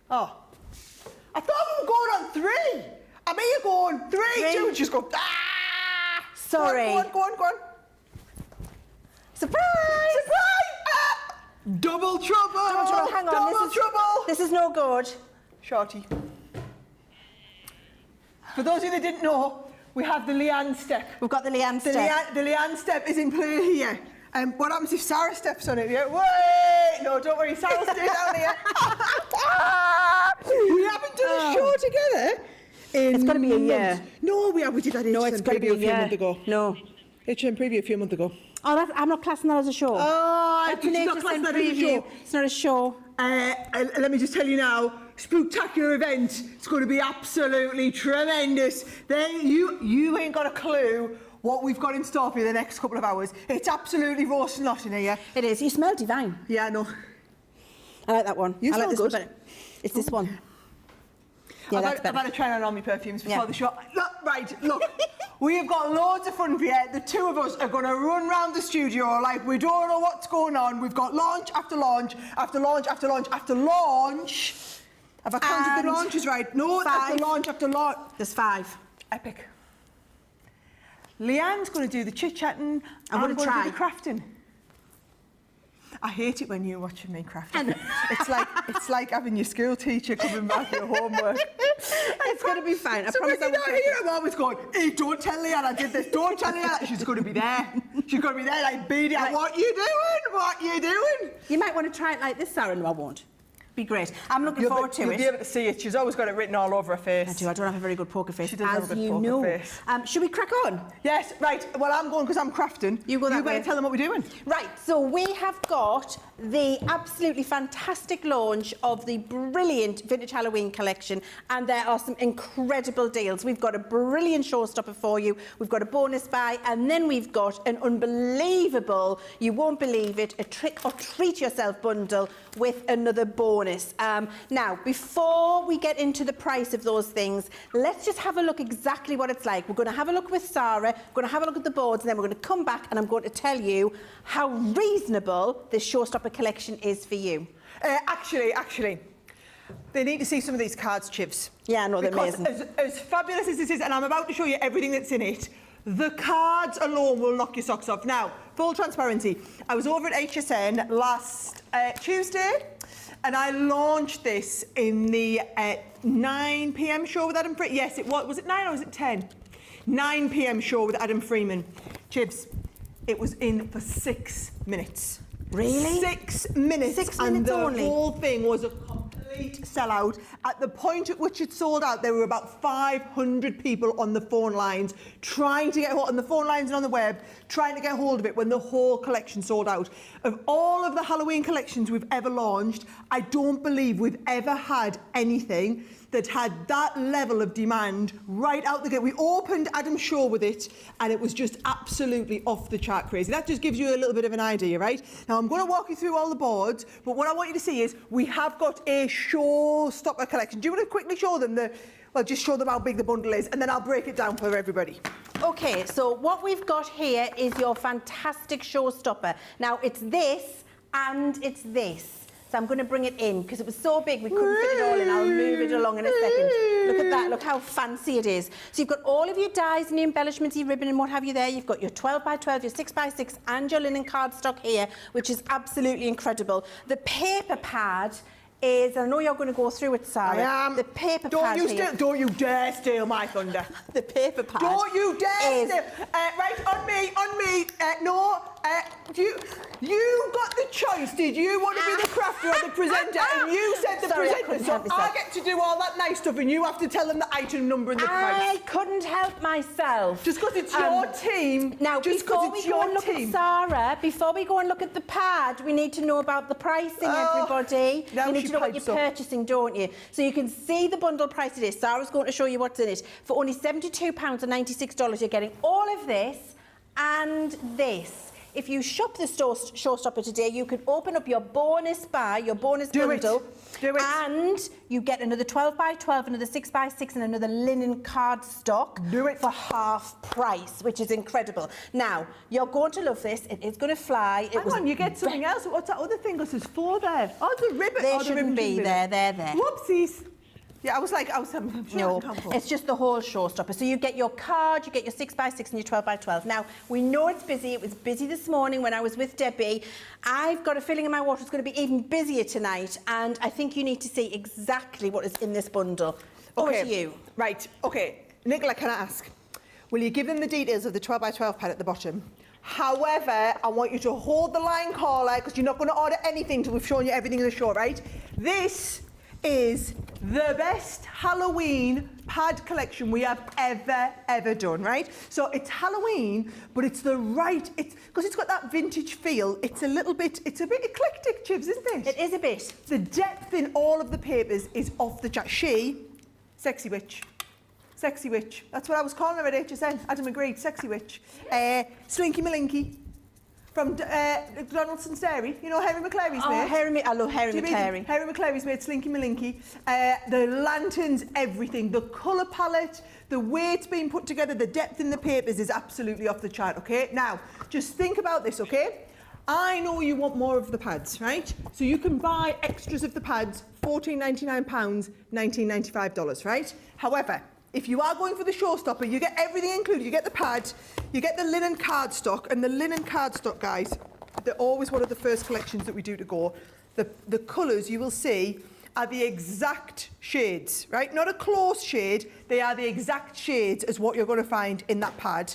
Oh. I thought we were going on 3. I mean, you're going 3, 2, just go, ah! Sorry. Go on. Surprise! Ah! Double trouble! Hang on, Double trouble! This is no good. Shorty. For those of you that didn't know, we have the Leann step. We've got the Leann step. The Leann step is in play here. What happens if Sarah steps on it? Yeah? Wait! No, don't worry, Sarah will stay down here. We haven't done a show together in It's got to be a year. months. No, we did that HM preview a few months ago. No. HM preview a few months ago. Oh, I'm not classing that as a show. Oh, That's an HM preview. It's not a show. Let me just tell you now, spectacular event. It's going to be absolutely tremendous. You ain't got a clue what we've got in store for you the next couple of hours. It's absolutely roasting hot in here. It is. You smell divine. Yeah, I know. I like that one. You I like this good. one better. It's this one. Yeah, that's better. I've had a try on all my perfumes before the show. Look, we have got loads of fun for you. The two of us are going to run around the studio like we don't know what's going on. We've got launch after launch after launch after launch after launch. Have I counted the launches right? No, 5. after launch after launch. There's 5. Epic. Leann's going to do the chit-chatting. I'm going to do the crafting. I hate it when you're watching me craft. It's like having your school teacher coming back with your homework. It's going to be fine. I promise when you're not here, I'm always going, hey, don't tell Leann I did this. Don't tell Leann. She's going to be there. She's going to be there like, Beady, what you doing? What you doing? You might want to try it like this, Sarah. No, I won't. Be great. I'm looking forward to it. You'll be able to see it. She's always got it written all over her face. I do. I don't have a very good poker face, She doesn't have a good poker face. Should we crack on? Yes, right. Well, I'm going because I'm crafting. You go that way. You better tell them what we're doing. Right, so we have got the absolutely fantastic launch of the brilliant Vintage Halloween collection, and there are some incredible deals. We've got a brilliant showstopper for you. We've got a bonus buy, and then we've got an unbelievable, you won't believe it, a trick or treat yourself bundle with another bonus. Now, before we get into the price of those things, let's just have a look exactly what it's like. We're going to have a look with Sarah, we're going to have a look at the boards, and then we're going to come back and I'm going to tell you how reasonable this showstopper collection is for you. Actually, they need to see some of these cards, Chivs. Yeah, I know, they're amazing. As fabulous as this is, and I'm about to show you everything that's in it, the cards alone will knock your socks off. Now, full transparency, I was over at HSN last Tuesday, and I launched this in the 9 p.m. show with Adam Freeman. Yes, it was it 9 or was it 10? 9 p.m. show with Adam Freeman. Chibs, it was in for 6 minutes. Really? 6 minutes. 6 minutes and the only? whole thing was a complete sellout. At the point at which it sold out, there were about 500 people on the phone lines trying to get hold, on the phone lines and on the web, trying to get hold of it when the whole collection sold out. Of all of the Halloween collections we've ever launched, I don't believe we've ever had anything that had that level of demand right out the gate. We opened Adam's show with it, and it was just absolutely off the chart crazy. That just gives you a little bit of an idea, right? Now, I'm going to walk you through all the boards, but what I want you to see is we have got a showstopper collection. Do you want to quickly show them well, just show them how big the bundle is, and then I'll break it down for everybody. Okay, so what we've got here is your fantastic showstopper. Now, it's this and it's this. So I'm going to bring it in because it was so big we couldn't fit it all in. I'll move it along in a second. Look at that. Look how fancy it is. So you've got all of your dies and your embellishments, your ribbon and what have you there. You've got your 12 by 12, your 6 by 6 and your linen cardstock here, which is absolutely incredible. The paper pad is, I know you're going to go through it, Sarah. I am. The paper pad here. Don't you dare steal my thunder. The paper pad. Don't you dare steal. Right, on me. No, you got the choice. Did you want to be the crafter or the presenter? And you said the presenter. So I get to do all that nice stuff and you have to tell them the item number and the price. I couldn't help myself. Just because it's your team. Now, before we go and look at Sarah, before we go and look at the pad, we need to know about the pricing, everybody. You need to know what you're purchasing, don't you? So you can see the bundle price it is. Sarah's going to show you what's in it. For only £72 and $96, you're getting all of this and this. if you shop the showstopper today, you can open up your bonus buy, your bonus bundle. Do it. And you get another 12 by 12, another 6 by 6 and another linen cardstock. Do it. For half price, which is incredible. Now, you're going to love this. It is going to fly. Hang on, you get something else. What's that other thing? There's 4 there. Oh, the ribbon. They oh, the shouldn't ribbon be there. They're there. Whoopsies. Yeah, I'm sure No, I can come it's just the whole showstopper. So you get your card, you get your 6 by 6 and your 12 by 12. Now, we know it's busy. It was busy this morning when I was with Debbie. I've got a feeling in my water it's going to be even busier tonight, and I think you need to see exactly what is in this bundle. Over to you. Right, okay. Nicola, can I ask, will you give them the details of the 12 by 12 pad at the bottom? However, I want you to hold the line caller, because you're not going to order anything till we've shown you everything in the show, right? This is the best Halloween pad collection we have ever done, right? So it's Halloween, but it's the right, because it's got that vintage feel. It's a bit eclectic, Chivs, isn't it? It is a bit. The depth in all of the papers is off the chart. Sexy witch. Sexy witch. That's what I was calling her at HSN. Adam agreed. Sexy witch. Slinky Malinky. From Donaldson's Dairy, you know Harry McClary's mate? I love Harry McClary. Harry McClary's made Slinky Malinky. The lanterns, everything, the colour palette, the way it's been put together, the depth in the papers is absolutely off the chart, okay? Now, just think about this, okay? I know you want more of the pads, right? So you can buy extras of the pads, £14.99, $19.95, right? However, if you are going for the showstopper, you get everything included. You get the pad, you get the linen cardstock, and the linen cardstock, guys, they're always one of the first collections that we do to go. The colours you will see are the exact shades, right? Not a close shade, they are the exact shades as what you're going to find in that pad.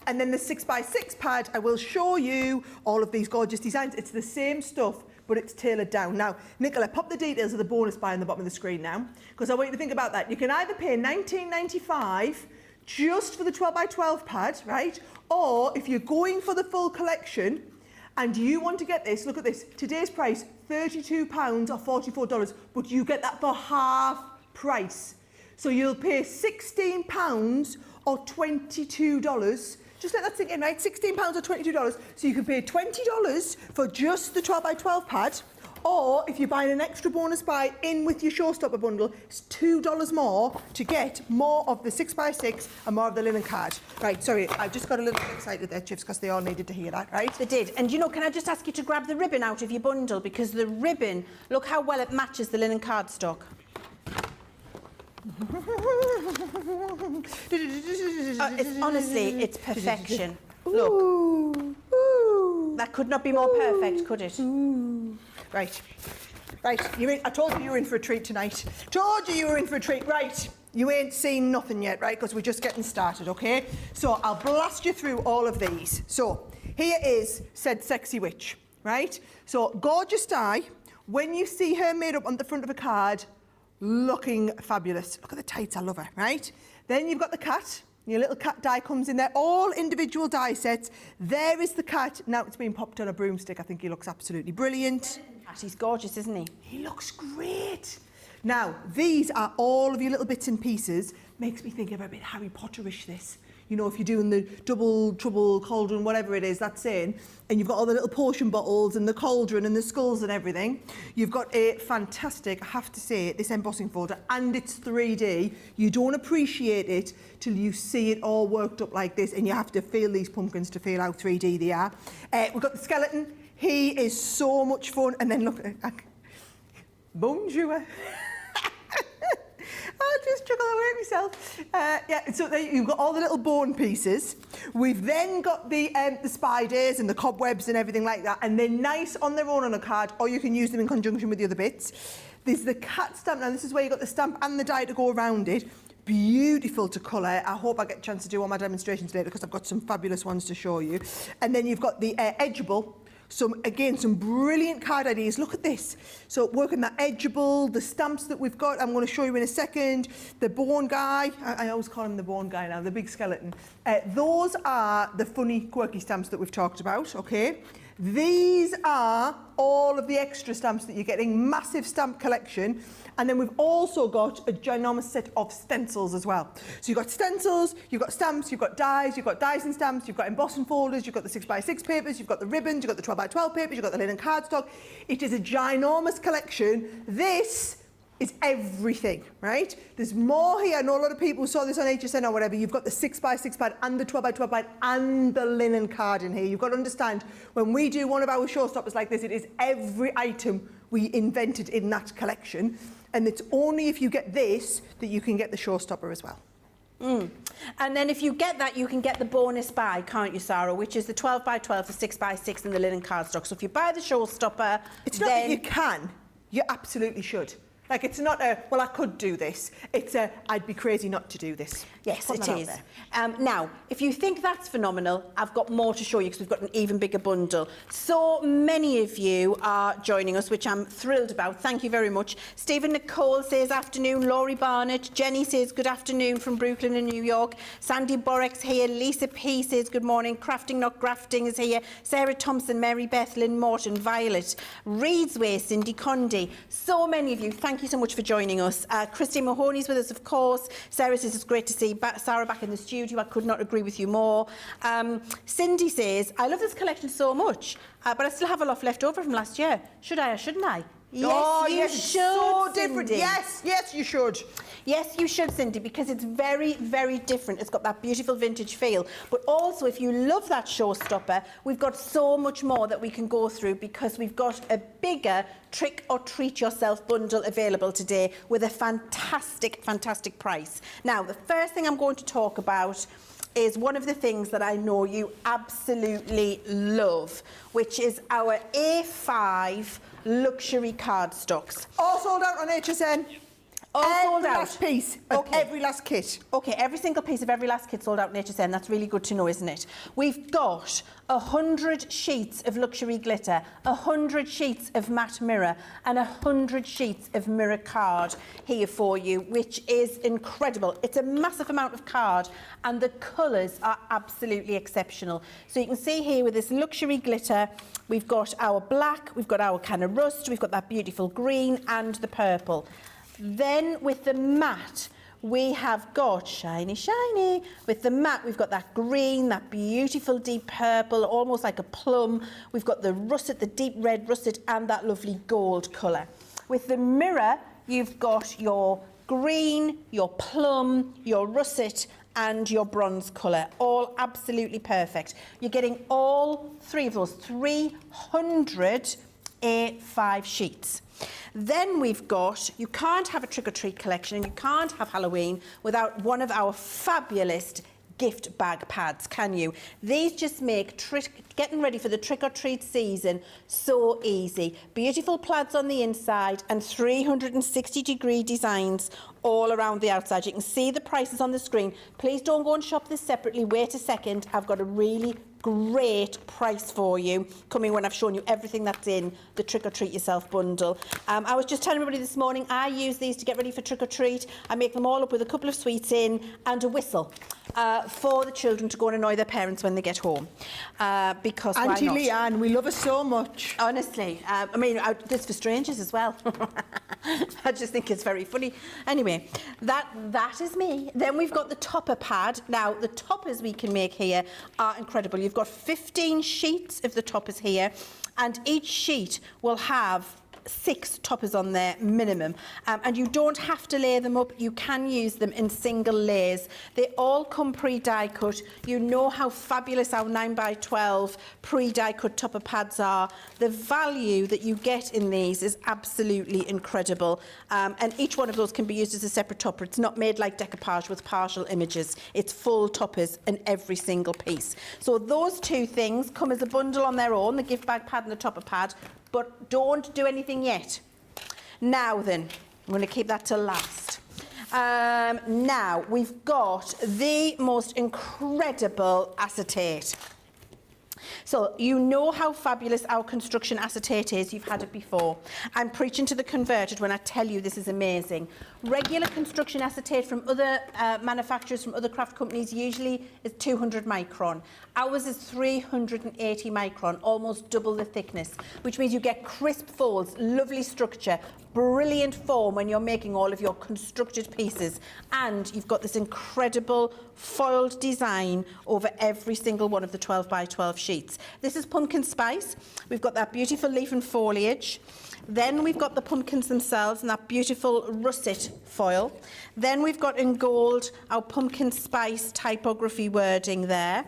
And then the 6 by 6 pad, I will show you all of these gorgeous designs. It's the same stuff, but it's tailored down. Now, Nicola, pop the details of the bonus buy on the bottom of the screen now, because I want you to think about that. You can either pay $19.95 just for the 12 by 12 pad, right? Or if you're going for the full collection and you want to get this, look at this, today's price, £32 or $44, but you get that for half price. So you'll pay £16 or $22. Just let that sink in, right? £16 or $22. So you can pay $20 for just the 12 by 12 pad, or if you're buying an extra bonus buy in with your showstopper bundle, it's $2 more to get more of the 6 by 6 and more of the linen card. Right, sorry, I just got a little bit excited there, Chivs, because they all needed to hear that, right? They did. And you know, can I just ask you to grab the ribbon out of your bundle, because the ribbon, look how well it matches the linen cardstock. Honestly, it's perfection. Look. Ooh. That could not be more perfect, could it? Right. You're in, I told you you were in for a treat tonight. Told you you were in for a treat. Right. You ain't seen nothing yet, right? Because we're just getting started, okay? So I'll blast you through all of these. So here is said sexy witch, right? So gorgeous die. When you see her made up on the front of a card, looking fabulous. Look at the tights, I love her, right? Then you've got the cat. Your little cat die comes in there, all individual die sets. There is the cat. Now it's being popped on a broomstick. I think he looks absolutely brilliant. He's gorgeous, isn't he? He looks great. Now, these are all of your little bits and pieces. Makes me think of a bit Harry Potterish, this. You know, if you're doing the double trouble cauldron, whatever it is, that's in, and you've got all the little potion bottles and the cauldron and the skulls and everything. You've got a fantastic, I have to say, this embossing folder, and it's 3D. You don't appreciate it till you see it all worked up like this, and you have to feel these pumpkins to feel how 3D they are. We've got the skeleton. He is so much fun. And then look, bonjour. I'll just juggle away myself. Yeah, so there you've got all the little bone pieces. We've then got the spiders and the cobwebs and everything like that, and they're nice on their own on a card, or you can use them in conjunction with the other bits. There's the cat stamp. Now, this is where you've got the stamp and the die to go around it. Beautiful to colour. I hope I get a chance to do all my demonstrations later, because I've got some fabulous ones to show you. And then you've got the edgeable. Some brilliant card ideas. Look at this. So working that edgeable, the stamps that we've got, I'm going to show you in a second. The bone guy, I always call him the bone guy now, the big skeleton. Those are the funny, quirky stamps that we've talked about, okay? These are all of the extra stamps that you're getting, massive stamp collection. And then we've also got a ginormous set of stencils as well. So you've got stencils, you've got stamps, you've got dies and stamps, you've got embossing folders, you've got the 6x6 papers, you've got the ribbons, you've got the 12x12 papers, you've got the linen cardstock. It is a ginormous collection. This is everything, right? There's more here. I know a lot of people saw this on HSN or whatever. You've got the 6x6 pad and the 12x12 pad and the linen card in here. You've got to understand, when we do one of our showstoppers like this, it is every item we invented in that collection. And it's only if you get this that you can get the showstopper as well. And then if you get that, you can get the bonus buy, can't you, Sarah? Which is the 12x12, the 6x6 and the linen cardstock. So if you buy the showstopper, it's not that you can, you absolutely should. Like, it's not a, well, I could do this. It's a, I'd be crazy not to do this. Yes, it is. Now, if you think that's phenomenal, I've got more to show you because we've got an even bigger bundle. So many of you are joining us, which I'm thrilled about. Thank you very much. Stephen Nicole says afternoon. Laurie Barnett. Jenny says good afternoon from Brooklyn in New York. Sandy Borek's here. Lisa P says good morning. Crafting Not Grafting is here. Sarah Thompson, Mary Beth, Lynn Morton, Violet, Reed's Way, Cindy Condy. So many of you. Thank you so much for joining us. Christine Mahoney's with us, of course. Sarah says it's great to see Sarah back in the studio. I could not agree with you more. Cindy says, I love this collection so much, but I still have a lot left over from last year. Should I or shouldn't I? Yes, you should, so different. Cindy. Yes, you should. Yes, you should, Cindy, because it's very, very different. It's got that beautiful vintage feel. But also, if you love that showstopper, we've got so much more that we can go through because we've got a bigger Trick or Treat Yourself bundle available today with a fantastic, fantastic price. Now, the first thing I'm going to talk about is one of the things that I know you absolutely love, which is our A5 luxury cardstocks. All sold out on HSN. All sold out. Every last piece of every last kit. Okay, every single piece of every last kit sold out in HSN. That's really good to know, isn't it? We've got 100 sheets of luxury glitter, 100 sheets of matte mirror, and 100 sheets of mirror card here for you, which is incredible. It's a massive amount of card, and the colours are absolutely exceptional. So you can see here with this luxury glitter, we've got our black, we've got our kind of rust, we've got that beautiful green, and the purple. Then with the matte, we have got shiny, shiny. With the matte, we've got that green, that beautiful deep purple, almost like a plum. We've got the russet, the deep red russet, and that lovely gold colour. With the mirror, you've got your green, your plum, your russet, and your bronze colour, all absolutely perfect. You're getting all three of those, 300 A5 sheets. Then we've got, you can't have a trick-or-treat collection and you can't have Halloween without one of our fabulous gift bag pads, can you? These just make getting ready for the trick-or-treat season so easy. Beautiful plaids on the inside and 360-degree designs all around the outside. You can see the prices on the screen. Please don't go and shop this separately. Wait a second. I've got a really great price for you coming when I've shown you everything that's in the Trick or Treat Yourself bundle. I was just telling everybody this morning, I use these to get ready for trick or treat. I make them all up with a couple of sweets in and a whistle for the children to go and annoy their parents when they get home. Because Auntie why not? Leanne, we love her so much. Honestly, I mean, this for strangers as well. I just think it's very funny. Anyway, that is me. Then we've got the topper pad. Now, the toppers we can make here are incredible. You've got 15 sheets of the toppers here, and each sheet will have 6 toppers on there minimum, and you don't have to lay them up. You can use them in single layers. They all come pre-die cut. You know how fabulous our 9x12 pre-die cut topper pads are. The value that you get in these is absolutely incredible, and each one of those can be used as a separate topper. It's not made like decoupage with partial images. It's full toppers in every single piece. So those two things come as a bundle on their own, the gift bag pad and the topper pad. But don't do anything yet. Now then, I'm going to keep that till last. Now, we've got the most incredible acetate. So you know how fabulous our construction acetate is. You've had it before. I'm preaching to the converted when I tell you this is amazing. Regular construction acetate from other manufacturers, from other craft companies, usually is 200 micron. Ours is 380 micron, almost double the thickness, which means you get crisp folds, lovely structure, brilliant form when you're making all of your constructed pieces, and you've got this incredible foiled design over every single one of the 12 by 12 sheets. This is pumpkin spice. We've got that beautiful leaf and foliage. Then we've got the pumpkins themselves and that beautiful russet foil. Then we've got in gold our pumpkin spice typography wording there.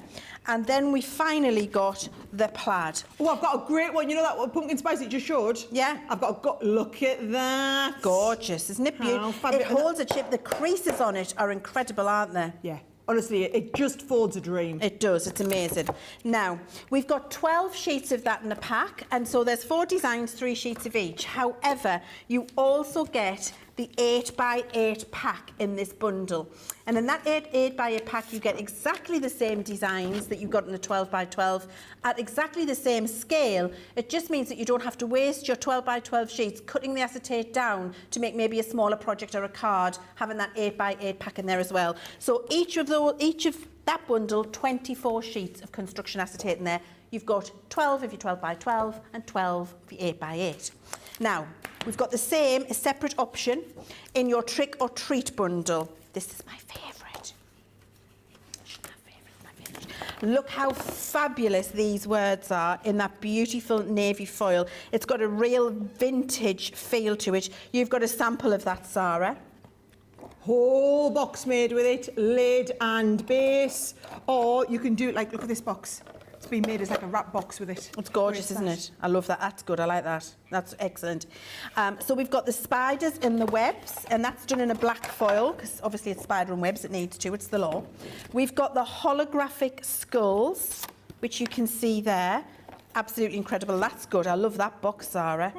And then we finally got the plaid. Oh, I've got a great one. You know that one, pumpkin spice it just showed? Yeah. I've got look at that. Gorgeous, isn't it beautiful? It holds a chip. The creases on it are incredible, aren't they? Yeah. Honestly, it just folds a dream. It does, it's amazing. Now, we've got 12 sheets of that in a pack, and so there's 4 designs, 3 sheets of each. However, you also get the 8 by 8 pack in this bundle. And in that 8 by 8 pack, you get exactly the same designs that you got in the 12 by 12 at exactly the same scale. It just means that you don't have to waste your 12 by 12 sheets cutting the acetate down to make maybe a smaller project or a card, having that 8 by 8 pack in there as well. So each of that bundle, 24 sheets of construction acetate in there. You've got 12 of your 12 by 12 and 12 of your 8 by 8. Now, we've got the same, a separate option in your trick or treat bundle. This is my favourite. Look how fabulous these words are in that beautiful navy foil. It's got a real vintage feel to it. You've got a sample of that, Sarah. Whole box made with it, lid and base. Or you can do it like, look at this box. It's been made as like a wrap box with it. It's gorgeous, isn't it? I love that. That's good. I like that. That's excellent. So we've got the spiders and the webs, and that's done in a black foil, because obviously it's spider and webs, it needs to. It's the law. We've got the holographic skulls, which you can see there. Absolutely incredible. That's good. I love that box, Sarah.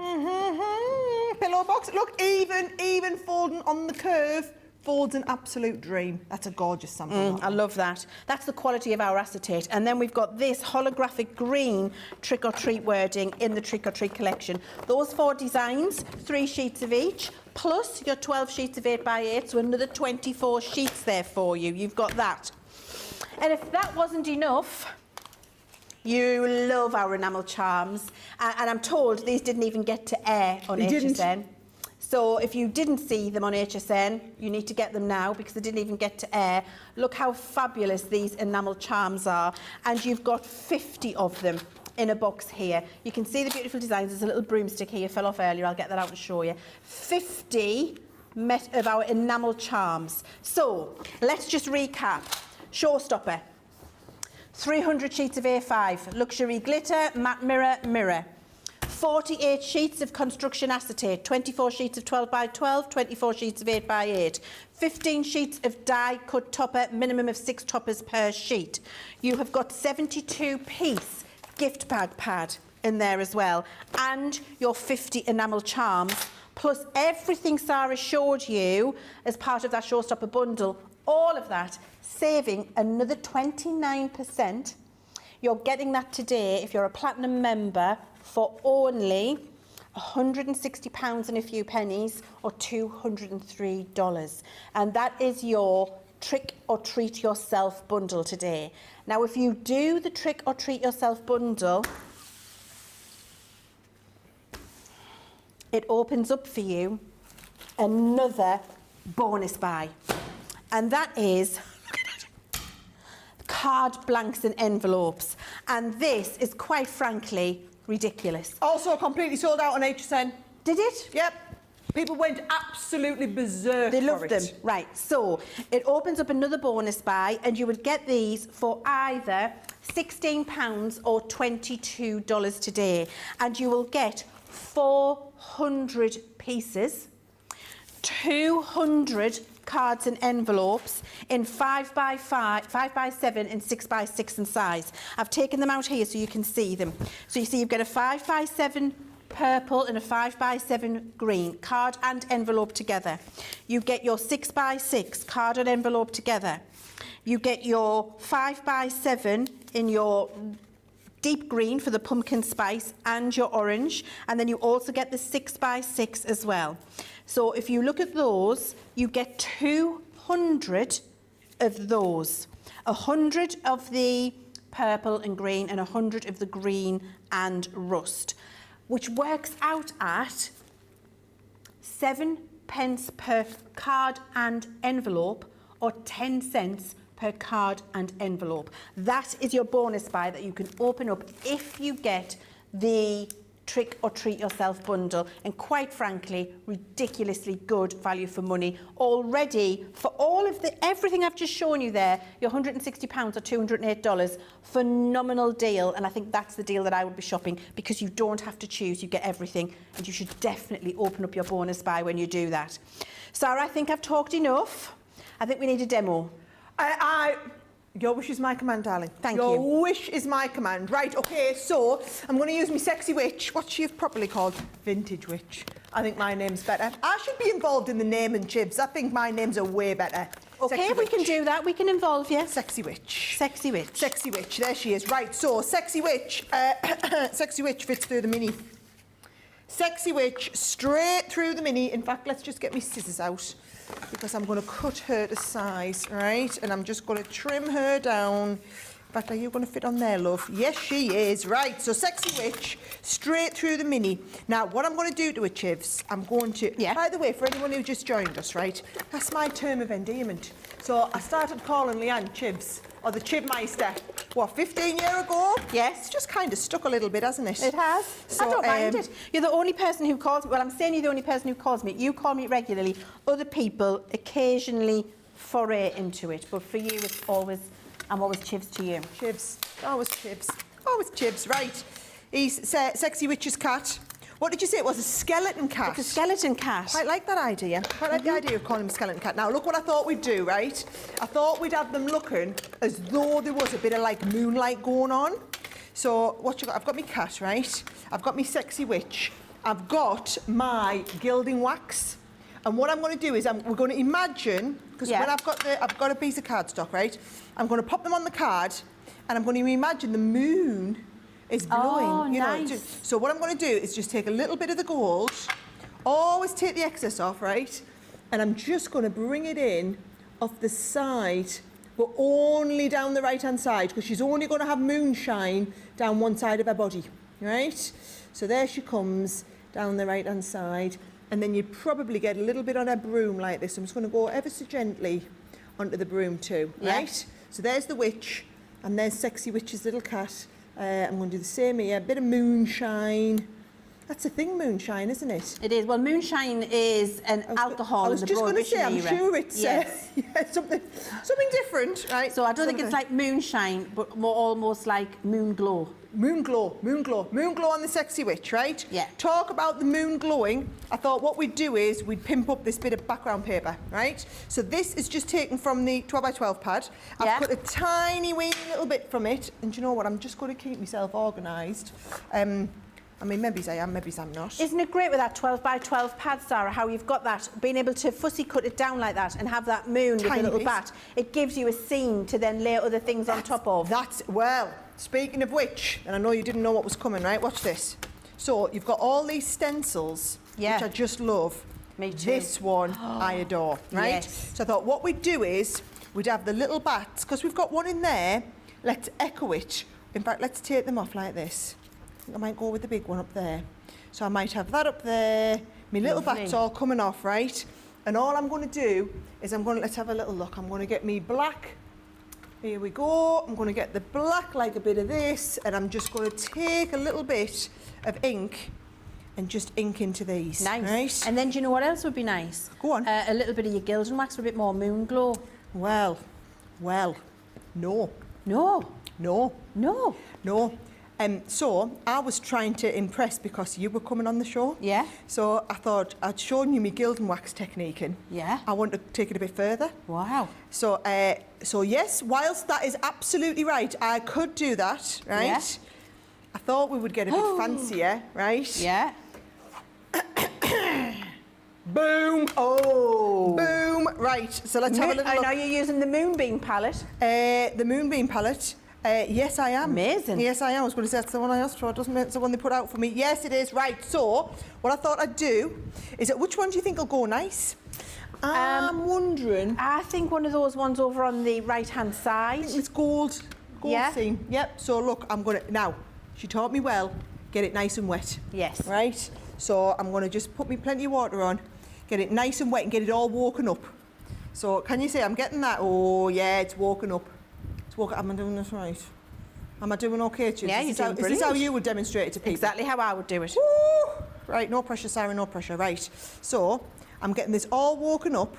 Pillow box. Look, even folding on the curve. Folds an absolute dream. That's a gorgeous sample. I love that. That's the quality of our acetate. And then we've got this holographic green trick or treat wording in the trick or treat collection. Those 4 designs, 3 sheets of each, plus your 12 sheets of 8 by 8, so another 24 sheets there for you. You've got that. And if that wasn't enough, you love our enamel charms. And I'm told these didn't even get to air on HSN. So if you didn't see them on HSN, you need to get them now because they didn't even get to air. Look how fabulous these enamel charms are. And you've got 50 of them in a box here. You can see the beautiful designs. There's a little broomstick here, fell off earlier. I'll get that out and show you. 50 of our enamel charms. So let's just recap. Showstopper. 300 sheets of A5. Luxury glitter, matte mirror, mirror. 48 sheets of construction acetate, 24 sheets of 12 by 12, 24 sheets of 8 by 8, 15 sheets of die cut topper, minimum of 6 toppers per sheet. You have got 72-piece gift bag pad in there as well, and your 50 enamel charms, plus everything Sarah showed you as part of that showstopper bundle, all of that, saving another 29%. You're getting that today if you're a platinum member for only £160 and a few pennies, or $203. And that is your trick or treat yourself bundle today. Now, if you do the trick or treat yourself bundle, it opens up for you another bonus buy. And that is card blanks and envelopes. And this is quite frankly ridiculous. Also completely sold out on HSN. Did it? Yep. People went absolutely berserk. They for loved them. it. Right, so it opens up another bonus buy, and you would get these for either £16 or $22 today. And you will get 400 pieces, 200 cards and envelopes in 5 by 5, 5 by 7 and 6 by 6 in size. I've taken them out here so you can see them. So you see you've got a 5 by 7 purple and a 5 by 7 green, card and envelope together. You get your 6 by 6 card and envelope together. You get your 5 by 7 in your deep green for the pumpkin spice and your orange, and then you also get the 6x6 as well. So if you look at those, you get 200 of those. 100 of the purple and green and 100 of the green and rust, which works out at 7p per card and envelope, or 10 cents per card and envelope. That is your bonus buy that you can open up if you get the Trick or Treat Yourself bundle, and quite frankly, ridiculously good value for money already for all of everything I've just shown you there. Your £160 or $208, phenomenal deal, and I think that's the deal that I would be shopping, because you don't have to choose, you get everything, and you should definitely open up your bonus buy when you do that. Sarah, I think I've talked enough. I think we need a demo. Your wish is my command, darling. Thank you. Your wish is my command. Right, okay, so I'm going to use my sexy witch. What's she properly called? Vintage witch. I think my name's better. I should be involved in the name and chibs. I think my names are way better. Okay, if we can do that, we can involve you. Sexy witch. Sexy witch. Sexy witch, there she is. Right, so sexy witch. Sexy witch fits through the mini. Sexy witch straight through the mini. In fact, let's just get my scissors out, because I'm going to cut her to size, right? And I'm just going to trim her down. In fact, are you going to fit on there, love? Yes, she is. Right, so sexy witch, straight through the mini. Now, what I'm going to do to it, Chivs, I'm going to... Yeah. By the way, for anyone who just joined us, right, that's my term of endearment. So I started calling Leann Chivs, or the Chibmeister, what, 15 years ago? Yes. It's just kind of stuck a little bit, hasn't it? It has. So, I don't mind it. You're the only person who calls me. Well, I'm saying you're the only person who calls me. You call me regularly. Other people occasionally foray into it. But for you, it's always, I'm always Chivs to you. Chivs. Always Chivs. Always Chivs. Right. He's Sexy Witch's cat. What did you say? It was a skeleton cat. It's a skeleton cat. Quite like that idea. Quite like the idea of calling him a skeleton cat. Now, look what I thought we'd do, right? I thought we'd have them looking as though there was a bit of, like, moonlight going on. So, what you got? I've got my cat, right? I've got my sexy witch. I've got my gilding wax. And what I'm going to do is we're going to imagine, because when I've got a piece of cardstock, right? I'm going to pop them on the card, and I'm going to imagine the moon is blowing. Oh, you nice. know. So what I'm going to do is just take a little bit of the gold, always take the excess off, right? And I'm just going to bring it in off the side, but only down the right-hand side, because she's only going to have moonshine down one side of her body, right? So there she comes down the right-hand side, and then you probably get a little bit on her broom like this. I'm just going to go ever so gently onto the broom too, right? So there's the witch, and there's Sexy Witch's little cat. I'm going to do the same here, a bit of moonshine. That's a thing, moonshine, isn't it? It is. Well, moonshine is an alcohol. I was just going to say, I'm sure it's something different, right? So I don't think it's like moonshine, but more almost like moon glow. Moon glow, moon glow, moon glow on the Sexy Witch, right? Yeah. Talk about the moon glowing. I thought what we'd do is we'd pimp up this bit of background paper, right? So this is just taken from the 12x12 pad. I've cut a tiny wee little bit from it, and do you know what? I'm just going to keep myself organised. I mean, maybe I am, maybe I'm not. Isn't it great with that 12x12 pad, Sarah, how you've got that, being able to fussy cut it down like that and have that moon with a little bat? It gives you a scene to then layer other things on top of. Well, speaking of which, and I know you didn't know what was coming, right? Watch this. So you've got all these stencils, which I just love. Me too. This one I adore, right? Yes. So I thought what we'd do is we'd have the little bats, because we've got one in there. Let's echo it. In fact, let's take them off like this. I think I might go with the big one up there. So I might have that up there. My little bats all coming off, right? And all I'm going to do is let's have a little look. I'm going to get me black. Here we go. I'm going to get the black, like a bit of this, and I'm just going to take a little bit of ink and just ink into these. Nice. Right? And then do you know what else would be nice? Go on. A little bit of your gilding wax for a bit more moon glow. Well, no. No. No. No. No. So I was trying to impress because you were coming on the show. Yeah. So I thought I'd shown you my gilding wax technique, and I want to take it a bit further. Wow. So yes, whilst that is absolutely right, I could do that, right? Yeah. I thought we would get a bit fancier, right? Yeah. Boom! Oh! Boom! Right, so let's have a little look. I know you're using the Moonbeam palette. The Moonbeam palette. Yes, I am. Amazing. Yes, I am. I was going to say that's the one I asked for. Doesn't it's the one they put out for me? Yes, it is. Right. So, what I thought I'd do is that which one do you think will go nice? I'm wondering. I think one of those ones over on the right-hand side. I think it's gold Yeah. theme. Yep. So look, I'm gonna now. She taught me well. Get it nice and wet. Yes. Right. So I'm gonna just put me plenty of water on, get it nice and wet, and get it all woken up. So can you say I'm getting that? Oh yeah, it's woken up. It's woken. Am I doing this right? Am I doing okay, Chips? Yeah, you're doing Is this brilliant. how you would demonstrate it to people? Exactly how I would do it. Woo! Right. No pressure, Sarah. No pressure. Right. So I'm getting this all woken up,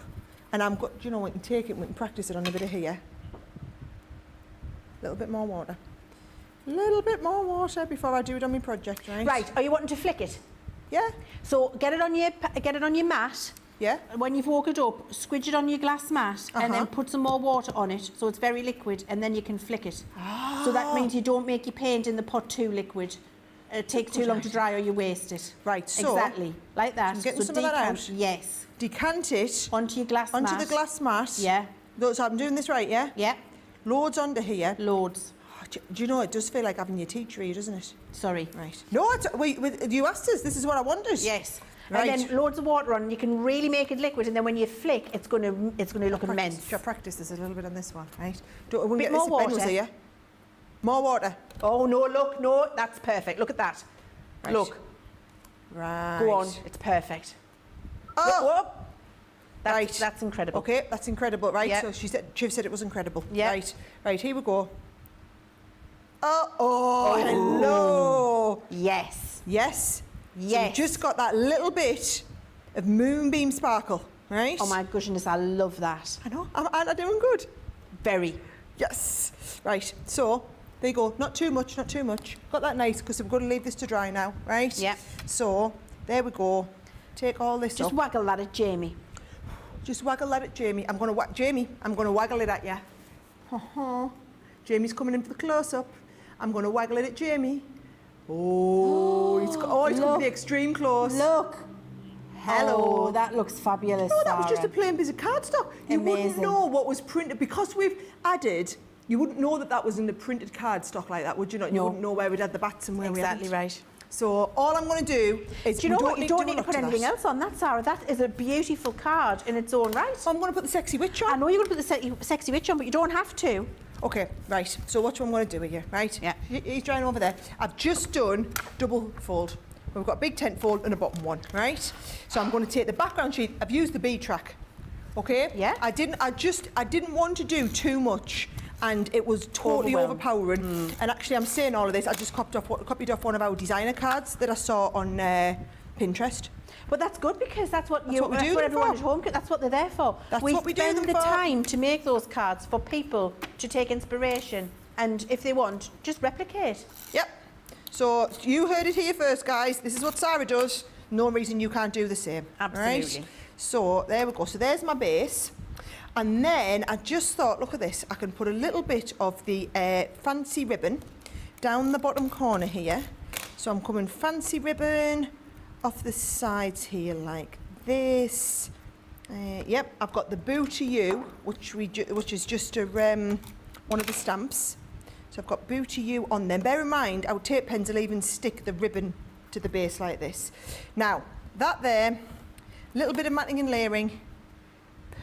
and I'm got. Do you know, we can take it. We can practice it on a bit of here. A little bit more water. A little bit more water before I do it on my project, right? Right. Are you wanting to flick it? Yeah. So get it on your mat. Yeah. And when you've woke it up, squidge it on your glass mat and then put some more water on it so it's very liquid, and then you can flick it. So that means you don't make your paint in the pot too liquid. It takes too long to dry or you waste it. Right, so exactly like that. I'm getting some of that out. Yes. Decant it Onto your glass mat. onto the glass mat. Yeah. So I'm doing this right, yeah? Yeah. Loads under here. Loads. Oh, do you know, it does feel like having your teacher here, doesn't it? Sorry. Right. No, you asked us. This is what I wanted. Yes. Right. And then loads of water on, and you can really make it liquid, and then when you flick, it's going to look immense. Should I practice this a little bit on this one, right? Don't we Bit get more this water. pen here. More water. Oh no! Look, no, that's perfect. Look at that. Right. Look. Right. Go on. It's perfect. Oh. Whoop. Right. That's incredible. Okay, that's incredible, right? Yep. So Chiv said it was incredible. Yep. Right. Right, here we go. Oh, hello. Yes. Yes. Yes. So you just got that little bit of moonbeam sparkle, right? Oh my goodness, I love that. I know. I'm doing good. Very. Yes. Right. So there you go. Not too much. Not too much. Got that nice because we're going to leave this to dry now, right? Yeah. So there we go. Take all this Just up. waggle that at Jamie. Just waggle that at Jamie. I'm going to waggle it at you. Jamie's coming in for the close-up. I'm going to waggle it at Jamie. Oh, he's coming to the extreme close. Look. Hello. Oh, that looks fabulous. No, that was just a Sarah. plain piece of cardstock. You wouldn't Amazing. know what was printed because we've added. You wouldn't know that was in the printed cardstock like that, would you not? You No. wouldn't know where we'd had the bats and where we hadn't. Exactly right. So all I'm going to do is Do you know what? You don't need to up put that. anything else on that, Sarah. That is a beautiful card in its own right. I'm going to put the sexy witch on. I know you're going to put the sexy witch on, but you don't have to. Okay, right. So what I'm going to do here, right? Yeah. He's drying over there. I've just done double fold. We've got a big tent fold and a bottom one, right? So I'm going to take the background sheet. I've used the B track. Okay? Yeah. I didn't want to do too much, and it was totally Overwhelmed. overpowering. And actually, I'm saying all of this. I just copied off one of our designer cards that I saw on Pinterest. But that's good because that's what what we do them everyone for. at home. That's what they're there for. That's what we do spend them the for. time to make those cards for people to take inspiration, and if they want, just replicate. Yep. So you heard it here first, guys. This is what Sarah does. No reason you can't do the same. Absolutely. Right? So there we go. So there's my base. And then I just thought, look at this. I can put a little bit of the fancy ribbon down the bottom corner here. So I'm coming fancy ribbon off the sides here like this. Yep, I've got the Boo to You, which is just a one of the stamps. So I've got Boo to You on there. Bear in mind, our tape pens will even stick the ribbon to the base like this. Now, that there, a little bit of matting and layering.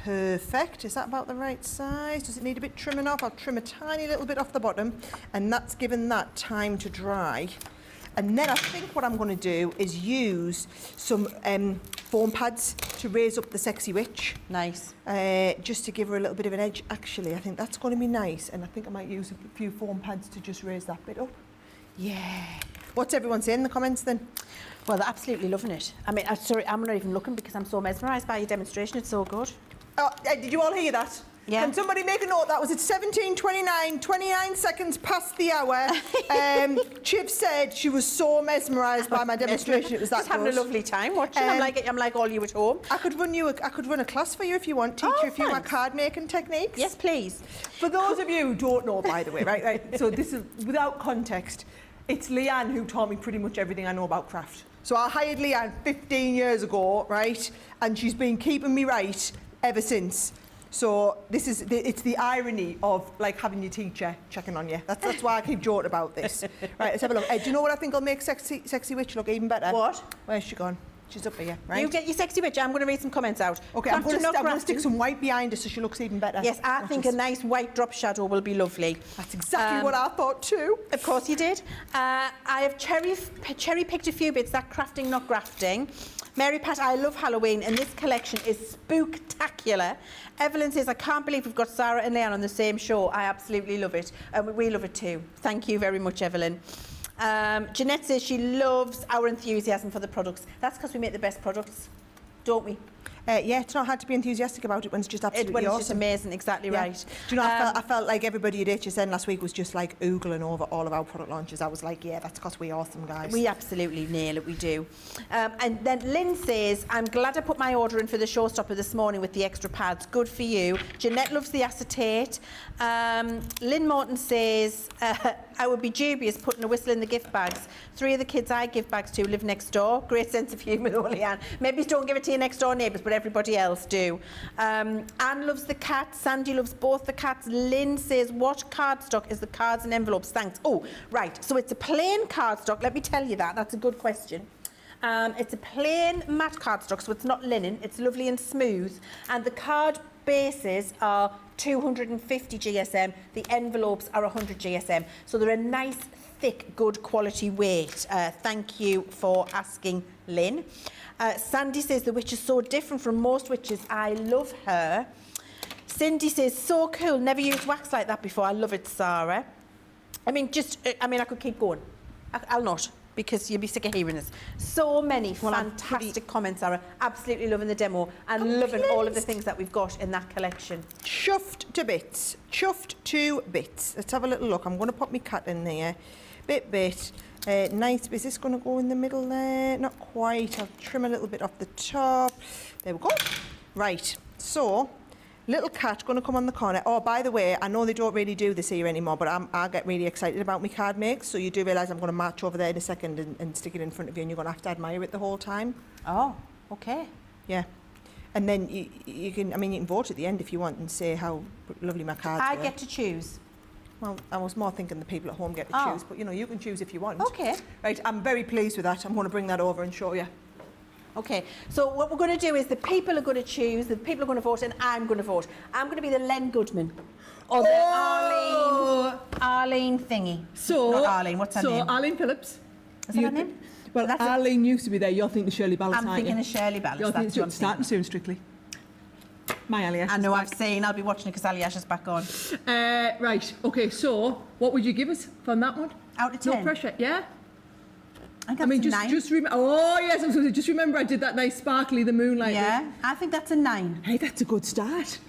Perfect. Is that about the right size? Does it need a bit trimming off? I'll trim a tiny little bit off the bottom, and that's given that time to dry. And then I think what I'm going to do is use some foam pads to raise up the sexy witch. Nice. Just to give her a little bit of an edge. Actually, I think that's going to be nice, and I think I might use a few foam pads to just raise that bit up. Yeah. What's everyone saying in the comments then? Well, they're absolutely loving it. I mean, sorry, I'm not even looking because I'm so mesmerised by your demonstration. It's so good. Oh, did you all hear that? Yeah. Can somebody make a note? That was at 17:29, 29 seconds past the hour. Chiv said she was so mesmerised by my demonstration. It was that Just having a good. lovely time watching. I'm like all you at home. I could run a class for you if you want. Teach you a few of my card making techniques. Yes, please. For those of you who don't know, by the way, right. So this is without context. It's Leann who taught me pretty much everything I know about craft. So I hired Leann 15 years ago, right, and she's been keeping me right ever since. So it's the irony of like having your teacher checking on you. That's why I keep joking about this. Right, let's have a look. Do you know what I think will make sexy witch look even better? What? Where's she gone? She's up here, right? You get your sexy witch. I'm going to read some comments out. Okay, I'm going to stick some white behind her so she looks even better. Yes, I think a nice white drop shadow will be lovely. That's exactly what I thought too. Of course you did. I have cherry picked a few bits, that crafting, not grafting. Mary Pat, I love Halloween and this collection is spooktacular. Evelyn says, I can't believe we've got Sarah and Leann on the same show. I absolutely love it. We love it too. Thank you very much, Evelyn. Jeanette says she loves our enthusiasm for the products. That's because we make the best products, don't we? Yeah, it's not hard to be enthusiastic about it when it's just absolutely When awesome. it's just amazing, exactly right. Do you know, I felt like everybody at HSN last week was just like oogling over all of our product launches. I was like, yeah, that's because we're awesome, guys. We absolutely nail it, we do. And then Lynn says, I'm glad I put my order in for the showstopper this morning with the extra pads. Good for you. Jeanette loves the acetate. Lynn Morton says, I would be dubious putting a whistle in the gift bags. 3 of the kids I give bags to live next door. Great sense of humour, Leann. Maybe don't give it to your next door neighbours, but everybody else do. Anne loves the cats. Sandy loves both the cats. Lynn says, what cardstock is the cards and envelopes? Thanks. Oh, right. So it's a plain cardstock. Let me tell you that. That's a good question. It's a plain matte cardstock, so it's not linen. It's lovely and smooth. And the card bases are 250 GSM. The envelopes are 100 GSM. So they're a nice, thick, good quality weight. Thank you for asking, Lynn. Sandy says the witch is so different from most witches. I love her. Cindy says, so cool. Never used wax like that before. I love it, Sarah. I mean, I could keep going. I'll not, because you'll be sick of hearing this. So many fantastic comments, Sarah. Absolutely loving the demo and loving all of the things that we've got in that collection. Chuffed to bits. Chuffed to bits. Let's have a little look. I'm going to put my cut in there. Bit. Nice. Is this going to go in the middle there? Not quite. I'll trim a little bit off the top. There we go. Right. So, little cat going to come on the corner. Oh, by the way, I know they don't really do this here anymore, but I get really excited about my card makes. So you do realise I'm going to march over there in a second and stick it in front of you, and you're going to have to admire it the whole time. Oh, okay. Yeah. And then you can vote at the end if you want and say how lovely my cards were. I get to choose. Well, I was more thinking the people at home get to choose, but you can choose if you want. Okay. Right, I'm very pleased with that. I'm going to bring that over and show you. Okay, so what we're going to do is the people are going to choose, the people are going to vote, and I'm going to vote. I'm going to be the Len Goodman. Or the Arlene thingy. So, not Arlene, what's her name? Arlene Phillips. Is that her name? Well, That's Arlene used to be there. You're thinking Shirley Ballas, I'm aren't thinking you? of Shirley Ballas. You're That's thinking what I'm starting soon, Strictly. My Aliash. I know, I've seen. I'll be watching it because Aliash is back on. Right, okay, so what would you give us from that one? Out of 10? No pressure, yeah? I mean, just remember. Oh, yes, I was going to say, just remember I did that nice sparkly, the moonlight. Yeah, I think that's a 9. Hey, that's a good start.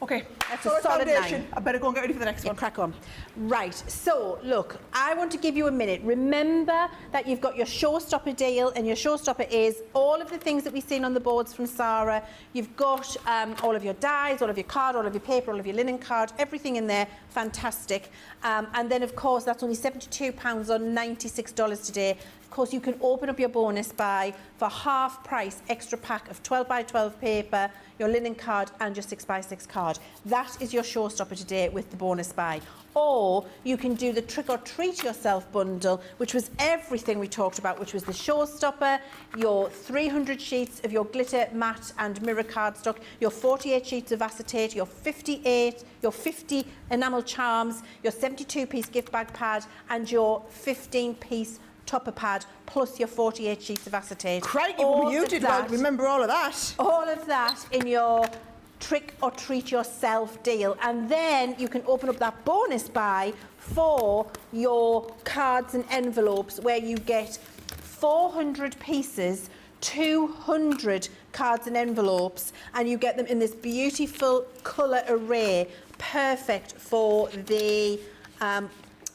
Okay, That's a solid 9. I better go and get ready for the next one. Crack on. Right, so look, I want to give you a minute. Remember that you've got your showstopper deal, and your showstopper is all of the things that we've seen on the boards from Sarah. You've got all of your dies, all of your card, all of your paper, all of your linen card, everything in there. Fantastic. And then, of course, that's only £72 or $96 today. Of course, you can open up your bonus buy for half price, extra pack of 12 by 12 paper, your linen card and your 6 by 6 card. That is your showstopper today with the bonus buy. Or you can do the trick or treat yourself bundle, which was everything we talked about, which was the showstopper, your 300 sheets of your glitter, matte and mirror cardstock, your 48 sheets of acetate, your 50 enamel charms, your 72-piece gift bag pad and your 15-piece topper pad, plus your 48 sheets of acetate. Crikey, you did well. Remember all of that. All of that in your trick or treat yourself deal, and then you can open up that bonus buy for your cards and envelopes, where you get 400 pieces, 200 cards and envelopes, and you get them in this beautiful colour array, perfect for the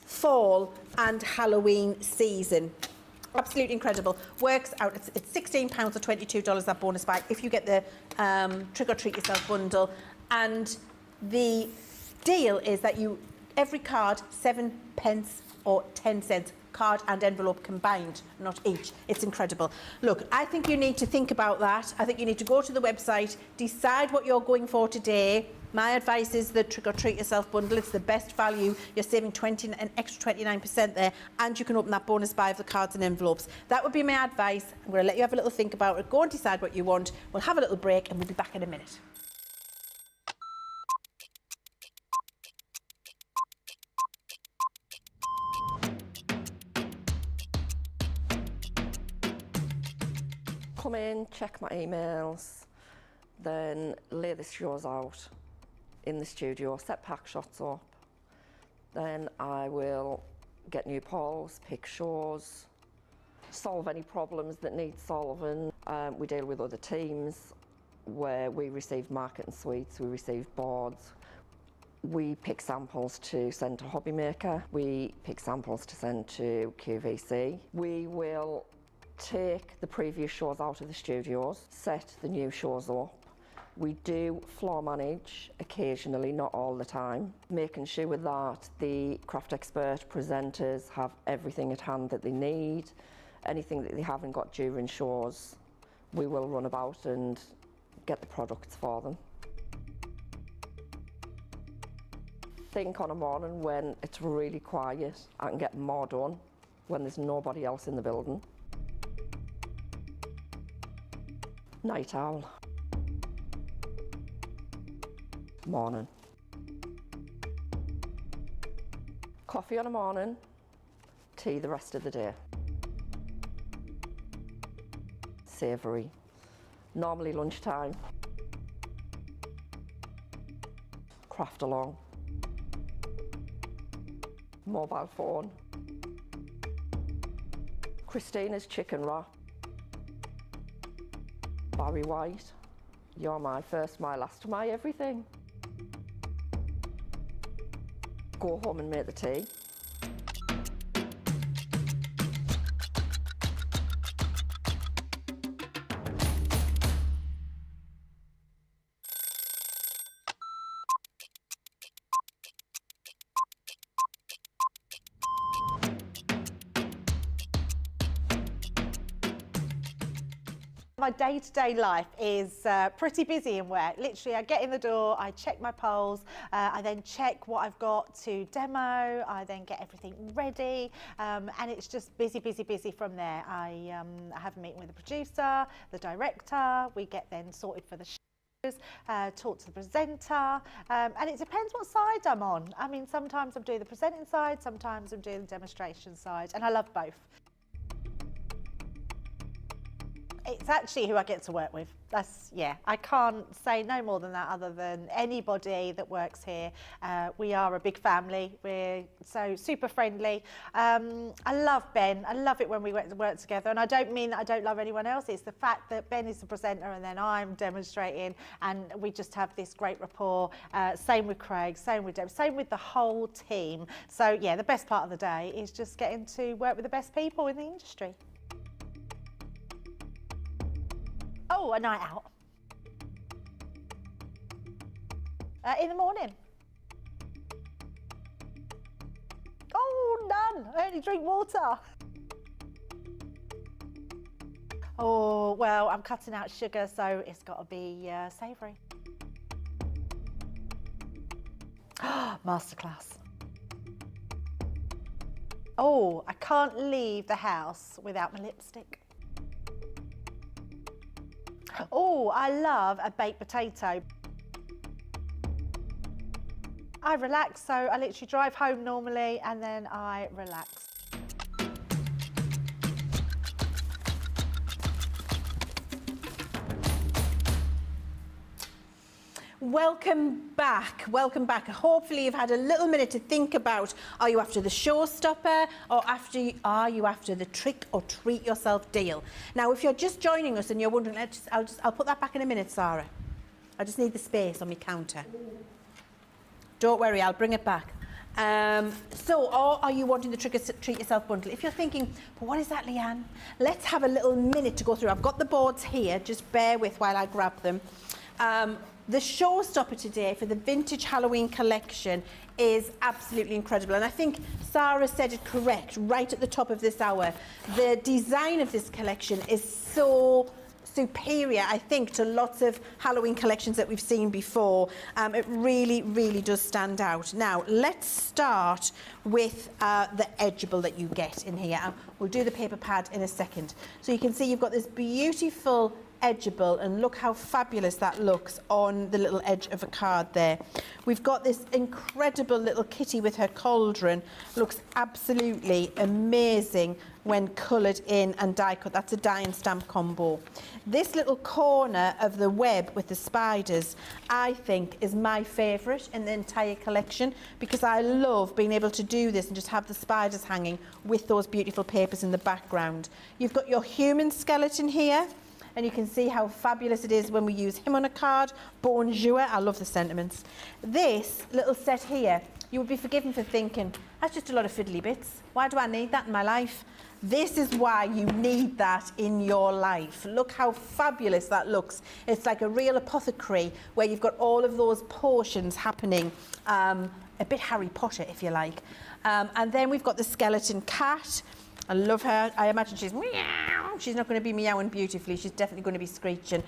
fall and Halloween season. Absolutely incredible. Works out, it's £16 or $22 that bonus buy if you get the trick or treat yourself bundle. And the deal is that every card 7 pence or 10 cents card and envelope combined, not each. It's incredible. Look, I think you need to think about that. I think you need to go to the website, decide what you're going for today. My advice is the Trick or Treat Yourself bundle. It's the best value. You're saving an extra 29% there, and you can open that bonus buy of the cards and envelopes. That would be my advice. I'm going to let you have a little think about it. Go and decide what you want. We'll have a little break and we'll be back in a minute. Come in, check my emails, then lay the shows out in the studio, set pack shots up. Then I will get new polls, pick shows, solve any problems that need solving. We deal with other teams where we receive marketing suites, we receive boards. We pick samples to send to Hobby Maker. We pick samples to send to QVC. We will take the previous shows out of the studios, set the new shows up. We do floor manage occasionally, not all the time, making sure that the craft expert presenters have everything at hand that they need. Anything that they haven't got during shows, we will run about and get the products for them. I think on a morning when it's really quiet, I can get more done when there's nobody else in the building. Night owl. Morning. Coffee on a morning, tea the rest of the day. Savoury. Normally lunchtime. Craft along. Mobile phone. Christina's chicken wrap. Barry White, you're my first, my last, my everything. Go home and make the tea. My day-to-day life is pretty busy in work. Literally, I get in the door, I check my polls, I then check what I've got to demo, I then get everything ready, and it's just busy, busy, busy from there. I have a meeting with the producer, the director, we get then sorted for the shows, talk to the presenter, and it depends what side I'm on. I mean, sometimes I'm doing the presenting side, sometimes I'm doing the demonstration side, and I love both. It's actually who I get to work with. That's, yeah, I can't say no more than that other than anybody that works here. We are a big family. We're so super friendly. I love Ben. I love it when we work together. And I don't mean that I don't love anyone else. It's the fact that Ben is the presenter and then I'm demonstrating and we just have this great rapport. Same with Craig, same with Deb, same with the whole team. So yeah, the best part of the day is just getting to work with the best people in the industry. Oh, a night out. In the morning. Oh, none. I only drink water. Oh, well, I'm cutting out sugar, so it's got to be savoury. Masterclass. Oh, I can't leave the house without my lipstick. Oh, I love a baked potato. I relax, so I literally drive home normally and then I relax. Welcome back, welcome back. Hopefully you've had a little minute to think about, are you after the showstopper or are you after the trick or treat yourself deal? Now, if you're just joining us and you're wondering, I'll put that back in a minute, Sarah. I just need the space on my counter. Don't worry, I'll bring it back. So, or are you wanting the trick or treat yourself bundle? If you're thinking, but what is that, Leanne? Let's have a little minute to go through. I've got the boards here, just bear with while I grab them. The showstopper today for the vintage Halloween collection is absolutely incredible. And I think Sarah said it correct right at the top of this hour. The design of this collection is so superior, I think, to lots of Halloween collections that we've seen before. It really, really does stand out. Now, let's start with the edgeable that you get in here. We'll do the paper pad in a second. So you can see you've got this beautiful edgeable, and look how fabulous that looks on the little edge of a card there. We've got this incredible little kitty with her cauldron. Looks absolutely amazing when coloured in and die cut. That's a die and stamp combo. This little corner of the web with the spiders, I think, is my favourite in the entire collection, because I love being able to do this and just have the spiders hanging with those beautiful papers in the background. You've got your human skeleton here, and you can see how fabulous it is when we use him on a card. Bonjour, I love the sentiments. This little set here, you would be forgiven for thinking, that's just a lot of fiddly bits. Why do I need that in my life? This is why you need that in your life. Look how fabulous that looks. It's like a real apothecary where you've got all of those potions happening. A bit Harry Potter, if you like. And then we've got the skeleton cat. I love her. I imagine she's meow. She's not going to be meowing beautifully. She's definitely going to be screeching.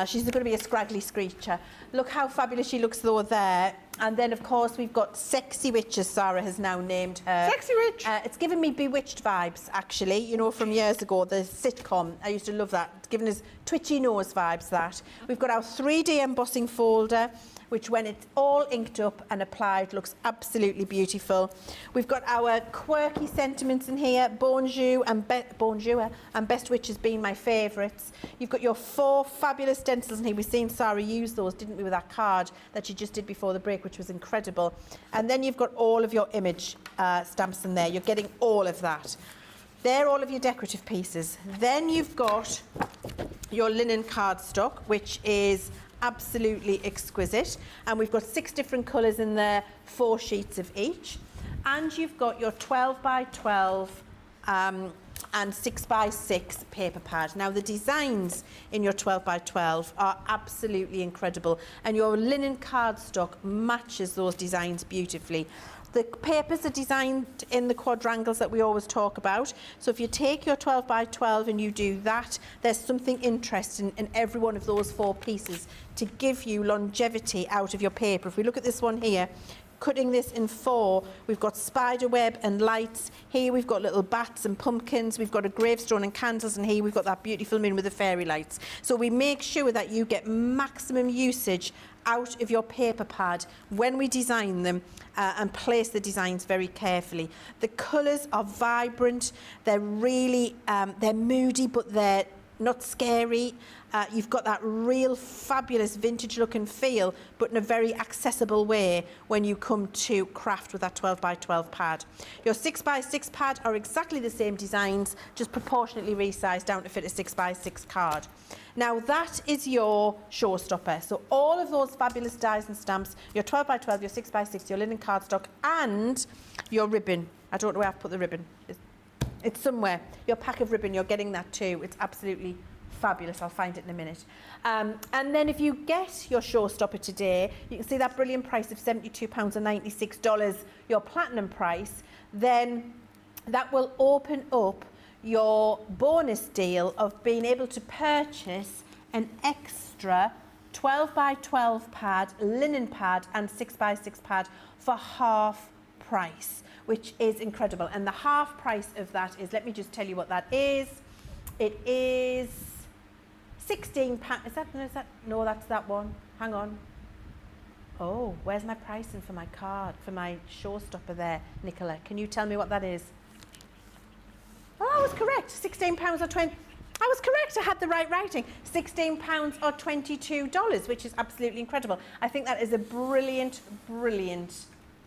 She's going to be a scraggly screecher. Look how fabulous she looks though there. And then, of course, we've got Sexy Witch, as Sarah has now named her. Sexy Witch. It's giving me Bewitched vibes, actually, you know, from years ago, the sitcom. I used to love that. It's giving us twitchy nose vibes, that. We've got our 3D embossing folder, which when it's all inked up and applied looks absolutely beautiful. We've got our quirky sentiments in here, Bonjour and Best Witches being my favourites. You've got your 4 fabulous stencils in here. We've seen Sarah use those, didn't we, with that card that she just did before the break, which was incredible. And then you've got all of your image stamps in there. You're getting all of that. They're all of your decorative pieces. Then you've got your linen cardstock, which is absolutely exquisite, and we've got 6 different colours in there, 4 sheets of each, and you've got your 12 by 12 and 6 by 6 paper pad. Now the designs in your 12 by 12 are absolutely incredible, and your linen cardstock matches those designs beautifully. The papers are designed in the quadrangles that we always talk about. So if you take your 12 by 12 and you do that, there's something interesting in every one of those 4 pieces to give you longevity out of your paper. If we look at this one here, cutting this in 4, we've got spider web and lights. Here we've got little bats and pumpkins. We've got a gravestone and candles, and here we've got that beautiful moon with the fairy lights. So we make sure that you get maximum usage out of your paper pad when we design them, and place the designs very carefully. The colours are vibrant. They're really, they're moody, but they're not scary. You've got that real fabulous vintage look and feel, but in a very accessible way when you come to craft with that 12 by 12 pad. Your 6 by 6 pad are exactly the same designs, just proportionately resized down to fit a 6 by 6 card. Now that is your showstopper. So all of those fabulous dies and stamps, your 12 by 12, your 6 by 6, your linen cardstock, and your ribbon. I don't know where I've put the ribbon. It's somewhere. Your pack of ribbon, you're getting that too. It's absolutely fabulous. I'll find it in a minute. And then if you get your showstopper today, you can see that brilliant price of £72.96, your platinum price, then that will open up your bonus deal of being able to purchase an extra 12 by 12 pad, linen pad and 6 by 6 pad for half price, which is incredible. And the half price of that is, let me just tell you what that is. It is £16. No, that's that one. Hang on. Oh, where's my pricing for my card, for my showstopper there, Nicola? Can you tell me what that is? Oh, I was correct. £16 or 20. I was correct. I had the right writing. £16 or $22, which is absolutely incredible. I think that is a brilliant, brilliant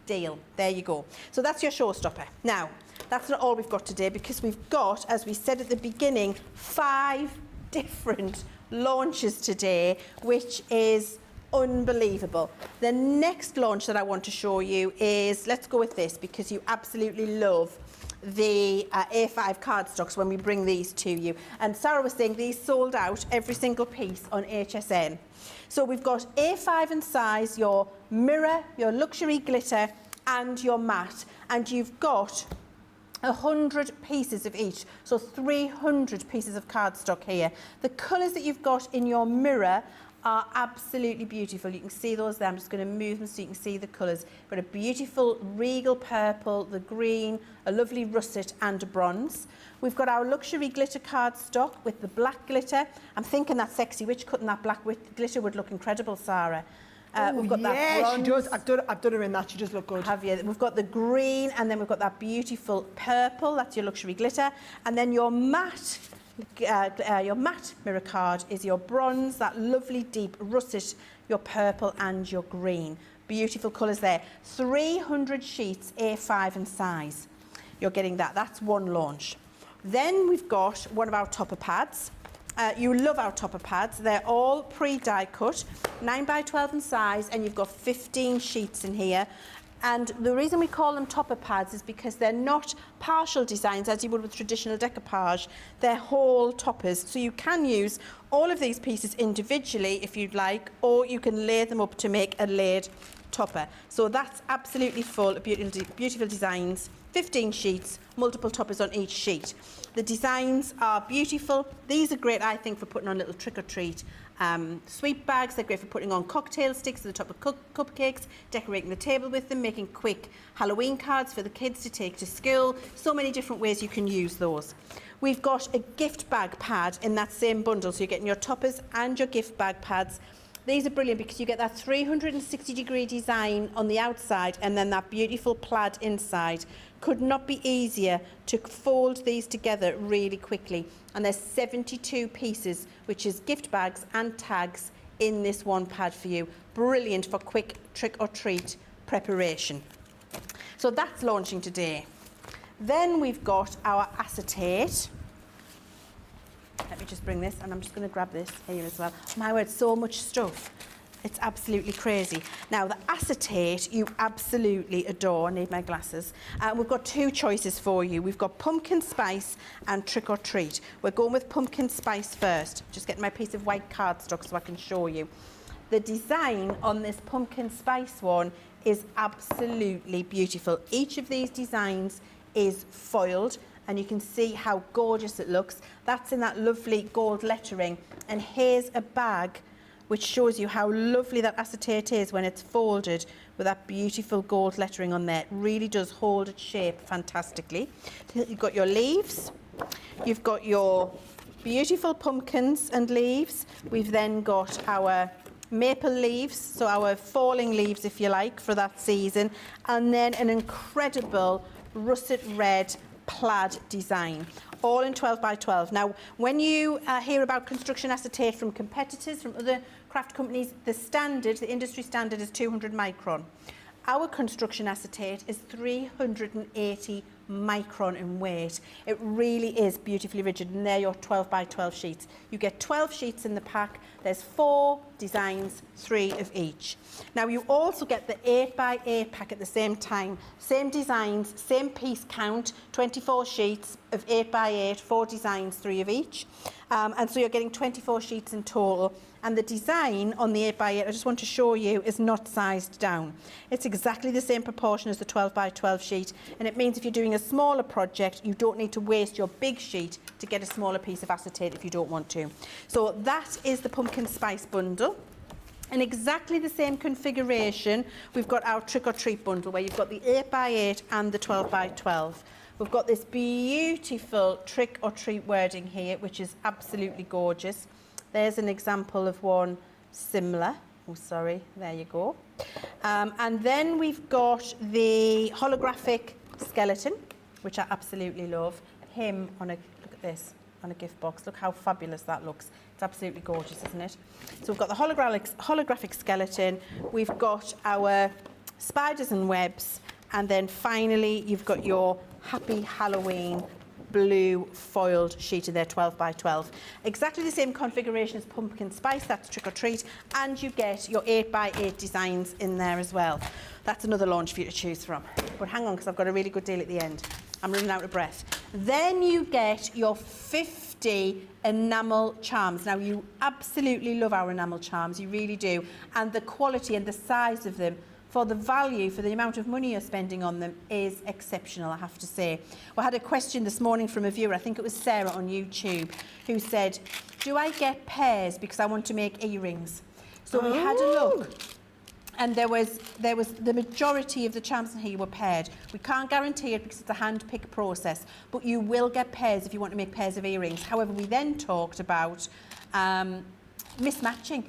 deal. There you go. So that's your showstopper. Now, that's not all we've got today, because we've got, as we said at the beginning, 5 different launches today, which is unbelievable. The next launch that I want to show you is, let's go with this, because you absolutely love the A5 cardstocks when we bring these to you. And Sarah was saying these sold out every single piece on HSN. So we've got A5 in size, your mirror, your luxury glitter and your matte. And you've got 100 pieces of each, so 300 pieces of cardstock here. The colours that you've got in your mirror are absolutely beautiful. You can see those there. I'm just going to move them so you can see the colours. Got a beautiful regal purple, the green, a lovely russet and a bronze. We've got our luxury glitter cardstock with the black glitter. I'm thinking that sexy witch cutting that black glitter would look incredible, Sarah. We've got that bronze. She does. I've done her in that. She does look good. Have you? We've got the green, and then we've got that beautiful purple. That's your luxury glitter, and then your matte mirror card is your bronze, that lovely deep russet, your purple and your green. Beautiful colours there. 300 sheets, A5 in size. You're getting that. That's one launch. Then we've got one of our topper pads. You love our topper pads. They're all pre-die cut, 9 by 12 in size, and you've got 15 sheets in here. And the reason we call them topper pads is because they're not partial designs as you would with traditional decoupage. They're whole toppers. So you can use all of these pieces individually if you'd like, or you can lay them up to make a layered topper. So that's absolutely full of beautiful designs. 15 sheets, multiple toppers on each sheet. The designs are beautiful. These are great, I think, for putting on little trick-or-treat sweet bags. They're great for putting on cocktail sticks at the top of cupcakes, decorating the table with them, making quick Halloween cards for the kids to take to school. So many different ways you can use those. We've got a gift bag pad in that same bundle, so you're getting your toppers and your gift bag pads. These are brilliant because you get that 360-degree design on the outside and then that beautiful plaid inside. Could not be easier to fold these together really quickly. And there's 72 pieces, which is gift bags and tags in this one pad for you. Brilliant for quick trick-or-treat preparation. So that's launching today. Then we've got our acetate. Let me just bring this, and I'm just going to grab this here as well. My word, so much stuff. It's absolutely crazy. Now, the acetate you absolutely adore. I need my glasses. We've got two choices for you. We've got pumpkin spice and trick or treat. We're going with pumpkin spice first. Just getting my piece of white cardstock so I can show you. The design on this pumpkin spice one is absolutely beautiful. Each of these designs is foiled, and you can see how gorgeous it looks. That's in that lovely gold lettering. And here's a bag which shows you how lovely that acetate is when it's folded with that beautiful gold lettering on there. It really does hold its shape fantastically. You've got your leaves, you've got your beautiful pumpkins and leaves. We've then got our maple leaves, so our falling leaves, if you like, for that season. And then an incredible russet red plaid design, all in 12 by 12. Now, when you hear about construction acetate from competitors, from other craft companies, the industry standard is 200 micron. Our construction acetate is 380 micron in weight. It really is beautifully rigid, and they're your 12 by 12 sheets. You get 12 sheets in the pack. There's 4 designs, 3 of each. Now, you also get the 8 by 8 pack at the same time. Same designs, same piece count, 24 sheets of 8 by 8, 4 designs, 3 of each. And so you're getting 24 sheets in total. And the design on the 8 by 8, I just want to show you, is not sized down. It's exactly the same proportion as the 12 by 12 sheet. And it means if you're doing a smaller project, you don't need to waste your big sheet to get a smaller piece of acetate if you don't want to. So that is the pumpkin spice bundle. In exactly the same configuration, we've got our trick or treat bundle where you've got the 8 by 8 and the 12 by 12. We've got this beautiful trick or treat wording here, which is absolutely gorgeous. There's an example of one similar. Oh, sorry, there you go. And then we've got the holographic skeleton, which I absolutely love. Him on a, look at this, on a gift box. Look how fabulous that looks. It's absolutely gorgeous, isn't it? So we've got the holographic skeleton. We've got our spiders and webs. And then finally, you've got your Happy Halloween blue foiled sheet in there, 12 by 12. Exactly the same configuration as pumpkin spice, that's trick or treat, and you get your 8 by 8 designs in there as well. That's another launch for you to choose from. But hang on, because I've got a really good deal at the end. I'm running out of breath. Then you get your 50 enamel charms. Now, you absolutely love our enamel charms, you really do. And the quality and the size of them, for the value, for the amount of money you're spending on them, is exceptional, I have to say. We had a question this morning from a viewer, I think it was Sarah on YouTube, who said, do I get pairs because I want to make earrings? So we had a look. And there was the majority of the charms in here were paired. We can't guarantee it because it's a hand-pick process, but you will get pairs if you want to make pairs of earrings. However, we then talked about mismatching.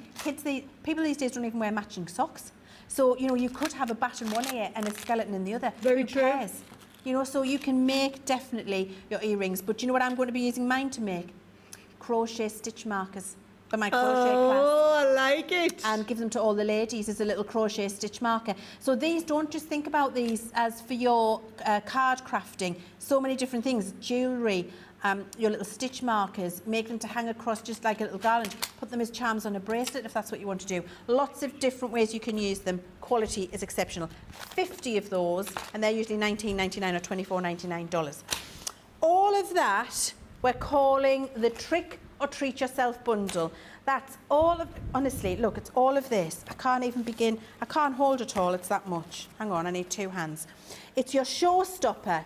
People these days don't even wear matching socks. So, you know, you could have a bat in one ear and a skeleton in the other. Very true. Pairs. You know, so you can make definitely your earrings. But you know what I'm going to be using mine to make? Crochet stitch markers. For my crochet class. Oh, I like it. And give them to all the ladies as a little crochet stitch marker. So these, don't just think about these as for your card crafting. So many different things, jewellery, your little stitch markers, make them to hang across just like a little garland. Put them as charms on a bracelet if that's what you want to do. Lots of different ways you can use them. Quality is exceptional. 50 of those, and they're usually $19.99 or $24.99. All of that we're calling the Trick or Treat Yourself bundle. That's all of, honestly, look, it's all of this. I can't even begin, I can't hold it all, it's that much. Hang on, I need 2 hands. It's your showstopper,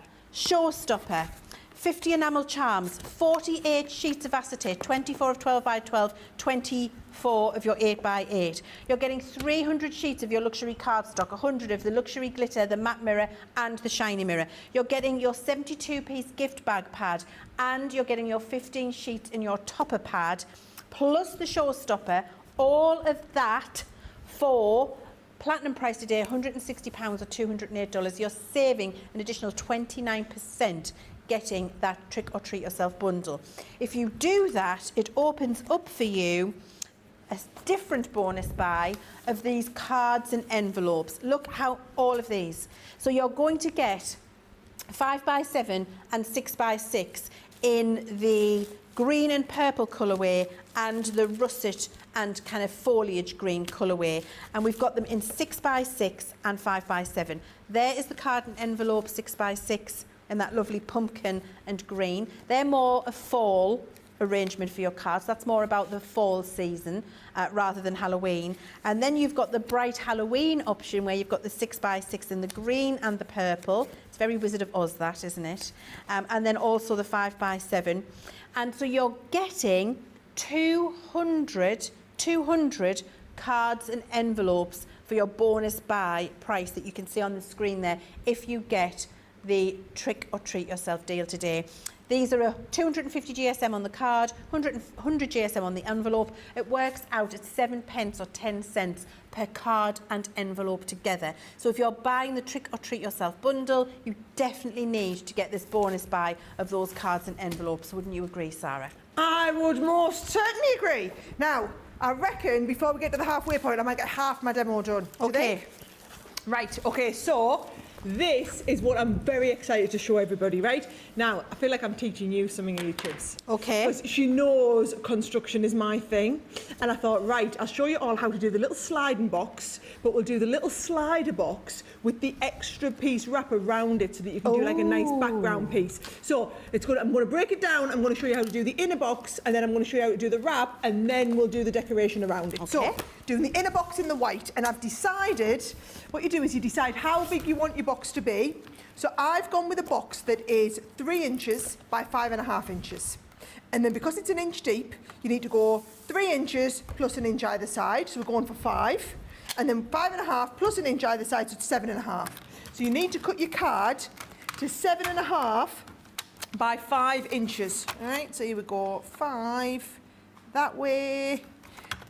50 enamel charms, 48 sheets of acetate, 24 of 12 by 12, 24 of your 8 by 8. You're getting 300 sheets of your luxury cardstock, 100 of the luxury glitter, the matte mirror and the shiny mirror. You're getting your 72-piece gift bag pad, and you're getting your 15 sheets in your topper pad, plus the showstopper. All of that for platinum price today, £160 or $208. You're saving an additional 29% getting that Trick or Treat Yourself bundle. If you do that, it opens up for you a different bonus buy of these cards and envelopes. Look how all of these. So you're going to get 5x7 and 6x6 in the green and purple colourway and the russet and kind of foliage green colourway, and we've got them in 6x6 and 5x7. There is the card and envelope 6x6 in that lovely pumpkin and green. They're more a fall arrangement for your cards. That's more about the fall season rather than Halloween. And then you've got the bright Halloween option where you've got the 6x6 in the green and the purple. It's very Wizard of Oz, that, isn't it? And then also the 5x7. And so you're getting 200 cards and envelopes for your bonus buy price that you can see on the screen there if you get the Trick or Treat Yourself deal today. These are a 250 GSM on the card, 100 GSM on the envelope. It works out at 7 pence or 10 cents per card and envelope together. So if you're buying the Trick or Treat Yourself bundle, you definitely need to get this bonus buy of those cards and envelopes. Wouldn't you agree, Sarah? I would most certainly agree. Now, I reckon before we get to the halfway point, I might get half my demo done. Okay. Right, okay, so this is what I'm very excited to show everybody, right? Now, I feel like I'm teaching you something, you kids. Okay. Because she knows construction is my thing. And I thought, right, I'll show you all how to do the little sliding box, but we'll do the little slider box with the extra piece wrap around it so that you can do like a nice background piece. So I'm going to break it down. I'm going to show you how to do the inner box, and then I'm going to show you how to do the wrap, and then we'll do the decoration around it. Okay. So, doing the inner box in the white, and I've decided, what you do is you decide how big you want your box to be. So I've gone with a box that is 3 inches by 5.5 inches. And then because it's 1 inch deep, you need to go 3 inches plus 1 inch either side. So we're going for 5. And then 5.5 plus 1 inch either side, so it's 7.5. So you need to cut your card to 7.5 by 5 inches. All right, so you would go 5 that way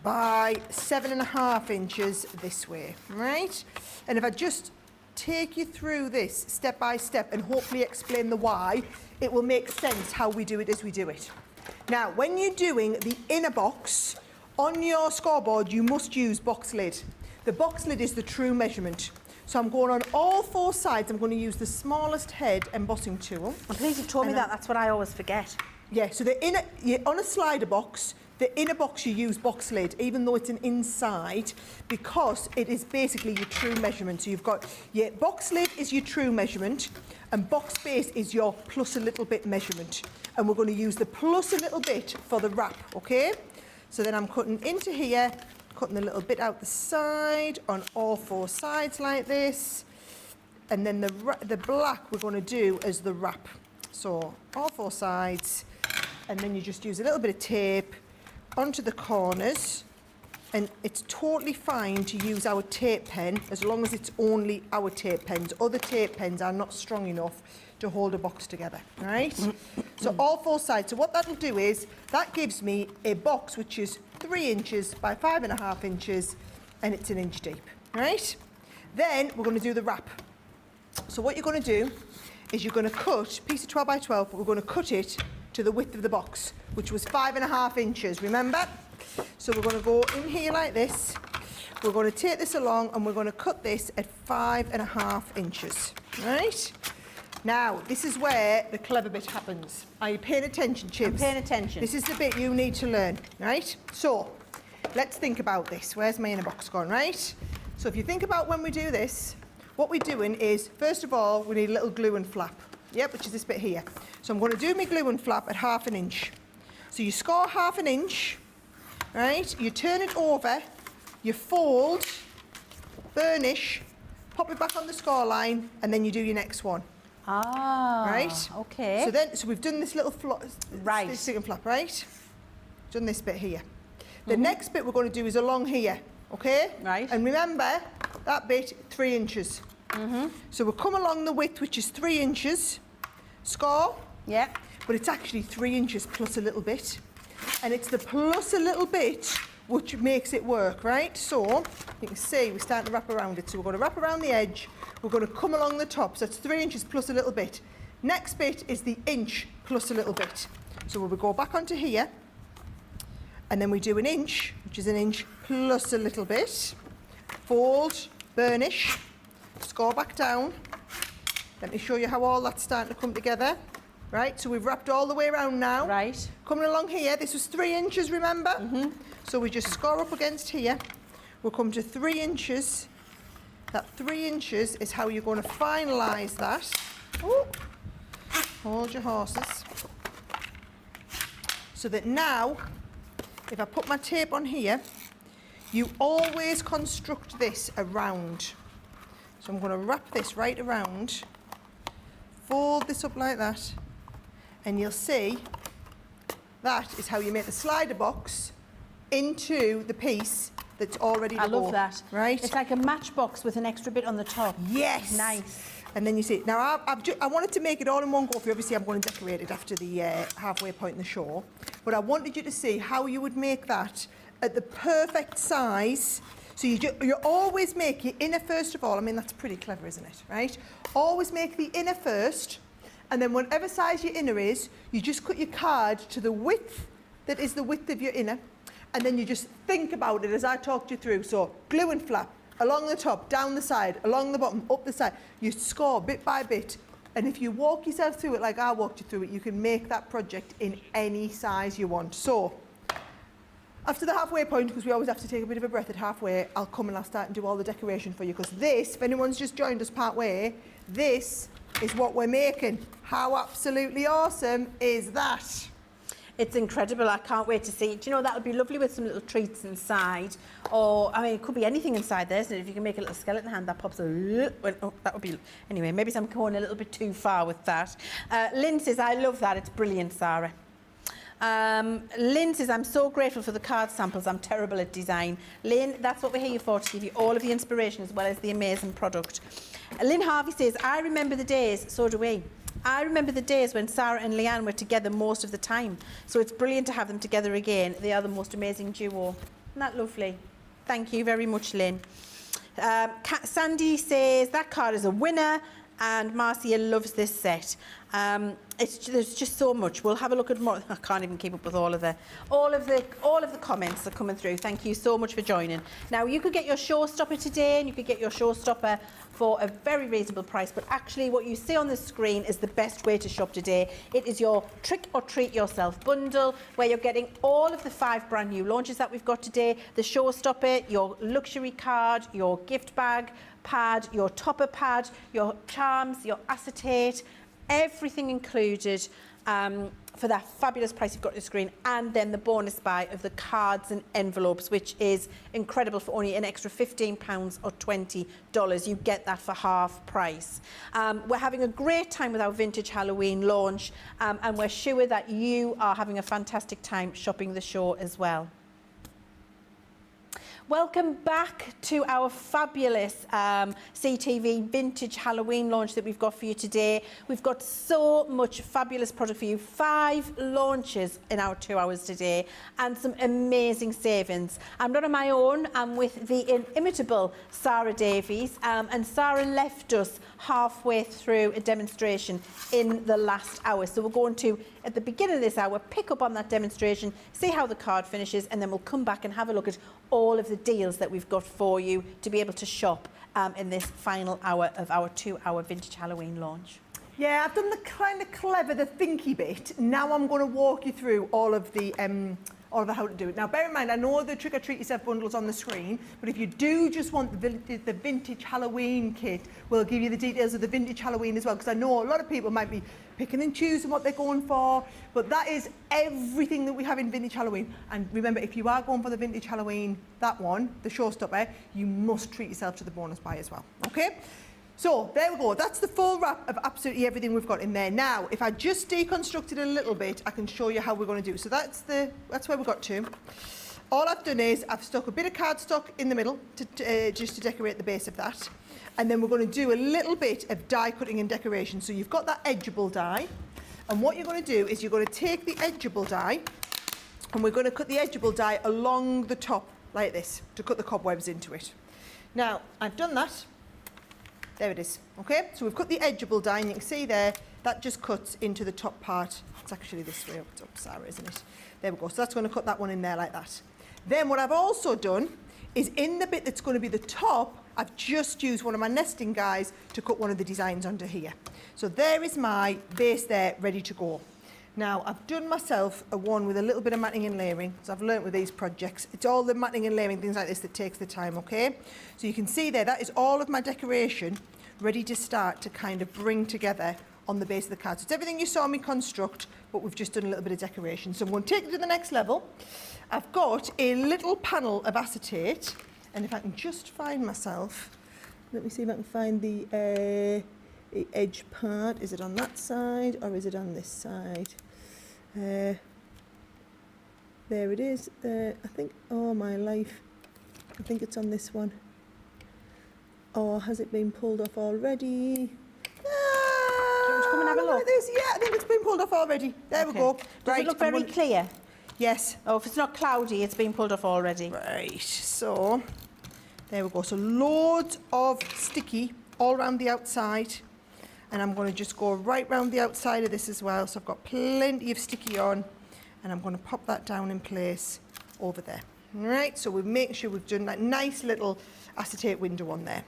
by 7.5 inches this way, right? And if I just take you through this step by step and hopefully explain the why, it will make sense how we do it as we do it. Now, when you're doing the inner box, on your scoreboard, you must use box lid. The box lid is the true measurement. So I'm going on all 4 sides. I'm going to use the smallest head embossing tool. I'm pleased you've told me that. That's what I always forget. Yeah, so the inner, on a slider box, The inner box you use box lid, even though it's an inside, because it is basically your true measurement. So you've got your box lid is your true measurement, and box base is your plus a little bit measurement. And we're going to use the plus a little bit for the wrap, okay? So then I'm cutting into here, cutting a little bit out the side on all 4 sides like this. And then the black we're going to do as the wrap. So all 4 sides, and then you just use a little bit of tape onto the corners, and it's totally fine to use our tape pen as long as it's only our tape pens. Other tape pens are not strong enough to hold a box together, right? So all 4 sides. So what that'll do is, that gives me a box which is 3 inches by 5.5 inches, and it's 1 inch deep, right? Then we're going to do the wrap. So what you're going to do is you're going to cut a piece of 12 by 12, but we're going to cut it to the width of the box, which was 5.5 inches, remember? So we're going to go in here like this. We're going to take this along and we're going to cut this at 5.5 inches, right? Now, this is where the clever bit happens. Are you paying attention, Chibs? I'm paying attention. This is the bit you need to learn, right? So, let's think about this. Where's my inner box gone, right? So if you think about when we do this, what we're doing is, first of all, we need a little glue and flap, yep, which is this bit here. So I'm going to do my glue and flap at 1/2 inch. So you score 1/2 inch, right? You turn it over, you fold, burnish, pop it back on the score line, and then you do your next one. Ah, Right? okay. So we've done this little Right. this stick and flap, right? Done this bit here. The next bit we're going to do is along here, okay? Right. And remember, that bit, 3 inches. So we'll come along the width, which is 3 inches, score, Yeah. but it's actually 3 inches plus a little bit. And it's the plus a little bit which makes it work, right? So you can see we're starting to wrap around it. So we're going to wrap around the edge. We're going to come along the top. So that's 3 inches plus a little bit. Next bit is the inch plus a little bit. So we'll go back onto here, and then we do 1 inch, which is 1 inch plus a little bit. Fold, burnish, score back down. Let me show you how all that's starting to come together. Right, so we've wrapped all the way around now. Right. Coming along here, this was 3 inches, remember? So we just score up against here. We'll come to 3 inches. That 3 inches is how you're going to finalise that. Ooh. Hold your horses. So that now, if I put my tape on here, you always construct this around. So I'm going to wrap this right around, fold this up like that, and you'll see that is how you make the slider box into the piece that's already to I go. love that. Right? It's like a matchbox with an extra bit on the top. Yes. Nice. And then you see, now I wanted to make it all in one go for you. Obviously, I'm going to decorate it after the halfway point in the show. But I wanted you to see how you would make that at the perfect size. So you always make your inner first of all. I mean, that's pretty clever, isn't it? Right? Always make the inner first. And then whatever size your inner is, you just cut your card to the width that is the width of your inner. And then you just think about it as I talked you through. So glue and flap, along the top, down the side, along the bottom, up the side. You score bit by bit. And if you walk yourself through it like I walked you through it, you can make that project in any size you want. So after the halfway point, because we always have to take a bit of a breath at halfway, I'll come and I'll start and do all the decoration for you. Because this, if anyone's just joined us part way, this is what we're making. How absolutely awesome is that? It's incredible. I can't wait to see it. Do you know, that would be lovely with some little treats inside. Or, I mean, it could be anything inside there, isn't it? If you can make a little skeleton hand that pops a little... Oh, that would be... Anyway, maybe I'm going a little bit too far with that. Lynn says, I love that. It's brilliant, Sarah. Lynn says, I'm so grateful for the card samples. I'm terrible at design. Lynn, that's what we're here for, to give you all of the inspiration as well as the amazing product. Lynn Harvey says, I remember the days, so do we. I remember the days when Sarah and Leann were together most of the time. So it's brilliant to have them together again. They are the most amazing duo. Isn't that lovely? Thank you very much, Lynn. Sandy says, that card is a winner. and Marcia loves this set. There's just so much. We'll have a look at more. I can't even keep up with all of the comments that are coming through. Thank you so much for joining. Now you could get your showstopper today, and you could get your showstopper for a very reasonable price. But actually, what you see on the screen is the best way to shop today. It is your Trick or Treat Yourself bundle, where you're getting all of the 5 brand new launches that we've got today: the showstopper, your luxury card, your gift bag pad, your topper pad, your charms, your acetate. Everything included for that fabulous price you've got on the screen, and then the bonus buy of the cards and envelopes, which is incredible. For only an extra £15 or $20, you get that for half price. We're having a great time with our Vintage Halloween launch, and we're sure that you are having a fantastic time shopping the show as well. Welcome back to our fabulous CTV Vintage Halloween launch that we've got for you today. We've got so much fabulous product for you. 5 launches in our 2 hours today, and some amazing savings. I'm not on my own. I'm with the inimitable Sara Davies, and Sara left us halfway through a demonstration in the last hour. So we're going to, at the beginning of this hour, pick up on that demonstration, see how the card finishes, and then we'll come back and have a look at all of the deals that we've got for you to be able to shop in this final hour of our 2-hour Vintage Halloween launch. Yeah, I've done the kind of clever, the thinky bit. Now I'm going to walk you through all of the how to do it. Now, bear in mind, I know the Trick or Treat Yourself bundle's on the screen, but if you do just want the Vintage Halloween kit, we'll give you the details of the Vintage Halloween as well, because I know a lot of people might be picking and choosing what they're going for, but that is everything that we have in Vintage Halloween. And remember, if you are going for the Vintage Halloween, that one, the showstopper, you must treat yourself to the bonus buy as well, okay? So there we go, that's the full wrap of absolutely everything we've got in there. Now, if I just deconstruct it a little bit, I can show you how we're going to do. So that's where we got to. All I've done is I've stuck a bit of cardstock in the middle just to decorate the base of that. And then we're going to do a little bit of die cutting and decoration. So you've got that edgeable die. And what you're going to do is you're going to take the edgeable die, and we're going to cut the edgeable die along the top like this to cut the cobwebs into it. Now, I've done that. There it is, okay? So we've cut the edgeable die, and you can see there, that just cuts into the top part. It's actually this way up, Sarah, isn't it? There we go, so that's going to cut that one in there like that. Then what I've also done is in the bit that's going to be the top, I've just used one of my nesting guys to cut one of the designs under here. So there is my base there, ready to go. Now, I've done myself a one with a little bit of matting and layering, so I've learnt with these projects. It's all the matting and layering, things like this, that takes the time, okay? So you can see there, that is all of my decoration ready to start to kind of bring together on the base of the card. So it's everything you saw me construct, but we've just done a little bit of decoration. So I'm going to take it to the next level. I've got a little panel of acetate, and if I can just find myself, let me see if I can find the edge part. Is it on that side or is it on this side? There it is. I think, oh my life, I think it's on this one. Or has it been pulled off already? Come and have a look. At this. Yeah, I think it's been pulled off already. There we go. Does it look very clear? Yes. Oh, if it's not cloudy, it's been pulled off already. Right, so there we go. So loads of sticky all around the outside. And I'm going to just go right round the outside of this as well. So I've got plenty of sticky on, and I'm going to pop that down in place over there. All right, so we make sure we've done that nice little acetate window on there.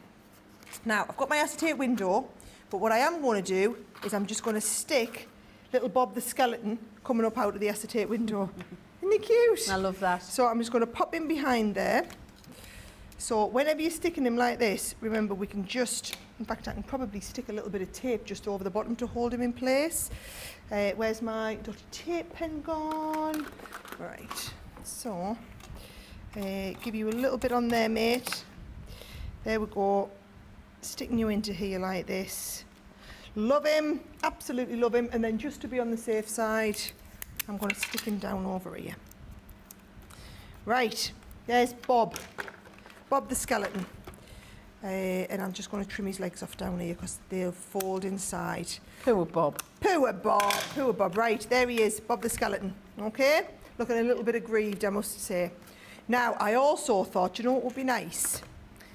Now, I've got my acetate window, but what I am going to do is I'm just going to stick little Bob the skeleton coming up out of the acetate window. Isn't he cute? I love that. So I'm just going to pop him behind there. So whenever you're sticking him like this, remember we can just, in fact I can probably stick a little bit of tape just over the bottom to hold him in place. Where's my dotted tape pen gone? Right, so give you a little bit on there, mate. There we go. Sticking you into here like this. Love him, absolutely love him. And then just to be on the safe side, I'm going to stick him down over here. Right, there's Bob. Bob the skeleton. And I'm just going to trim his legs off down here because they'll fold inside. Poor Bob. Poor Bob, poor Bob. Right, there he is, Bob the skeleton. Okay, looking a little bit aggrieved, I must say. Now, I also thought, you know what would be nice?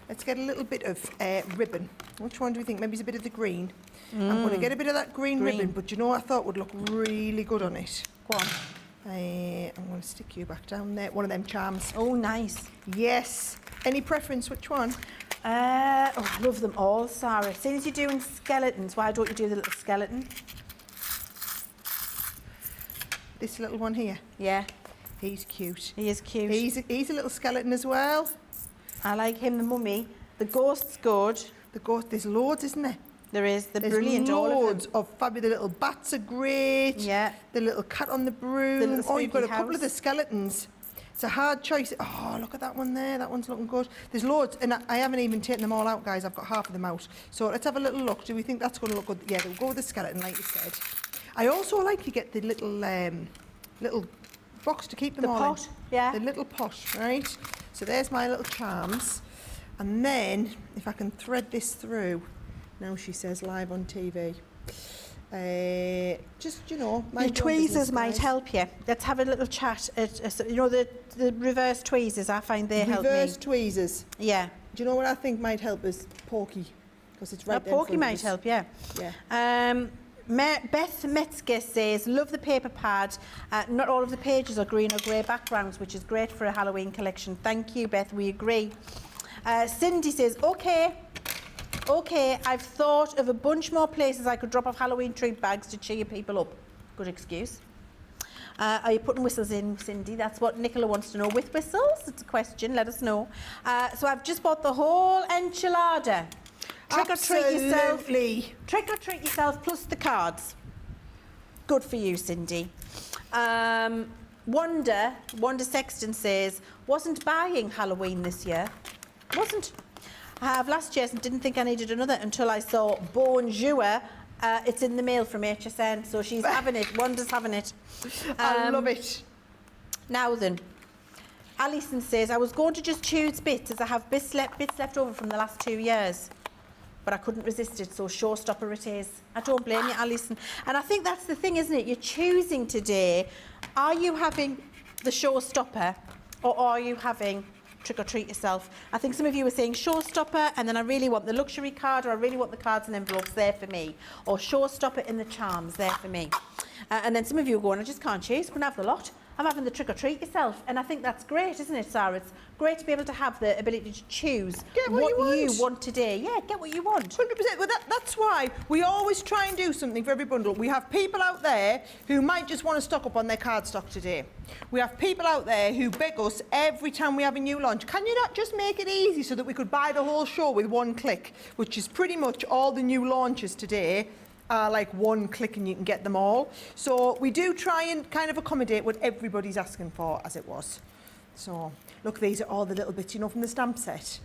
Let's get a little bit of ribbon. Which one do we think? Maybe it's a bit of the green. I'm going to get a bit of that green ribbon, but you know what I thought would look really good on it? Go on. I'm going to stick you back down there. One of them charms. Oh, nice. Yes. Any preference? Which one? I love them all, Sarah. Seeing as you're doing skeletons, why don't you do the little skeleton? This little one here. Yeah, He's cute. he is cute. He's a little skeleton as well. I like him, the mummy. The ghost's good. The ghost. There's loads, isn't there? There is. The There's brilliant, all of loads them. of fabulous. The little bats are great. Yeah. The little cat on the broom. The little You've got a spooky couple of the house. skeletons. It's a hard choice. Oh, look at that one there. That one's looking good. There's loads, and I haven't even taken them all out, guys. I've got half of them out. So let's have a little look. Do we think that's going to look good? Yeah, we'll go with the skeleton, like you said. I also like to get the little little box to keep them The all pot, in. yeah. The little pot, right? So there's my little charms. And then, if I can thread this through, now she says live on TV. Just, you know, Your mind your own tweezers business, might guys. help you. Let's have a little chat. You know, the reverse tweezers, I find they help Reverse me. tweezers. Yeah. Do you know what I think might help is Porky? Because it's right there in Porky front of might us. help, yeah. Yeah. Beth Metzger says, love the paper pad. Not all of the pages are green or grey backgrounds, which is great for a Halloween collection. Thank you, Beth, we agree. Cindy says, okay, I've thought of a bunch more places I could drop off Halloween treat bags to cheer people up. Good excuse. Are you putting whistles in, Cindy? That's what Nicola wants to know. With whistles? It's a question, let us know. So I've just bought the whole enchilada. Trick or treat yourself. Absolutely. Trick or treat yourself plus the cards. Good for you, Cindy. Wanda Sexton says, wasn't buying Halloween this year. Wasn't. I have last year and didn't think I needed another until I saw Bonjour. It's in the mail from HSN, so she's having it. Wanda's having it. I love it. Now then, Alison says, I was going to just choose bits as I have bits left over from the last 2 years. But I couldn't resist it, so showstopper it is. I don't blame you, Alison. And I think that's the thing, isn't it? You're choosing today, are you having the showstopper or are you having trick or treat yourself? I think some of you were saying showstopper and then I really want the luxury card or I really want the cards and envelopes there for me. Or showstopper in the charms there for me. And then some of you are going, I just can't choose, couldn't have the lot. I'm having the trick or treat yourself. And I think that's great, isn't it, Sarah? It's great to be able to have the ability to choose Get what you want. today. Yeah, get what you want. 100%. Well, that's why we always try and do something for every bundle. We have people out there who might just want to stock up on their card stock today. We have people out there who beg us every time we have a new launch, can you not just make it easy so that we could buy the whole show with one click, which is pretty much all the new launches today. Like one click and you can get them all. So we do try and kind of accommodate what everybody's asking for, as it was. So look, these are all the little bits, you know, from the stamp set.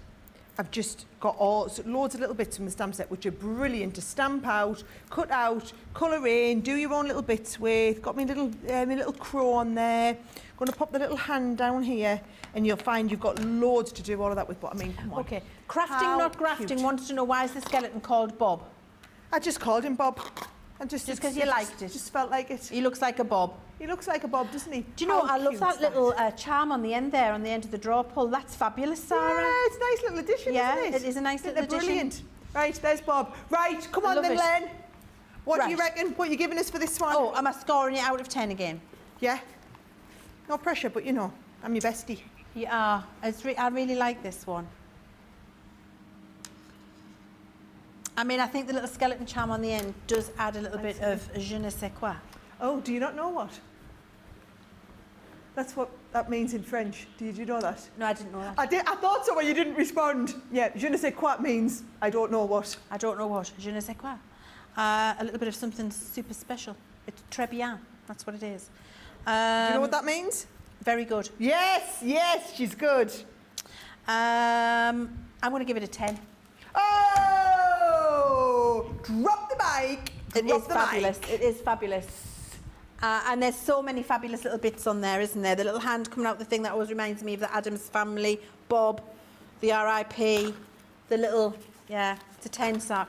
I've just got loads of little bits from the stamp set, which are brilliant to stamp out, cut out, colour in, do your own little bits with. Got my little crow on there. Going to pop the little hand down here, and you'll find you've got loads to do all of that with. But I mean, come on. Okay, crafting, How not grafting, cute. wants to know why is the skeleton called Bob? I just called him Bob. And just 'cause you liked it? Just felt like it. He looks like a Bob. He looks like a Bob, doesn't he? Do you know, How I love cute that is little charm on the end there, on the end of the draw pull. That's fabulous, Sarah. Yeah, it's a nice little addition, Yeah, isn't it? it is a nice They're little addition. Brilliant. Right, there's Bob. Right, come on Love then, it. Len. What do you Right. reckon? What are you giving us for this one? Oh, am I scoring you out of 10 again? Yeah. No pressure, but you know, I'm your bestie. You are. I really like this one. I mean, I think the little skeleton charm on the end does add a little bit of je ne sais quoi. Oh, do you not know what? That's what that means in French. Did you know that? No, I didn't know that. I thought so, but you didn't respond. Yeah, je ne sais quoi means I don't know what. I don't know what. Je ne sais quoi. A little bit of something super special. It's très bien. That's what it is. Do you know what that means? Very good. Yes, she's good. I'm going to give it a 10. Oh! Drop the mic. It Drop is the fabulous. mic. It is fabulous. And there's so many fabulous little bits on there, isn't there? The little hand coming out the thing that always reminds me of the Addams Family, Bob, the RIP, the little, yeah, it's a 10 star.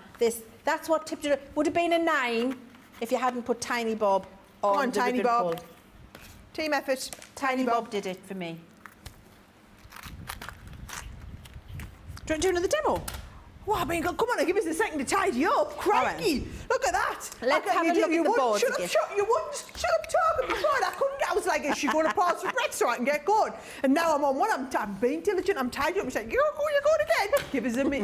That's what tipped it. Would have been a 9 if you hadn't put Tiny Bob on, Come on, the Tiny ribbon Bob. pull. Team effort. Tiny Bob did it for me. Do you want to do another demo? Well, I mean, come on, give us a second to tidy up. Crikey! Look at that. Let's have a look at the boards Shut again. up, you wouldn't shut up talking before. I couldn't get. I was like, is she going to pause for breath so I can get going? And now I'm on one. I'm being diligent. I'm tidy up. I'm saying, you're going again.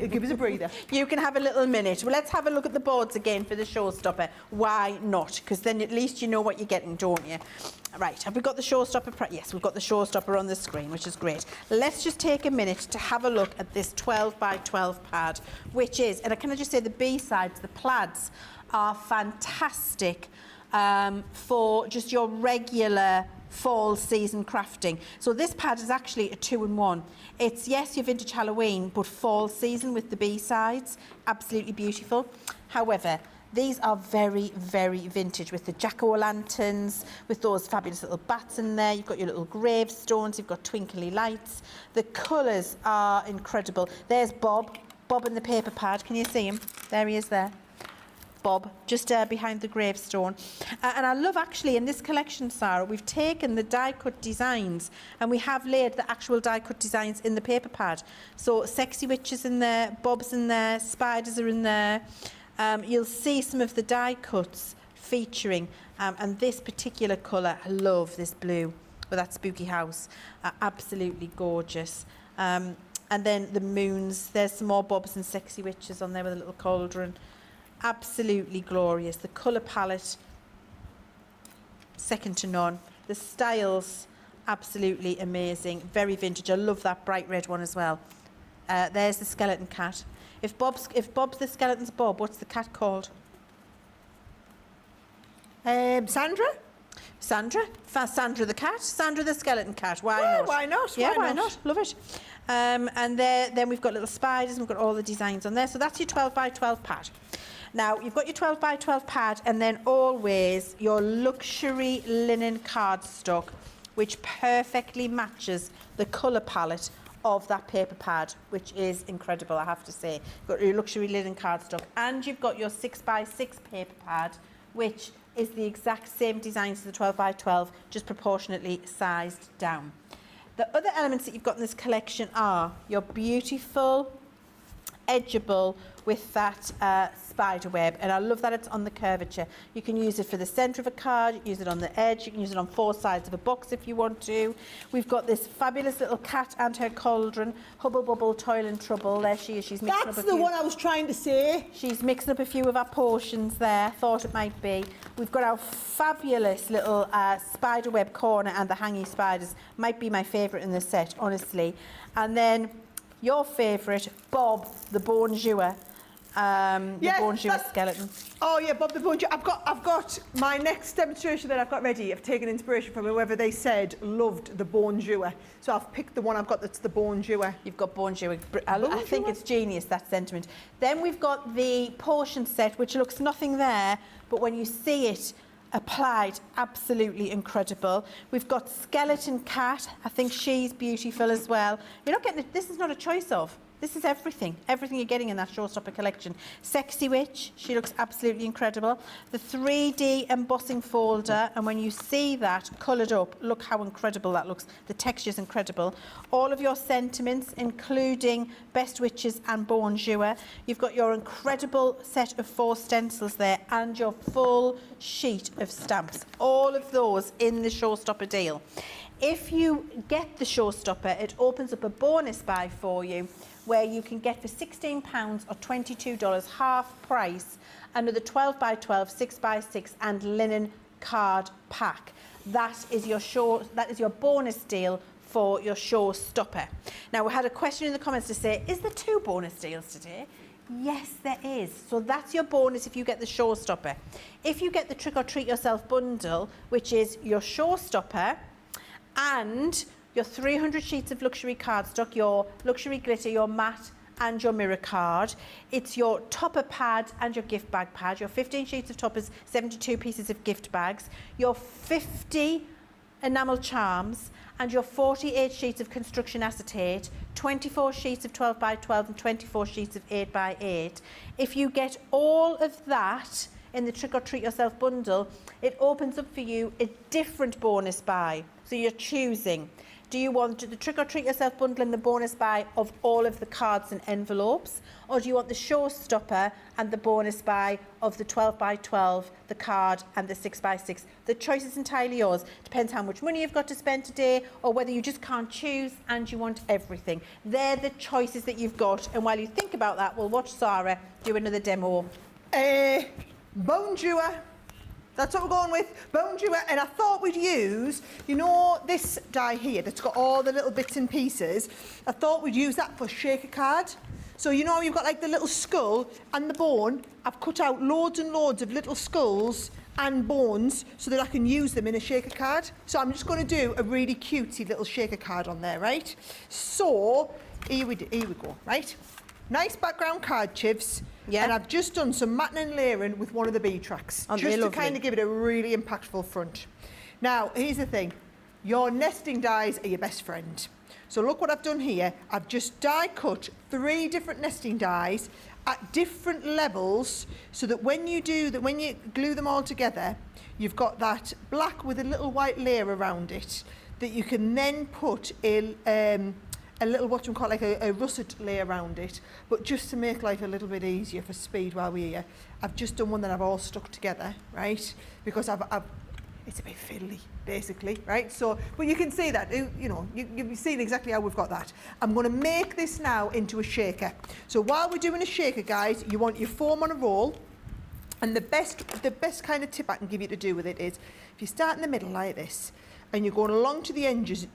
Give us a breather. You can have a little minute. Well, let's have a look at the boards again for the showstopper. Why not? Because then at least you know what you're getting, don't you? Right, have we got the showstopper? Yes, we've got the showstopper on the screen, which is great. Let's just take a minute to have a look at this 12 by 12 pad, which is, and can I just say the B-sides, the plaids, are fantastic for just your regular fall season crafting. So this pad is actually a 2-in-1. It's, yes, your vintage Halloween, but fall season with the B-sides. Absolutely beautiful. However, these are very, very vintage with the jack-o'-lanterns, with those fabulous little bats in there. You've got your little gravestones, you've got twinkly lights. The colours are incredible. There's Bob in the paper pad. Can you see him? There he is there. Bob, just behind the gravestone. And I love actually in this collection, Sarah, we've taken the die-cut designs and we have laid the actual die-cut designs in the paper pad. So sexy witches in there, Bob's in there, spiders are in there. You'll see some of the die cuts featuring, and this particular colour, I love this blue with that spooky house, absolutely gorgeous. And then the moons, there's some more Bobs and sexy witches on there with a little cauldron, absolutely glorious. The colour palette, second to none. The styles, absolutely amazing, very vintage. I love that bright red one as well. There's the skeleton cat. If Bob's the skeleton's Bob, what's the cat called? Sandra? Sandra the cat, Sandra the skeleton cat. Why Well, not? why not? Yeah, Why why not? not? Love it. And then we've got little spiders and we've got all the designs on there. So that's your 12 by 12 pad. Now, you've got your 12 by 12 pad and then always your luxury linen cardstock, which perfectly matches the colour palette of that paper pad, which is incredible, I have to say. You've got your luxury linen cardstock and you've got your 6 by 6 paper pad, which is the exact same design as the 12 by 12, just proportionately sized down. The other elements that you've got in this collection are your beautiful edgeable with that spider web, and I love that it's on the curvature. You can use it for the centre of a card, you can use it on the edge, you can use it on 4 sides of a box if you want to. We've got this fabulous little cat and her cauldron, Hubble Bubble, Toil and Trouble. There she is, she's mixing up a few. That's the one I was trying to say. She's mixing up a few of our portions there, thought it might be. We've got our fabulous little spider web corner and the hanging spiders, might be my favourite in the set, honestly. And then your favourite, Bob the Bonjour. The Bonjour skeleton. Oh yeah, Bob the Bonjour. I've got my next demonstration that I've got ready. I've taken inspiration from whoever they said loved the Bonjour. So I've picked the one I've got that's the Bonjour. You've got Bonjour. I think it's genius, that sentiment. Then we've got the portion set, which looks nothing there, but when you see it applied, absolutely incredible. We've got Skeleton Cat. I think she's beautiful as well. You're not getting it. This is not a choice of. This is everything you're getting in that Showstopper collection. Sexy Witch, she looks absolutely incredible. The 3D embossing folder, and when you see that coloured up, look how incredible that looks. The texture's incredible. All of your sentiments, including Best Witches and Bonjour. You've got your incredible set of 4 stencils there and your full sheet of stamps. All of those in the Showstopper deal. If you get the Showstopper, it opens up a bonus buy for you, where you can get for £16 or $22 half price another 12 by 12, 6 by 6 and linen card pack. That is your bonus deal for your Showstopper. Now, we had a question in the comments to say, is there 2 bonus deals today? Yes, there is. So that's your bonus if you get the Showstopper. If you get the Trick or Treat Yourself bundle, which is your Showstopper and your 300 sheets of luxury cardstock, your luxury glitter, your matte and your mirror card. It's your topper pad and your gift bag pad, your 15 sheets of toppers, 72 pieces of gift bags, your 50 enamel charms and your 48 sheets of construction acetate, 24 sheets of 12 by 12 and 24 sheets of 8 by 8. If you get all of that in the Trick or Treat Yourself bundle, it opens up for you a different bonus buy. So you're choosing Do you want the Trick or Treat Yourself bundle and the bonus buy of all of the cards and envelopes? Or do you want the showstopper and the bonus buy of the 12 by 12, the card and the 6 by 6? The choice is entirely yours. Depends how much money you've got to spend today or whether you just can't choose and you want everything. They're the choices that you've got. And while you think about that, we'll watch Sarah do another demo. Bonjour. That's what we're going with, bonjour. And I thought we'd use, you know, this die here that's got all the little bits and pieces. I thought we'd use that for shaker card. So you know how you've got like the little skull and the bone? I've cut out loads and loads of little skulls and bones so that I can use them in a shaker card. So I'm just going to do a really cutesy little shaker card on there, right? So here we go, right? Nice background card, Chivs. Yeah. And I've just done some matting and layering with one of the bead tracks. Aren't just they to lovely? kind of give it a really impactful front. Now, here's the thing. Your nesting dies are your best friend. So look what I've done here. I've just die cut 3 different nesting dies at different levels so that when you glue them all together, you've got that black with a little white layer around it that you can then put in a little, what you call like a russet layer around it. But just to make life a little bit easier for speed while we're here, I've just done one that I've all stuck together, right? Because it's a bit fiddly, basically, right? So, but you can see that, you know, you've seen exactly how we've got that. I'm going to make this now into a shaker. So while we're doing a shaker, guys, you want your foam on a roll. And the best kind of tip I can give you to do with it is, if you start in the middle like this, and you're going along to the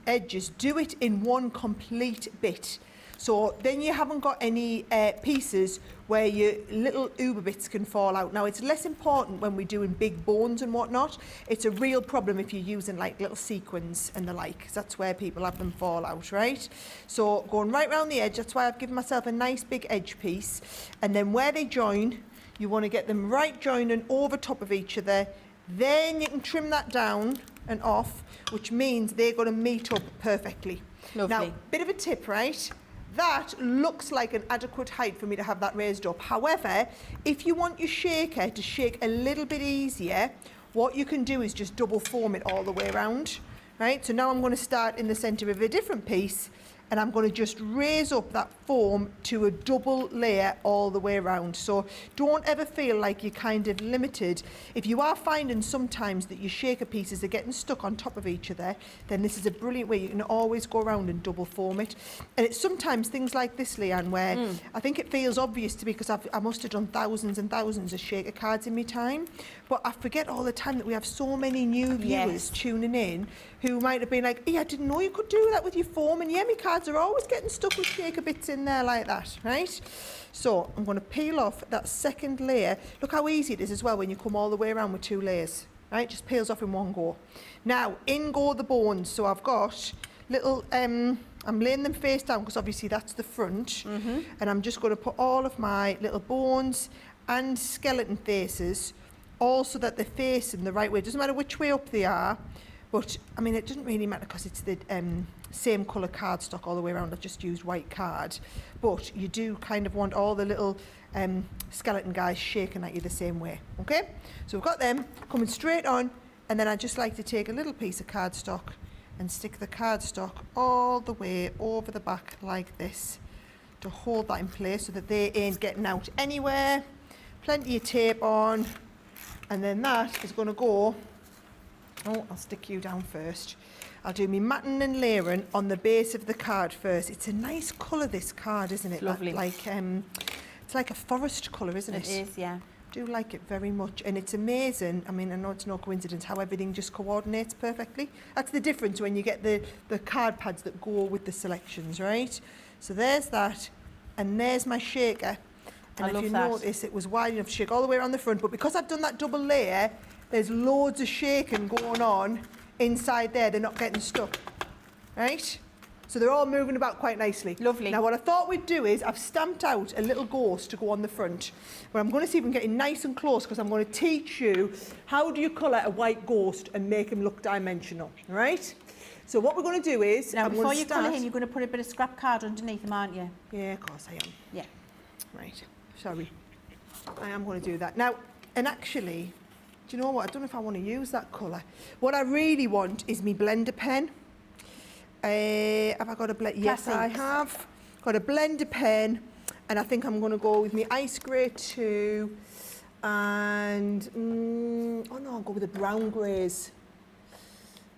edges, do it in one complete bit. So then you haven't got any pieces where your little uber bits can fall out. Now, it's less important when we're doing big bones and whatnot. It's a real problem if you're using like little sequins and the like, 'cause that's where people have them fall out, right? So going right round the edge, that's why I've given myself a nice big edge piece. And then where they join, you want to get them right joining over top of each other. Then you can trim that down and off, which means they're going to meet up perfectly. Lovely. Now, bit of a tip, right? That looks like an adequate height for me to have that raised up. However, if you want your shaker to shake a little bit easier, what you can do is just double form it all the way around, right? So now I'm going to start in the centre of a different piece, and I'm going to just raise up that foam to a double layer all the way around. So don't ever feel like you're kind of limited. If you are finding sometimes that your shaker pieces are getting stuck on top of each other, then this is a brilliant way. You can always go around and double form it. And it's sometimes things like this, Leanne, where I think it feels obvious to me because I must have done thousands and thousands of shaker cards in my time. But I forget all the time that we have so many new viewers tuning in who might have been like, hey, I didn't know you could do that with your foam. And yeah, my cards are always getting stuck with shaker bits in there like that, right? So I'm going to peel off that second layer. Look how easy it is as well when you come all the way around with 2 layers, right? Just peels off in one go. Now, in go the bones. So I've got little, I'm laying them face down because obviously that's the front. And I'm just going to put all of my little bones and skeleton faces all so that they're facing the right way. It doesn't matter which way up they are. But, I mean, it doesn't really matter because it's the same colour cardstock all the way around. I've just used white card. But you do kind of want all the little skeleton guys shaking at you the same way, okay? So we've got them coming straight on, and then I just like to take a little piece of cardstock and stick the cardstock all the way over the back like this to hold that in place so that they ain't getting out anywhere. Plenty of tape on, and then that is going to go. Oh, I'll stick you down first. I'll do my matting and layering on the base of the card first. It's a nice colour, this card, isn't it? It's lovely. It's like a forest colour, isn't it? It is, yeah. Do like it very much, and it's amazing. I mean, I know it's no coincidence how everything just coordinates perfectly. That's the difference when you get the card pads that go with the selections, right? So there's that, and there's my shaker. And if you notice, it was wide enough to shake all the way around the front, but because I've done that double layer, there's loads of shaking going on inside there. They're not getting stuck, right? So they're all moving about quite nicely. Lovely. Now, what I thought we'd do is I've stamped out a little ghost to go on the front. But I'm going to see if I'm getting nice and close because I'm going to teach you how do you colour a white ghost and make him look dimensional, right? So what we're going to do is... Now, I'm before going to you colour him, you're going to put a bit of scrap card underneath him, aren't you? Yeah, of course I am. Yeah. Right, sorry. I am going to do that. Now, and actually, do you know what? I don't know if I want to use that colour. What I really want is my blender pen. Have I got a blend? Yes, I Classics. have. Got a blender pen, and I think I'm going to go with my ice grey too. And oh no, I'll go with the brown greys.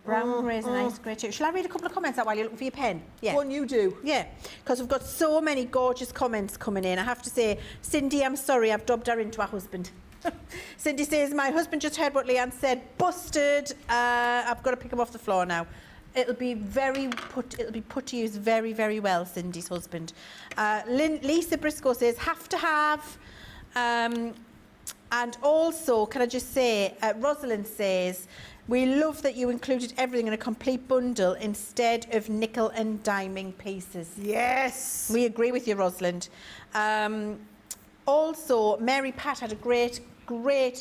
Brown greys and ice grey too. Shall I read a couple of comments out while you're looking for your pen? Yeah. Go on, you do. Yeah, because we've got so many gorgeous comments coming in. I have to say, Cindy, I'm sorry, I've dubbed her into a husband. Cindy says, my husband just heard what Leann said, busted. I've got to pick him off the floor now. It'll be put to use very, very well, Cindy's husband. Lisa Briscoe says, have to have. And also, can I just say, Rosalind says, we love that you included everything in a complete bundle instead of nickel and diming pieces. Yes. We agree with you, Rosalind. Also, Mary Pat had a great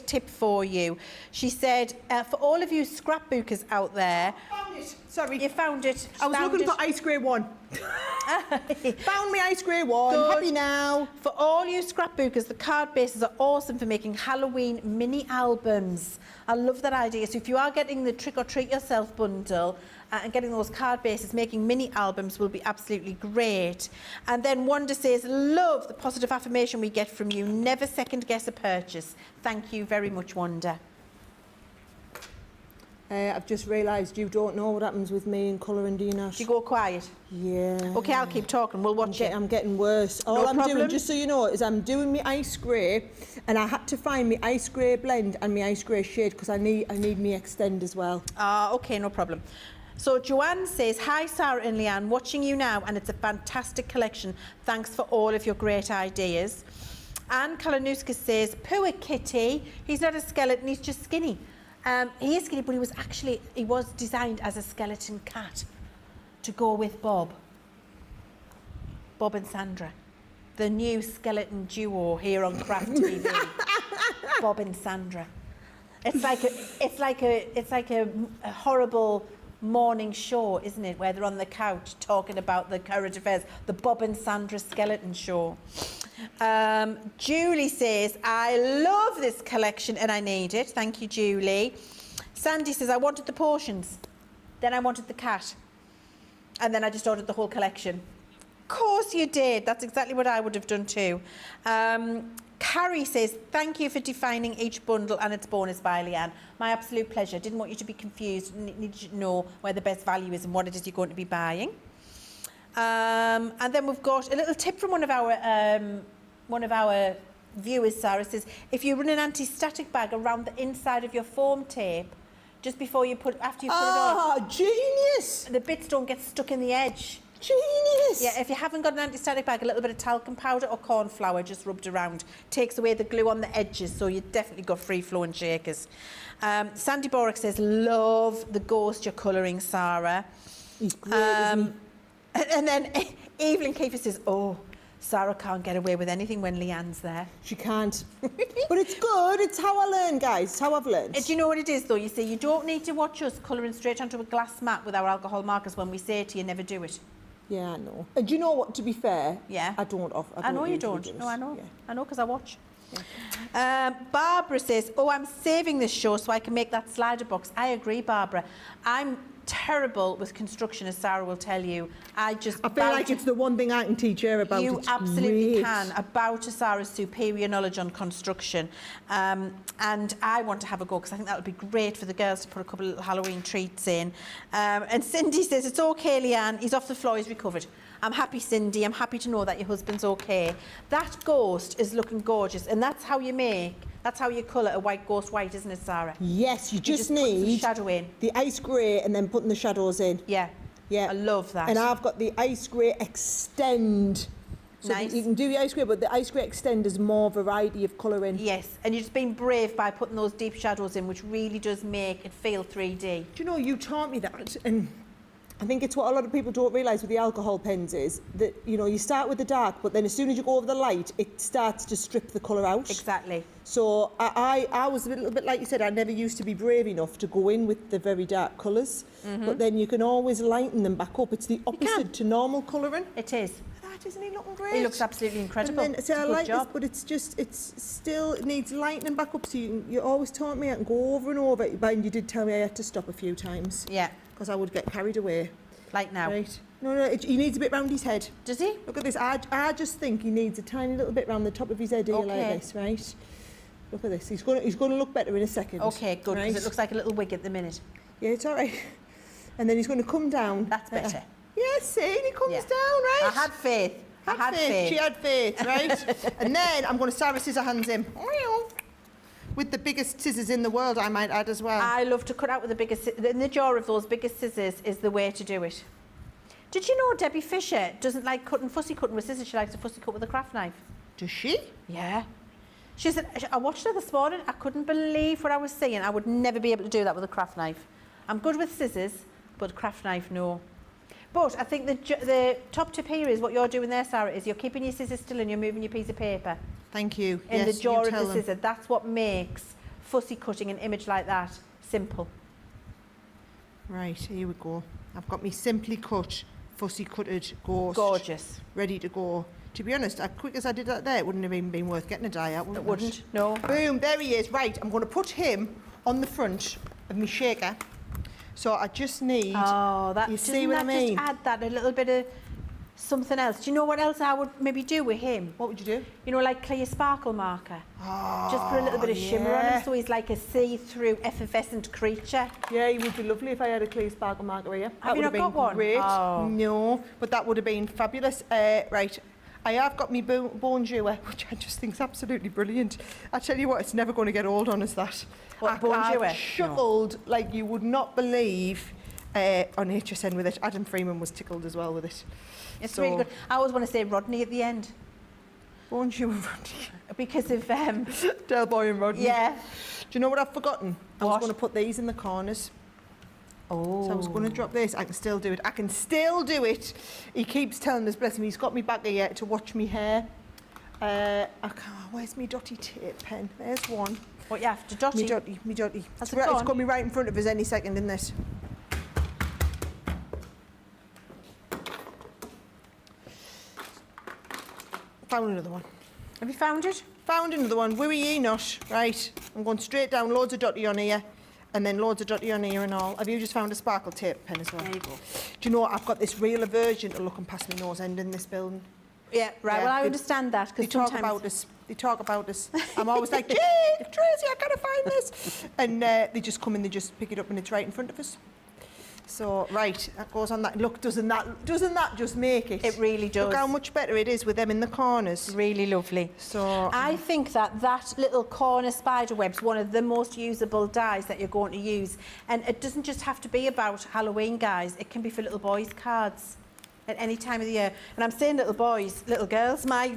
tip for you. She said, for all of you scrapbookers out there... Found it. Sorry. You found it. I was looking for ice grey one. Found me ice grey one. Good. Happy now. For all you scrapbookers, the card bases are awesome for making Halloween mini albums. I love that idea. So if you are getting the Trick or Treat Yourself bundle and getting those card bases, making mini albums will be absolutely great. And then Wanda says, love the positive affirmation we get from you. Never second guess a purchase. Thank you very much, Wanda. I've just realised you don't know what happens with me in colouring, do you not? Do you go quiet? Yeah. OK, I'll keep talking. We'll watch it. I'm getting worse. All I'm problem. doing, just so you know, is I'm doing my ice grey, and I had to find my ice grey blend and my ice grey shade because I need me extend as well. OK, no problem. So Joanne says, hi Sarah and Leann, watching you now, and it's a fantastic collection. Thanks for all of your great ideas. Anne Kalanuska says, poor Kitty, he's not a skeleton, he's just skinny. He is skinny, but he was designed as a skeleton cat to go with Bob and Sandra, the new skeleton duo here on Craft TV. Bob and Sandra. It's like a horrible morning show, isn't it, where they're on the couch talking about the current affairs, the Bob and Sandra skeleton show. Julie says, I love this collection and I need it. Thank you, Julie. Sandy says, I wanted the portions, then I wanted the cat, and then I just ordered the whole collection. Of course you did. That's exactly what I would have done too. Carrie says, thank you for defining each bundle and its bonus by Leann. My absolute pleasure. Didn't want you to be confused. Needed you to know where the best value is and what it is you're going to be buying. And then we've got a little tip from one of our viewers, Sarah, says, if you run an anti-static bag around the inside of your foam tape, just before you after you put it on. Oh, genius! The bits don't get stuck in the edge. Genius! Yeah, if you haven't got an anti-static bag, a little bit of talcum powder or corn flour just rubbed around takes away the glue on the edges, so you've definitely got free-flowing shakers. Sandy Borick says, love the ghost you're colouring, Sarah. He's great, isn't he? And then Evelyn Kiefer says, oh, Sarah can't get away with anything when Leann's there. She can't. But it's good. It's how I learn, guys. It's how I've learned. Do you know what it is, though? You see, you don't need to watch us colouring straight onto a glass mat with our alcohol markers when we say to you, never do it. Yeah, I know. And do you know what, to be fair? Yeah. I don't I know you usually don't. do it. No, I know. Yeah. I know, because I watch. Yeah. Barbara says, oh, I'm saving this show so I can make that slider box. I agree, Barbara. I'm terrible with construction, as Sarah will tell you. I feel like it's the one thing I can teach her about. You it's absolutely great. can. About to Sarah's superior knowledge on construction. And I want to have a go because I think that would be great for the girls to put a couple of little Halloween treats in. And Cindy says, it's okay, Leann. He's off the floor. He's recovered. I'm happy, Cindy. I'm happy to know that your husband's okay. That ghost is looking gorgeous. And that's how you colour a white ghost white, isn't it, Sarah? Yes, you just put some need shadow in. the ice grey and then putting the shadows in. Yeah. Yeah. I love that. And I've got the ice grey extend. So Nice. you can do the ice grey, but the ice grey extend is more variety of colouring. Yes, and you're just being brave by putting those deep shadows in, which really does make it feel 3D. Do you know, you taught me that, and I think it's what a lot of people don't realise with the alcohol pens is that, you know, you start with the dark, but then as soon as you go over the light, it starts to strip the colour out. Exactly. So I was a little bit, like you said, I never used to be brave enough to go in with the very dark colours, but then you can always lighten them back up. It's the opposite to normal colouring. It is. That, isn't he looking great? He looks absolutely incredible. And then, so It's a I good like job. this, but it needs lightening back up. So you always taught me I can go over and over, but you did tell me I had to stop a few times. Yeah. Because I would get carried away. like now. Right. No, he needs a bit round his head. Does he? Look at this. I just think he needs a tiny little bit round the top of his head here Okay. like this, right? Look at this. He's going to look better in a second. Okay, good, because right? it looks like a little wig at the minute. Yeah, it's all right. And then he's going to come down. That's better. Yeah, see, and he comes Yeah. down, right? I had faith. I had faith. She had faith, right? And then I'm going to Sarah scissor hands him. With the biggest scissors in the world, I might add as well. I love to cut out with the biggest, in the jar of those biggest scissors is the way to do it. Did you know Debbie Fisher doesn't like fussy cutting with scissors, she likes to fussy cut with a craft knife? Does she? Yeah. She said, I watched her this morning, I couldn't believe what I was seeing. I would never be able to do that with a craft knife. I'm good with scissors, but craft knife, no. But I think the top tip here is what you're doing there, Sarah, is you're keeping your scissors still and you're moving your piece of paper. Thank you. In Yes, the jaw you of tell the them. scissor. That's what makes fussy cutting an image like that simple. Right, here we go. I've got me simply cut, fussy cutted ghost. Gorgeous. Ready to go. To be honest, as quick as I did that there, it wouldn't have even been worth getting a die out, would It it? wouldn't, no. Boom, there he is. Right, I'm going to put him on the front of my shaker. So I just need... Oh, that you see what I doesn't that mean? just add that a little bit of something else? Do you know what else I would maybe do with him? What would you do? You know, like clear sparkle marker. Oh, Just put a little bit of shimmer on him yeah. so he's like a see-through, effervescent creature. Yeah, it would be lovely if I had a clear sparkle marker here. Have you would not got one? Great. Oh. No, but that would have been fabulous. Right, I have got me bonjour, which I just think is absolutely brilliant. I tell you what, it's never going to get old on us, that. What, bonjour? I've chuckled like you would not believe on HSN with it. Adam Freeman was tickled as well with it. It's So- really good. I always want to say Rodney at the end Bonjour, Rodney. because of, Del Boy and Rodney. yeah. Do you know what I've forgotten? I was What? going to put these in the corners. Oh. So I was going to drop this. I can still do it. I can still do it. He keeps telling us, bless him, he's got me back here to watch me hair. I can't, where's me dotty tape pen? There's one. What you have to dotty. Me dotty. Has It's, it right, it's gone? got me right in front of us any second in this. Found another one. Have you found it? Found another one. Where are ye not? Right. I'm going straight down. Loads of dotty on here. And then loads of dotty on here and all. Have you just found a sparkle tape pen as well? There you go. Do you know what? I've got this real aversion to looking past my nose end in this building. Yeah, right. Yeah, Well, I they- understand that They because talk sometimes... about us. They talk about us. I'm always like, Tracy, I gotta find this. And they just come and they just pick it up and it's right in front of us. So, right, that goes on that. Look, doesn't that just make it? It really does. Look how much better it is with them in the corners. Really lovely. So, I think that little corner spider web's one of the most usable dies that you're going to use. And it doesn't just have to be about Halloween, guys. It can be for little boys' cards at any time of the year. And I'm saying little boys, little girls. My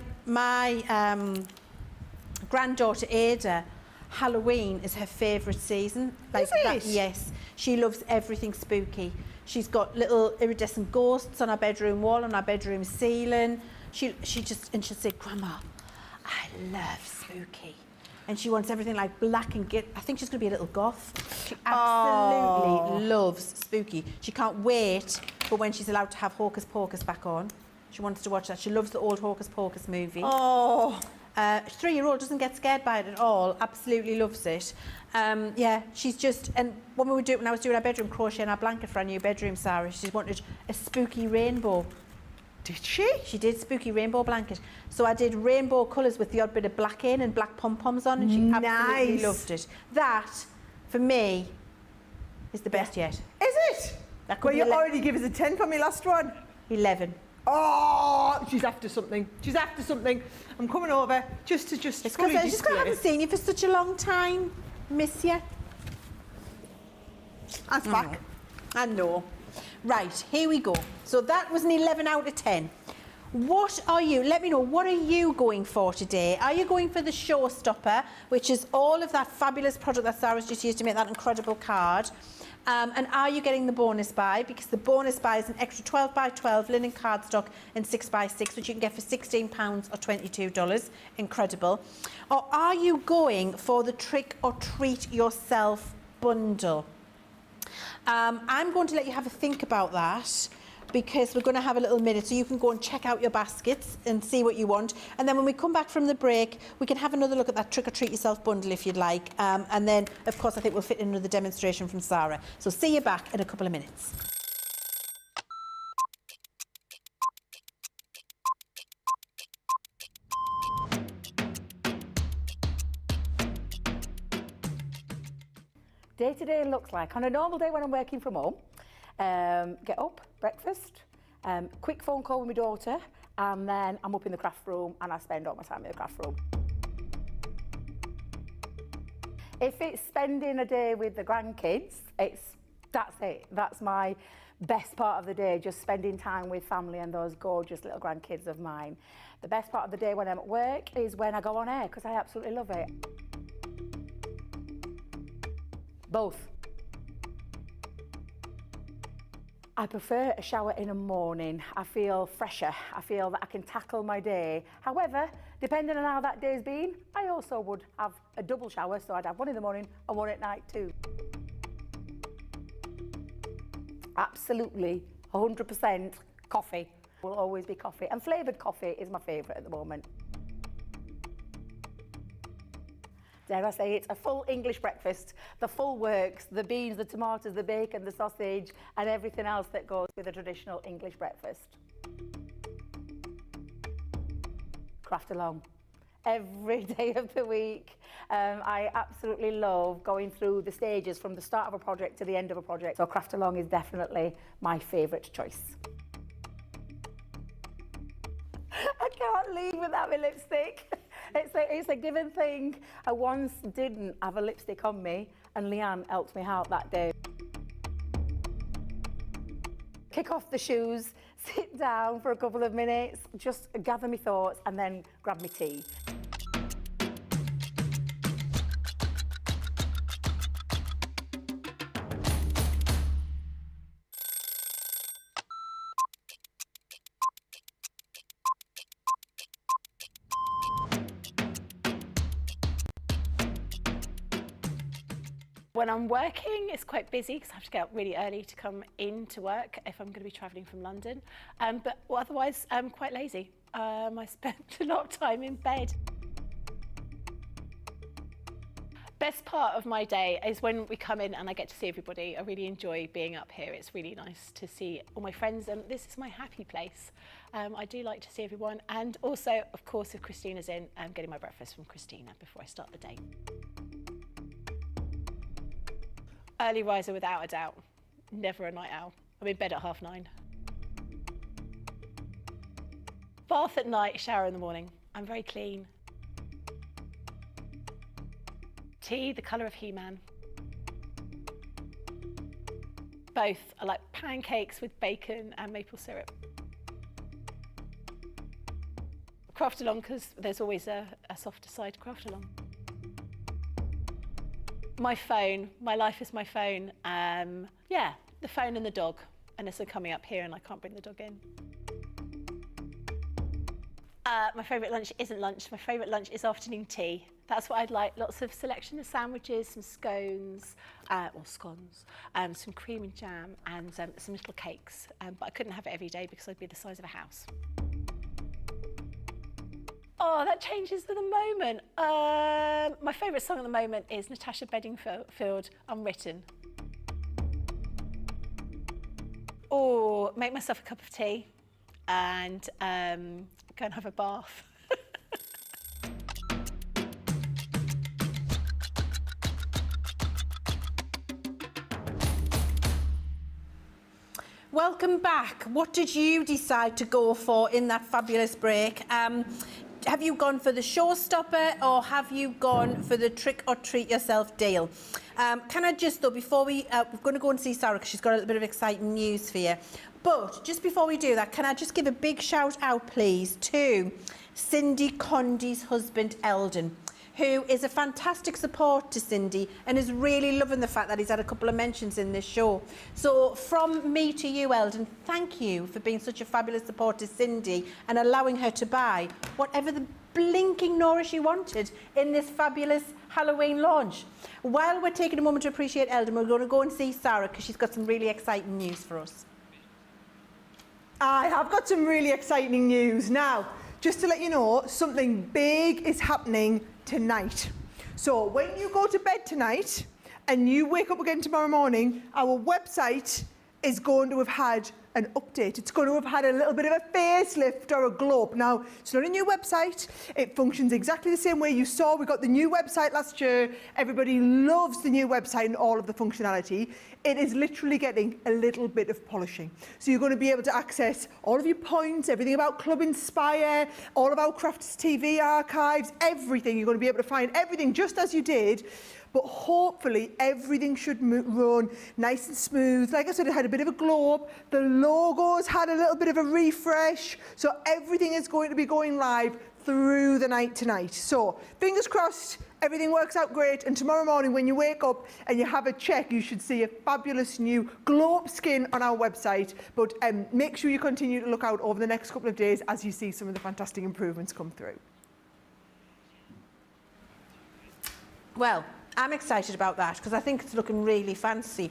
granddaughter Ada, Halloween is her favourite season. Is it? Yes. She loves everything spooky. She's got little iridescent ghosts on our bedroom wall, on our bedroom ceiling. She'll say, Grandma, I love spooky. And she wants everything like black and I think she's going to be a little goth. She absolutely loves spooky. She can't wait for when she's allowed to have Hocus Pocus back on. She wants to watch that. She loves the old Hocus Pocus movie. oh, 3-year-old doesn't get scared by it at all. Absolutely loves it. Yeah, she's just... And when I was doing our bedroom crochet in our blanket for our new bedroom, Sarah, she wanted a spooky rainbow. did she? She did spooky rainbow blanket. So I did rainbow colours with the odd bit of black in and black pom-poms on, and she absolutely Nice. loved it. That, for me, is the best yet. Is it? That could Well, be you already give us a 10 for my last one. 11. Oh, she's after something. She's after something. I'm coming over just to It's fully because I just display haven't it. seen you for such a long time. Miss you. That's back. I know. Right, here we go. So that was an 11 out of 10. What are you, let me know, what are you going for today? Are you going for the showstopper, which is all of that fabulous product that Sarah's just used to make that incredible card? And are you getting the bonus buy? Because the bonus buy is an extra 12 by 12 linen cardstock and 6 by 6, which you can get for £16 or $22. Incredible. Or are you going for the trick or treat yourself bundle? I'm going to let you have a think about that because we're going to have a little minute so you can go and check out your baskets and see what you want. And then when we come back from the break, we can have another look at that trick or treat yourself bundle if you'd like. And then, of course, I think we'll fit in another demonstration from Sarah. So see you back in a couple of minutes. day-to-day looks like on a normal day when I'm working from home. Get up, breakfast, quick phone call with my daughter, and then I'm up in the craft room and I spend all my time in the craft room. If it's spending a day with the grandkids, that's it. That's my best part of the day, just spending time with family and those gorgeous little grandkids of mine. The best part of the day when I'm at work is when I go on air, because I absolutely love it. Both. I prefer a shower in the morning. I feel fresher. I feel that I can tackle my day. However, depending on how that day's been, I also would have a double shower, so I'd have one in the morning and one at night too. Absolutely, 100% coffee. Will always be coffee, and flavoured coffee is my favourite at the moment. Dare I say, it's a full English breakfast, the full works, the beans, the tomatoes, the bacon, the sausage, and everything else that goes with a traditional English breakfast. Craft along. Every day of the week. I absolutely love going through the stages from the start of a project to the end of a project. So craft along is definitely my favourite choice. I can't leave without my lipstick. It's a given thing. I once didn't have a lipstick on me and Leann helped me out that day. Kick off the shoes, sit down for a couple of minutes, just gather my thoughts and then grab my tea. When I'm working, it's quite busy because I have to get up really early to come into work if I'm going to be travelling from London. But otherwise, I'm quite lazy. I spend a lot of time in bed. Best part of my day is when we come in and I get to see everybody. I really enjoy being up here. It's really nice to see all my friends, and this is my happy place. I do like to see everyone, and also, of course, if Christina's in, I'm getting my breakfast from Christina before I start the day. Early riser without a doubt, never a night owl. I'm in bed at 9:30. Bath at night, shower in the morning. I'm very clean. Tea, the colour of He-Man. Both. I like pancakes with bacon and maple syrup. Craft along, because there's always a softer side to craft along. My phone, my life is my phone. Yeah, the phone and the dog, unless they're coming up here and I can't bring the dog in. My favourite lunch isn't lunch, my favourite lunch is afternoon tea. That's what I'd like, lots of selection of sandwiches, some scones, or scones, some cream and jam, and some little cakes. But I couldn't have it every day because I'd be the size of a house. Oh, that changes for the moment. My favourite song at the moment is Natasha Bedingfield, Unwritten. Or make myself a cup of tea and go and have a bath. Welcome back. What did you decide to go for in that fabulous break? Have you gone for the showstopper or have you gone for the trick or treat yourself deal? Can I just, though, before we're going to go and see Sarah because she's got a little bit of exciting news for you. But just before we do that, can I just give a big shout out, please, to Cindy Condy's husband, Eldon, who is a fantastic support to Cindy and is really loving the fact that he's had a couple of mentions in this show. So from me to you, Eldon, thank you for being such a fabulous support to Cindy and allowing her to buy whatever the blinking Nora she wanted in this fabulous Halloween launch. While we're taking a moment to appreciate Eldon, we're going to go and see Sarah because she's got some really exciting news for us. I have got some really exciting news. Now, just to let you know, something big is happening tonight. So when you go to bed tonight and you wake up again tomorrow morning, our website is going to have had an update. It's going to have had a little bit of a facelift or a glow up. Now, it's not a new website. It functions exactly the same way you saw. We got the new website last year. Everybody loves the new website and all of the functionality. It is literally getting a little bit of polishing. So you're going to be able to access all of your points, everything about Club Inspire, all of our Crafts TV archives, everything. You're going to be able to find everything just as you did. But hopefully everything should run nice and smooth. Like I said, it had a bit of a glow up. The logos had a little bit of a refresh. So everything is going to be going live through the night tonight. So fingers crossed, everything works out great. And tomorrow morning when you wake up and you have a check, you should see a fabulous new glow up skin on our website. But make sure you continue to look out over the next couple of days as you see some of the fantastic improvements come through. Well, I'm excited about that because I think it's looking really fancy.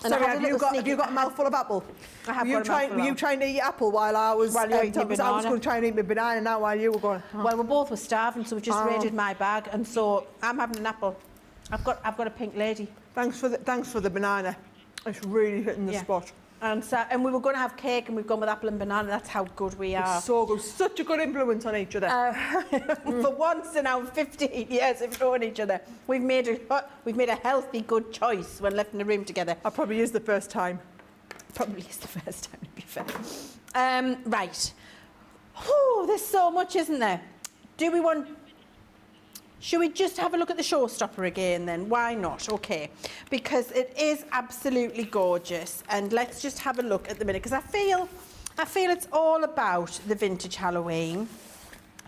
And Sorry, I had have you got a mouthful of apple? I have Were got a mouthful you of trying to eat apple while I was... While you were eating your I was banana. going to try and eat my banana now while you were going... Well, we both were starving, so we just raided my bag, and so I'm having an apple. I've got a pink lady. Thanks for the banana. It's really hitting the spot. And we were going to have cake, and we've gone with apple and banana. That's how good we are. It's so good. Such a good influence on each other. For once in our 15 years of knowing each other, we've made a healthy, good choice when left in a room together. That probably is the first time. Probably is the first time, to be fair. Right. Whew, there's so much, isn't there? Should we just have a look at the showstopper again then? Why not? Okay. Because it is absolutely gorgeous. And let's just have a look at the minute. Because I feel it's all about the vintage Halloween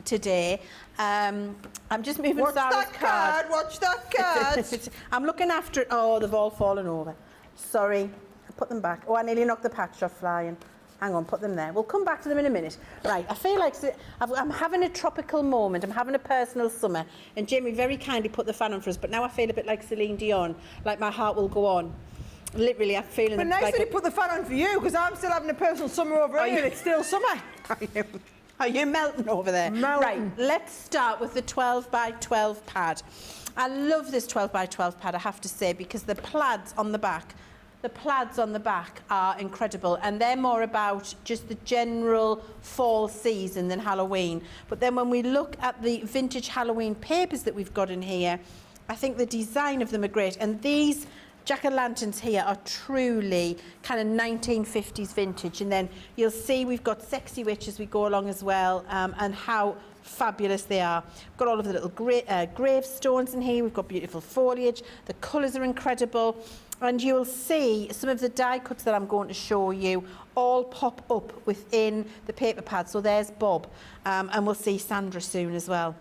today. I'm just moving Sarah's card. Watch that card. I'm looking after it. Oh, they've all fallen over. Sorry. I put them back. Oh, I nearly knocked the patch off flying. Hang on, put them there. We'll come back to them in a minute. Right, I feel like I'm having a tropical moment. I'm having a personal summer. And Jamie very kindly put the fan on for us, but now I feel a bit like Celine Dion, like my heart will go on. Literally, I'm feeling... But nice that you put the fan on for you, because I'm still having a personal summer over here and it's still summer. Are you melting over there? Melting. Right, let's start with the 12 by 12 pad. I love this 12 by 12 pad, I have to say, because the plaids on the back are incredible, and they're more about just the general fall season than Halloween. But then when we look at the vintage Halloween papers that we've got in here, I think the design of them are great. And these jack-o'-lanterns here are truly kind of 1950s vintage. And then you'll see we've got sexy witch as we go along as well, and how fabulous they are. We've got all of the little gravestones in here. We've got beautiful foliage. The colours are incredible. And you'll see some of the die cuts that I'm going to show you all pop up within the paper pad. So there's Bob, and we'll see Sandra soon as well.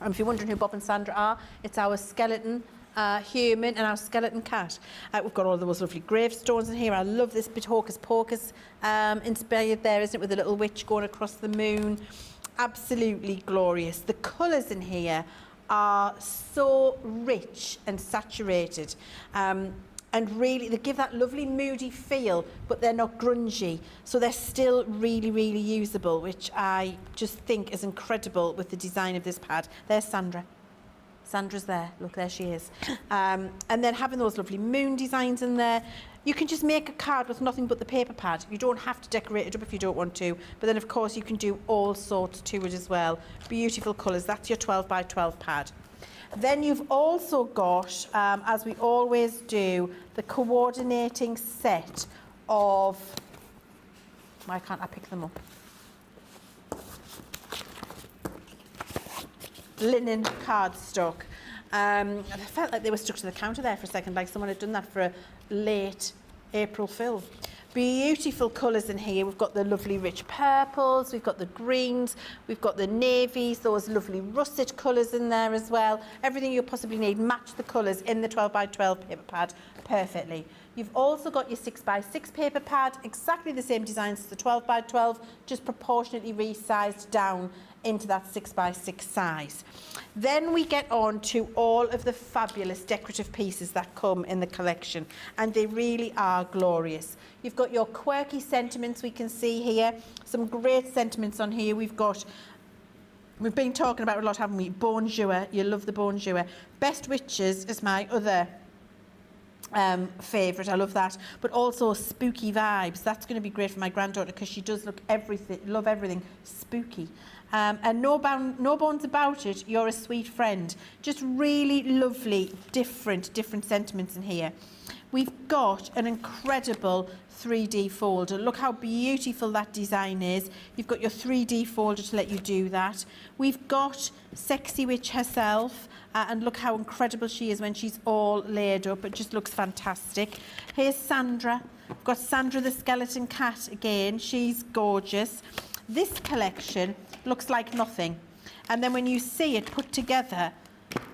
And if you're wondering who Bob and Sandra are, it's our skeleton human and our skeleton cat. We've got all those lovely gravestones in here. I love this bit Hocus Pocus inspired there, isn't it, with the little witch going across the moon. Absolutely glorious. The colours in here are so rich and saturated. And really, they give that lovely moody feel, but they're not grungy. So they're still really, really usable, which I just think is incredible with the design of this pad. There's Sandra. Sandra's there. Look, there she is. And then having those lovely moon designs in there. You can just make a card with nothing but the paper pad. You don't have to decorate it up if you don't want to. But then, of course, you can do all sorts to it as well. Beautiful colours. That's your 12 by 12 pad. Then you've also got, as we always do, the coordinating set of... Why can't I pick them up? Linen cardstock. I felt like they were stuck to the counter there for a second, like someone had done that for a late April fill. Beautiful colours in here. We've got the lovely rich purples, we've got the greens, we've got the navies, those lovely russet colours in there as well. Everything you possibly need, match the colours in the 12 by 12 paper pad perfectly. You've also got your 6 by 6 paper pad, exactly the same designs as the 12 by 12, just proportionately resized down into that 6 by 6 size. Then we get on to all of the fabulous decorative pieces that come in the collection, and they really are glorious. You've got your quirky sentiments we can see here, some great sentiments on here. We've been talking about it a lot, haven't we? Bonjour, you love the bonjour. Best Witches is my other favourite. I love that. But also spooky vibes. That's going to be great for my granddaughter because she does love everything spooky. And no bones about it, you're a sweet friend. Just really lovely, different sentiments in here. We've got an incredible 3D folder. Look how beautiful that design is. You've got your 3D folder to let you do that. We've got Sexy Witch herself, and look how incredible she is when she's all layered up. It just looks fantastic. Here's Sandra. We've got Sandra the skeleton cat again. She's gorgeous. This collection looks like nothing. And then when you see it put together,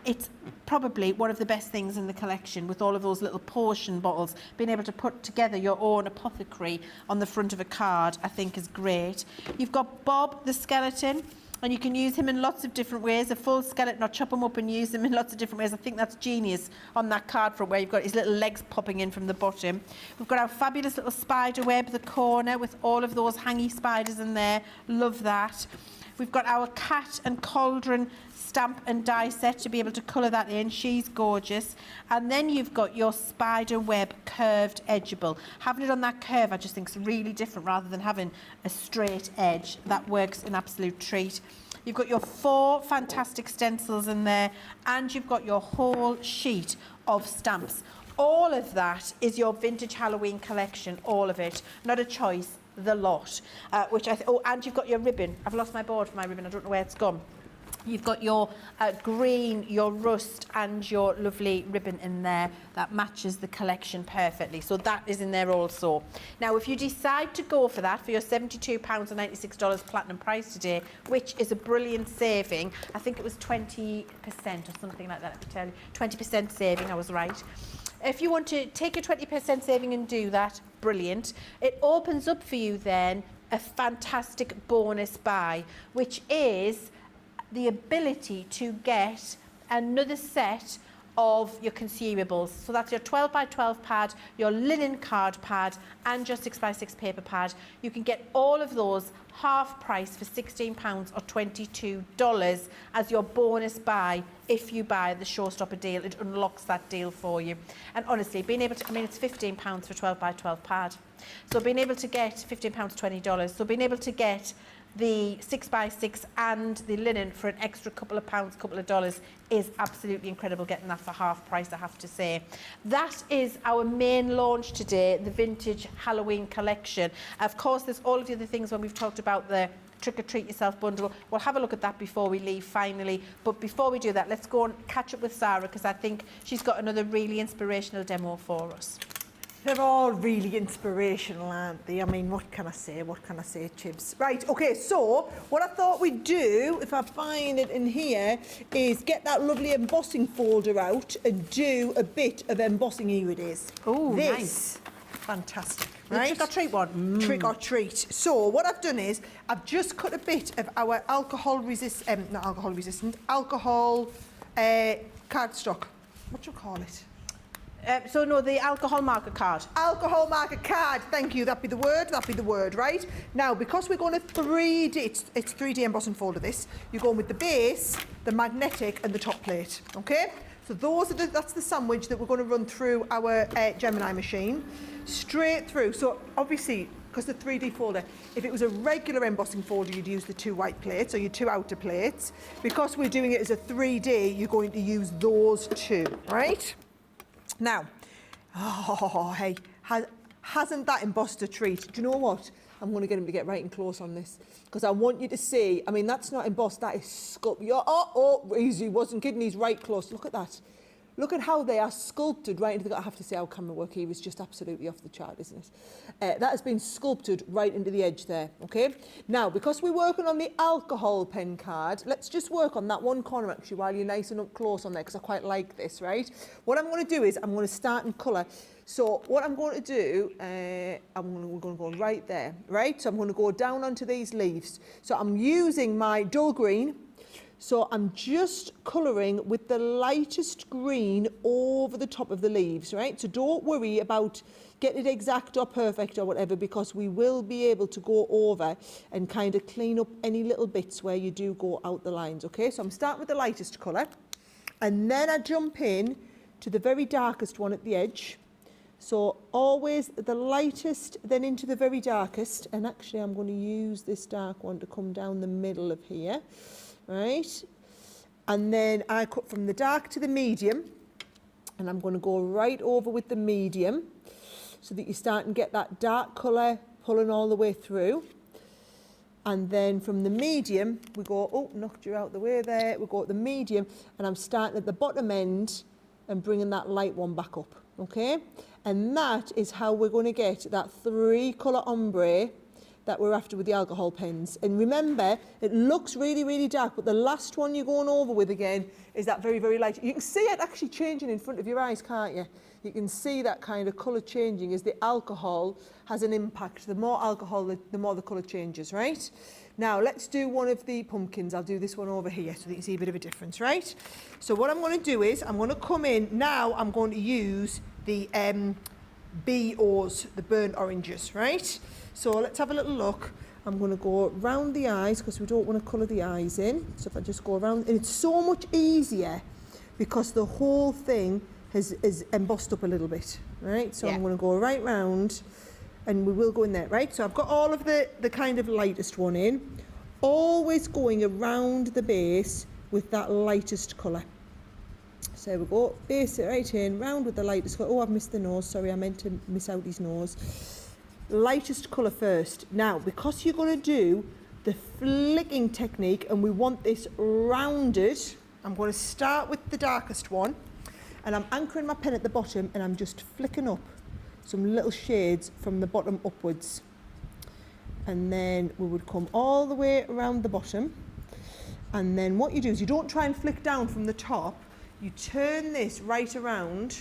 it's probably one of the best things in the collection, with all of those little potion bottles. Being able to put together your own apothecary on the front of a card, I think is great. You've got Bob the skeleton, and you can use him in lots of different ways. A full skeleton, or chop him up and use him in lots of different ways. I think that's genius on that card front, where you've got his little legs popping in from the bottom. We've got our fabulous little spider web, the corner, with all of those hangy spiders in there. Love that. We've got our cat and cauldron stamp and die set to be able to colour that in. She's gorgeous. And then you've got your spider web curved edgeable. Having it on that curve, I just think is really different rather than having a straight edge. That works an absolute treat. You've got your 4 fantastic stencils in there, and you've got your whole sheet of stamps. All of that is your vintage Halloween collection, all of it. Not a choice, the lot. And you've got your ribbon. I've lost my board for my ribbon. I don't know where it's gone. You've got your green, your rust, and your lovely ribbon in there that matches the collection perfectly. So that is in there also. Now, if you decide to go for that, for your £72.96 platinum price today, which is a brilliant saving, I think it was 20% or something like that, I can tell you. 20% saving, I was right. If you want to take your 20% saving and do that, brilliant. It opens up for you then a fantastic bonus buy, which is the ability to get another set of your consumables. So that's your 12 by 12 pad, your linen card pad, and your 6 by 6 paper pad. You can get all of those half price for £16 or $22 as your bonus buy. If you buy the Showstopper deal, it unlocks that deal for you. And honestly, being able to, I mean, it's £15 for 12 by 12 pad. So being able to get £15, $20. So being able to get the 6 by 6 and the linen for an extra couple of pounds, couple of dollars is absolutely incredible, getting that for half price, I have to say. That is our main launch today, the Vintage Halloween collection. Of course, there's all of the other things when we've talked about the Trick or Treat Yourself bundle. We'll have a look at that before we leave finally. But before we do that, let's go and catch up with Sarah, because I think she's got another really inspirational demo for us. They're all really inspirational, aren't they? I mean, what can I say? What can I say, Chibs? Right, okay, so what I thought we'd do, if I find it in here, is get that lovely embossing folder out and do a bit of embossing. Here it is. Oh, this. Nice. Fantastic. The Right? trick or treat one. Trick or treat. So what I've done is I've just cut a bit of our alcohol cardstock. What do you call it? The alcohol marker card. Alcohol marker card, thank you, that'd be the word, right? Now, because we're going to 3D, it's 3D embossing folder this, you're going with the base, the magnetic and the top plate, okay? So that's the sandwich that we're going to run through our Gemini machine, straight through. So obviously, because the 3D folder, if it was a regular embossing folder, you'd use the 2 white plates or your 2 outer plates. Because we're doing it as a 3D, you're going to use those 2, right? Now, hey, hasn't that embossed a treat? Do you know what? I'm going to get him to get right and close on this, because I want you to see, I mean, that's not embossed, that is sculpted. He wasn't kidding, he's right close. Look at that. Look at how they are sculpted right into the... I have to say, our camera work here is just absolutely off the chart, isn't it? That has been sculpted right into the edge there, okay? Now, because we're working on the alcohol pen card, let's just work on that one corner, actually, while you're nice and up close on there, because I quite like this, right? What I'm going to do is I'm going to start in colour. So what I'm going to do, we're going to go right there, right? So I'm going to go down onto these leaves. So I'm using my dull green. So I'm just colouring with the lightest green over the top of the leaves, right? So don't worry about getting it exact or perfect or whatever, because we will be able to go over and kind of clean up any little bits where you do go out the lines, okay? So I'm starting with the lightest colour, and then I jump in to the very darkest one at the edge. So always the lightest, then into the very darkest. And actually I'm going to use this dark one to come down the middle of here, right? And then I cut from the dark to the medium, and I'm going to go right over with the medium so that you start and get that dark colour pulling all the way through. And then from the medium, we go, oh, knocked you out the way there. We go at the medium, and I'm starting at the bottom end and bringing that light one back up, okay? And that is how we're going to get that 3 colour ombre that we're after with the alcohol pens. And remember, it looks really, really dark, but the last one you're going over with again is that very, very light. You can see it actually changing in front of your eyes, can't you? You can see that kind of colour changing as the alcohol has an impact. The more alcohol, the more the colour changes, right? Now, let's do one of the pumpkins. I'll do this one over here so that you can see a bit of a difference, right? So what I'm going to do is I'm going to come in. Now I'm going to use the BOs, the burnt oranges, right? So let's have a little look. I'm going to go round the eyes because we don't want to colour the eyes in. So if I just go around, and it's so much easier because the whole thing is embossed up a little bit, right? So I'm going to go right round, and we will go in there, right? So I've got all of the kind of lightest one in, always going around the base with that lightest colour. So we go, base it right in, round with the lightest colour. Oh, I've missed the nose, sorry, I meant to miss out his nose. Lightest colour first. Now, because you're going to do the flicking technique and we want this rounded, I'm going to start with the darkest one, and I'm anchoring my pen at the bottom, and I'm just flicking up some little shades from the bottom upwards. And then we would come all the way around the bottom. And then what you do is you don't try and flick down from the top, you turn this right around,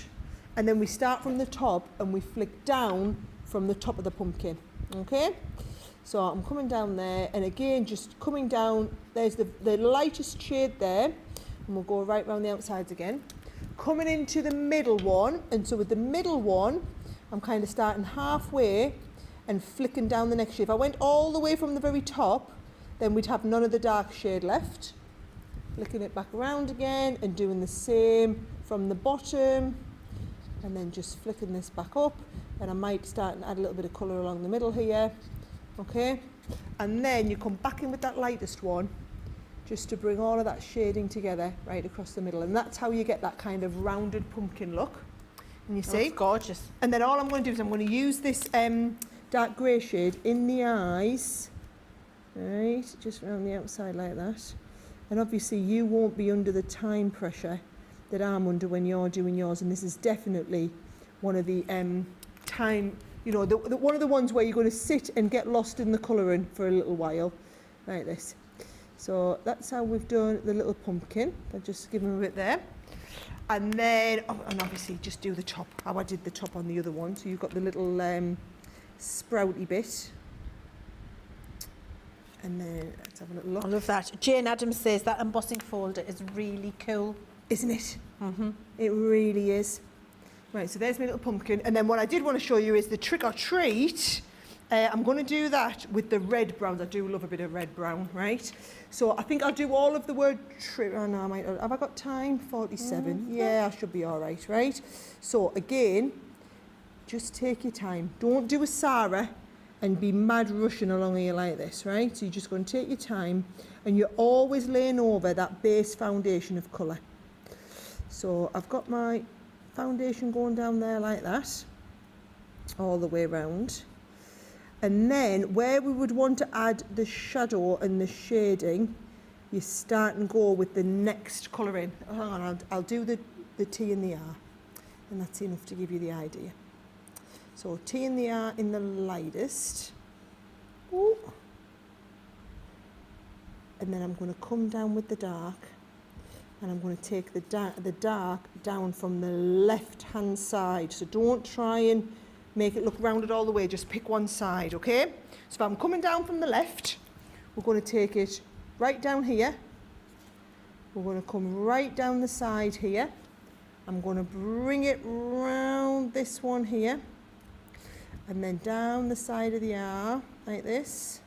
and then we start from the top and we flick down from the top of the pumpkin, okay? So I'm coming down there, and again, just coming down, there's the lightest shade there, and we'll go right around the outsides again. Coming into the middle one, and so with the middle one, I'm kind of starting halfway and flicking down the next shade. If I went all the way from the very top, then we'd have none of the dark shade left. Flicking it back around again and doing the same from the bottom, and then just flicking this back up, and I might start and add a little bit of colour along the middle here, okay? And then you come back in with that lightest one just to bring all of that shading together right across the middle, and that's how you get that kind of rounded pumpkin look. And you see? It's gorgeous. And then all I'm going to do is I'm going to use this dark grey shade in the eyes, right, just around the outside like that. And obviously you won't be under the time pressure that I'm under when you're doing yours, and this is definitely one of the time, you know, one of the ones where you're going to sit and get lost in the colouring for a little while, like this. So that's how we've done the little pumpkin. I've just given him a bit there. And then, oh, and obviously just do the top, how I did the top on the other one. So you've got the little sprouty bit. And then let's have a little look. I love that. Jane Adams says that embossing folder is really cool. Isn't it? Mm-hmm. It really is. Right, so there's my little pumpkin. And then what I did want to show you is the trick or treat. I'm going to do that with the red browns. I do love a bit of red brown, right? So I think I'll do all of the word trick. Oh no, I might. Have I got time? 47. Yeah, I should be all right, right? So again, just take your time. Don't do a Sarah and be mad rushing along here like this, right? So you're just going to take your time, and you're always laying over that base foundation of colour. So I've got my foundation going down there like that, all the way around. And then where we would want to add the shadow and the shading, you start and go with the next colour in. Hang on, I'll do the T and the R, and that's enough to give you the idea. So T and the R in the lightest. Ooh. And then I'm going to come down with the dark, and I'm going to take the dark down from the left hand side. So don't try and make it look rounded all the way, just pick one side, okay? So if I'm coming down from the left, we're going to take it right down here. We're going to come right down the side here. I'm going to bring it round this one here, and then down the side of the R like this,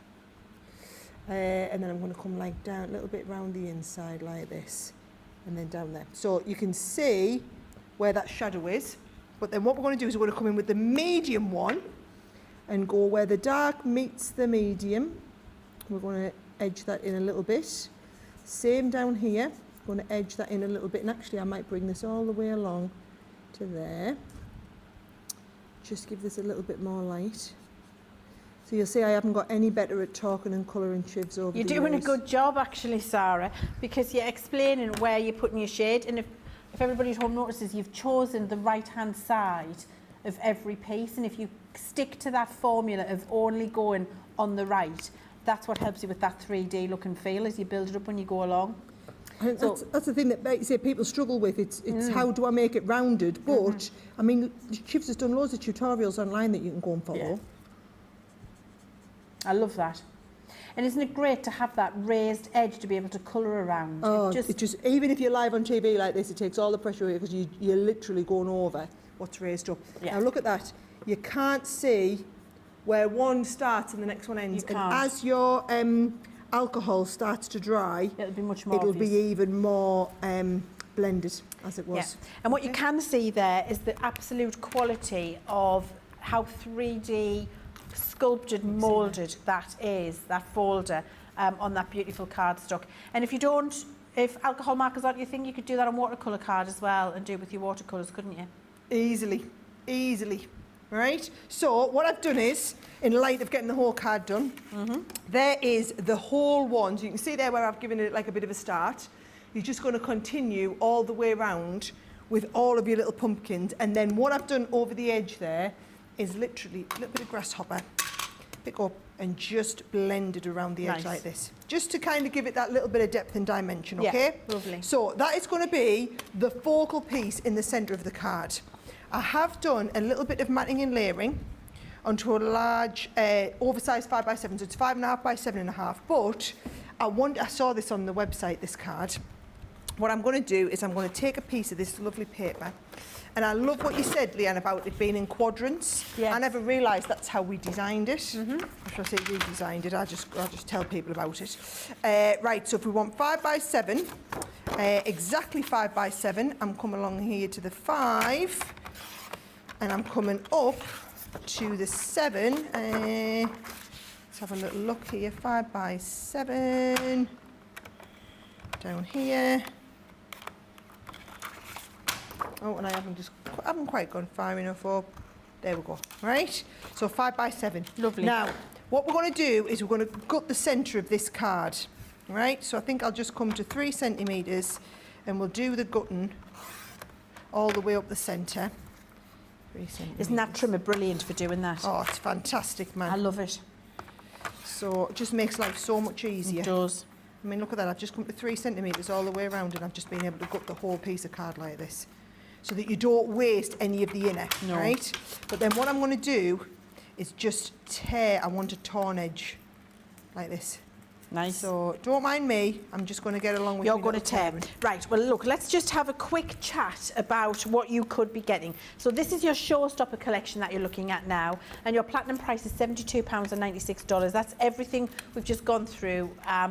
and then I'm going to come like down a little bit round the inside like this, and then down there. So you can see where that shadow is. But then what we're going to do is we're going to come in with the medium one and go where the dark meets the medium. We're going to edge that in a little bit. Same down here. Going to edge that in a little bit, and actually I might bring this all the way along to there. Just give this a little bit more light. So you'll see I haven't got any better at talking and colouring Chivs over You're the doing a years. good job actually, Sarah, because you're explaining where you're putting your shade, and if everybody at home notices, you've chosen the right-hand side of every piece, and if you stick to that formula of only going on the right, that's what helps you with that 3D look and feel as you build it up when you go along. I think that's the thing that say people struggle with. It's how do I make it rounded? But I mean, Chivs has done loads of tutorials online that you can go and follow. Yeah. I love that. And isn't it great to have that raised edge to be able to colour around? Oh, it just even if you're live on TV like this, it takes all the pressure away because you're literally going over what's raised up. Yeah. Now look at that. You can't see where one starts and the next one ends. You And can't. as your alcohol starts to dry, It'll be much more it'll obvious. be even more blended as it was. Yeah. And what you can see there is the absolute quality of how 3D sculpted, moulded that is, that folder on that beautiful cardstock. And if alcohol markers aren't your thing, you could do that on watercolour card as well and do it with your watercolours, couldn't you? Easily, right? So what I've done is, in light of getting the whole card done, there is the whole one. So you can see there where I've given it like a bit of a start. You're just going to continue all the way around with all of your little pumpkins. And then what I've done over the edge there is literally a little bit of grasshopper, pick up and just blend it around the edge Nice. like this. Just to kind of give it that little bit of depth and dimension, Yeah, okay? lovely. So that is going to be the focal piece in the centre of the card. I have done a little bit of matting and layering onto a large oversized 5x7, so it's 5.5 by 7.5, but I saw this on the website, this card. What I'm going to do is I'm going to take a piece of this lovely paper, and I love what you said, Leann, about it being in quadrants. Yes. I never realised that's how we designed it. Or should I say we designed it? I'll just tell people about it. Right, so if we want 5x7, exactly 5x7, I'm coming along here to the 5, and I'm coming up to the 7. Let's have a little look here. 5x7 down here. Oh, and I haven't quite gone far enough up. There we go. Right. So 5x7. Lovely. Now, what we're going to do is we're going to gut the centre of this card. Right. So I think I'll just come to 3 centimetres, and we'll do the gutting all the way up the centre. 3 centimetres. Isn't that trimmer brilliant for doing that? Oh, it's fantastic, man. I love it. So it just makes life so much easier. It does. I mean, look at that. I've just come to 3 centimetres all the way around, and I've just been able to gut the whole piece of card like this, so that you don't waste any of the inner, No. right? But then what I'm going to do is just I want a torn edge like this. Nice. So don't mind me, I'm just going to get along with You're my going to little tear. tearing. Right, well, look, let's just have a quick chat about what you could be getting. So this is your Showstopper collection that you're looking at now, and your platinum price is £72.96. That's everything we've just gone through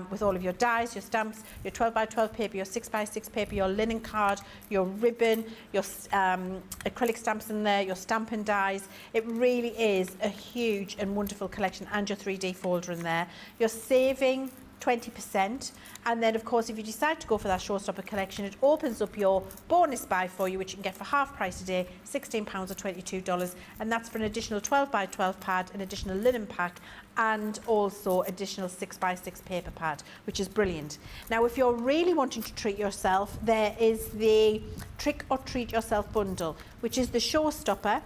with all of your dies, your stamps, your 12x12 paper, your 6x6 paper, your linen card, your ribbon, your acrylic stamps in there, your stamping dies. It really is a huge and wonderful collection, and your 3D folder in there. You're saving 20%, and then of course if you decide to go for that Showstopper collection, it opens up your bonus buy for you, which you can get for half price today, £16 or $22, and that's for an additional 12x12 pad, an additional linen pack, and also additional 6x6 paper pad, which is brilliant. Now if you're really wanting to treat yourself, there is the Trick or Treat Yourself bundle, which is the Showstopper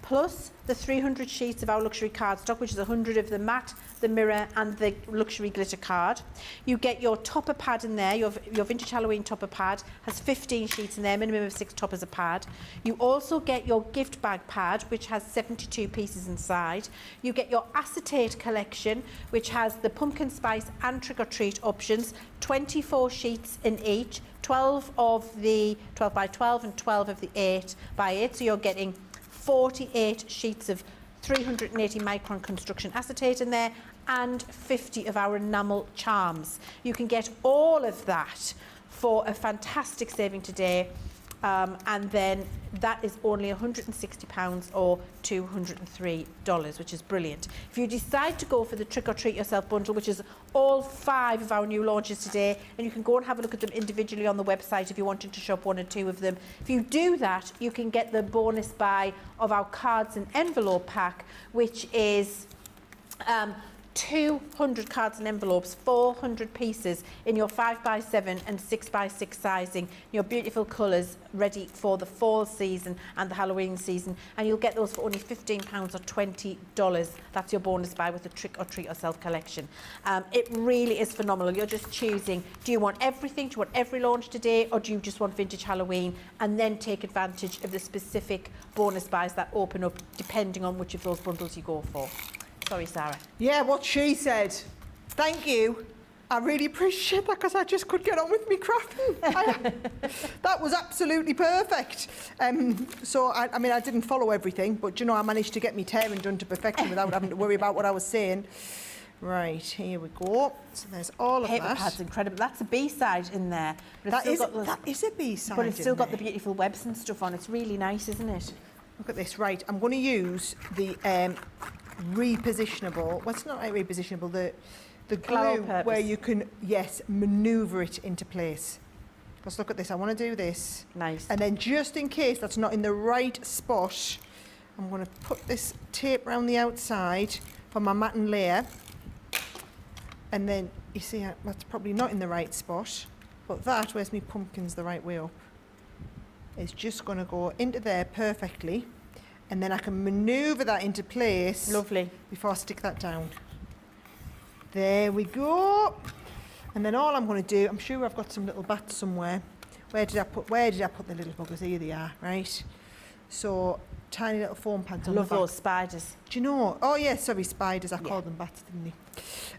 plus the 300 sheets of our luxury cardstock, which is 100 of the matte, the mirror and the luxury glitter card. You get your topper pad in there, your vintage Halloween topper pad has 15 sheets in there, minimum of 6 toppers a pad. You also get your gift bag pad, which has 72 pieces inside. You get your acetate collection, which has the pumpkin spice and trick or treat options, 24 sheets in each, 12 of the 12x12 and 12 of the 8x8, so you're getting 48 sheets of 380 micron construction acetate in there, and 50 of our enamel charms. You can get all of that for a fantastic saving today and then that is only £160 or $203, which is brilliant. If you decide to go for the Trick or Treat Yourself bundle, which is all 5 of our new launches today, and you can go and have a look at them individually on the website if you wanted to shop 1 or 2 of them. If you do that, you can get the bonus buy of our cards and envelope pack, which is 200 cards and envelopes, 400 pieces in your 5x7 and 6x6 sizing, your beautiful colours ready for the fall season and the Halloween season, and you'll get those for only £15 or $20. That's your bonus buy with the Trick or Treat Yourself collection. It really is phenomenal. You're just choosing, do you want everything, do you want every launch today, or do you just want vintage Halloween, and then take advantage of the specific bonus buys that open up depending on which of those bundles you go for. Sorry, Sarah. Yeah, what she said. Thank you. I really appreciate that because I just could get on with me crafting. That was absolutely perfect. So, I mean, I didn't follow everything, but, you know, I managed to get me tearing done to perfection without having to worry about what I was saying. Right, here we go. So there's all of Paper that. pad's incredible. That's a B-side in there. But That is a B-side. But it's still got the beautiful webs and stuff on. It's really nice, isn't it? Look at this. Right, I'm going to use the repositionable. Well, it's not like repositionable. The glue where you can, yes, manoeuvre it into place. Let's look at this. I want to do this. Nice. And then just in case that's not in the right spot, I'm going to put this tape around the outside for my matten layer. And then, you see, that's probably not in the right spot. But that, where's my pumpkins the right way up, is just going to go into there perfectly. And then I can manoeuvre that into place. Lovely. Before I stick that down. There we go. And then all I'm going to do, I'm sure I've got some little bats somewhere. Where did I put the little buggers? Here they are, right? So, tiny little foam pads on the back. Love those spiders. Do you know? Oh, yeah, sorry, spiders. I called them bats, didn't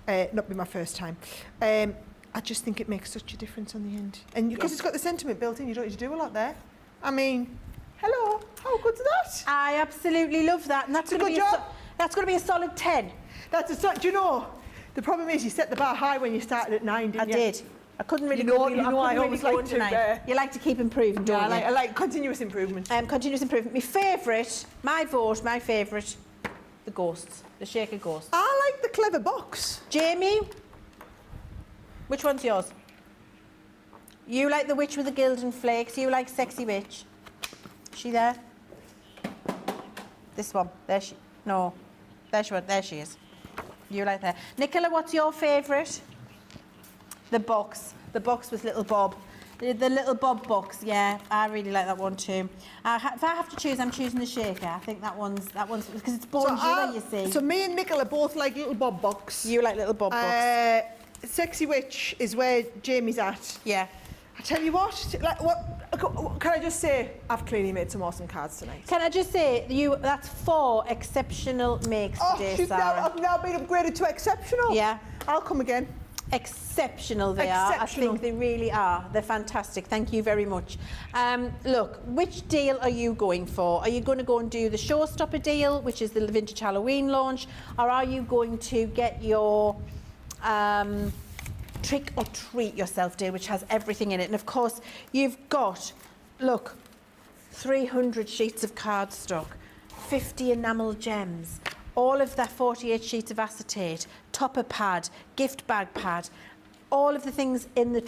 I? Not be my first time. I just think it makes such a difference on the end. And because it's got the sentiment built in, you don't need to do a lot there. I mean, hello, how good's that? I absolutely love that. And that's It's a going to good be job. that's going to be a solid 10. Do you know? The problem is you set the bar high when you started at 9, didn't you? I did. I couldn't really You know- go. you know couldn't I really always go like into to, 9. You like to keep improving, don't Yeah, you? I like continuous improvement. Continuous improvement. My favourite, my favourite, the ghosts, the shaker ghosts. I like the clever box. Jamie, which one's yours? You like the witch with the gilded flakes. You like sexy witch. Is she there? This one. There she. No. There she is. You like that. Nicola, what's your favourite? The box. The box with little Bob. The little Bob box. Yeah, I really like that one too. If I have to choose, I'm choosing the shaker. I think that one's because it's bonjour, you see. So me and Nicola both like little Bob box. You like little Bob box. Sexy Witch is where Jamie's at. Yeah. I tell you what, can I just say, I've clearly made some awesome cards tonight. Can I just say, that's 4 exceptional makes today, she's Sarah. I've now been upgraded to exceptional. Yeah. I'll come again. Exceptional they are. I think they really are. They're fantastic. Thank you very much. Look, which deal are you going for? Are you going to go and do the Showstopper deal, which is the Vintage Halloween launch, or are you going to get your Trick or Treat Yourself deal, which has everything in it? And of course, you've got, look, 300 sheets of cardstock, 50 enamel gems, all of that 48 sheets of acetate, topper pad, gift bag pad, all of the things in the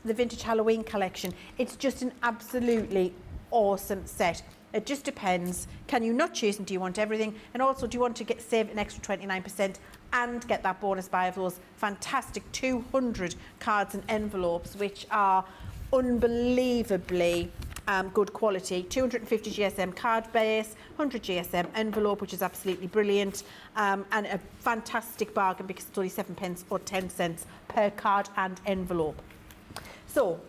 the Vintage Halloween collection. It's just an absolutely awesome set. It just depends. Can you not choose, and do you want everything? And also, do you want to save an extra 29% and get that bonus buy of those fantastic 200 cards and envelopes, which are unbelievably good quality. 250 GSM card base, 100 GSM envelope, which is absolutely brilliant, and a fantastic bargain because it's only 7 pence or 10 cents per card and envelope. So,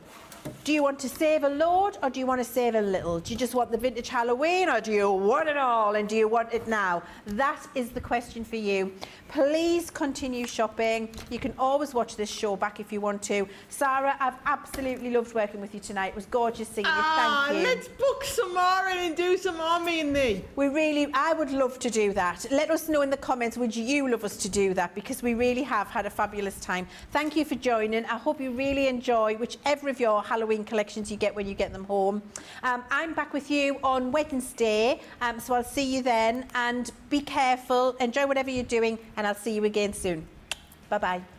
do you want to save a load or do you want to save a little? Do you just want the Vintage Halloween or do you want it all and do you want it now? That is the question for you. Please continue shopping. You can always watch this show back if you want to. Sarah, I've absolutely loved working with you tonight. It was gorgeous seeing you. Thank you. Let's book some more and do some more, me and thee. I would love to do that. Let us know in the comments, would you love us to do that? Because we really have had a fabulous time. Thank you for joining. I hope you really enjoy whichever of your Halloween Halloween collections you get when you get them home. I'm back with you on Wednesday, so I'll see you then, and be careful, enjoy whatever you're doing, and I'll see you again soon. Bye-bye.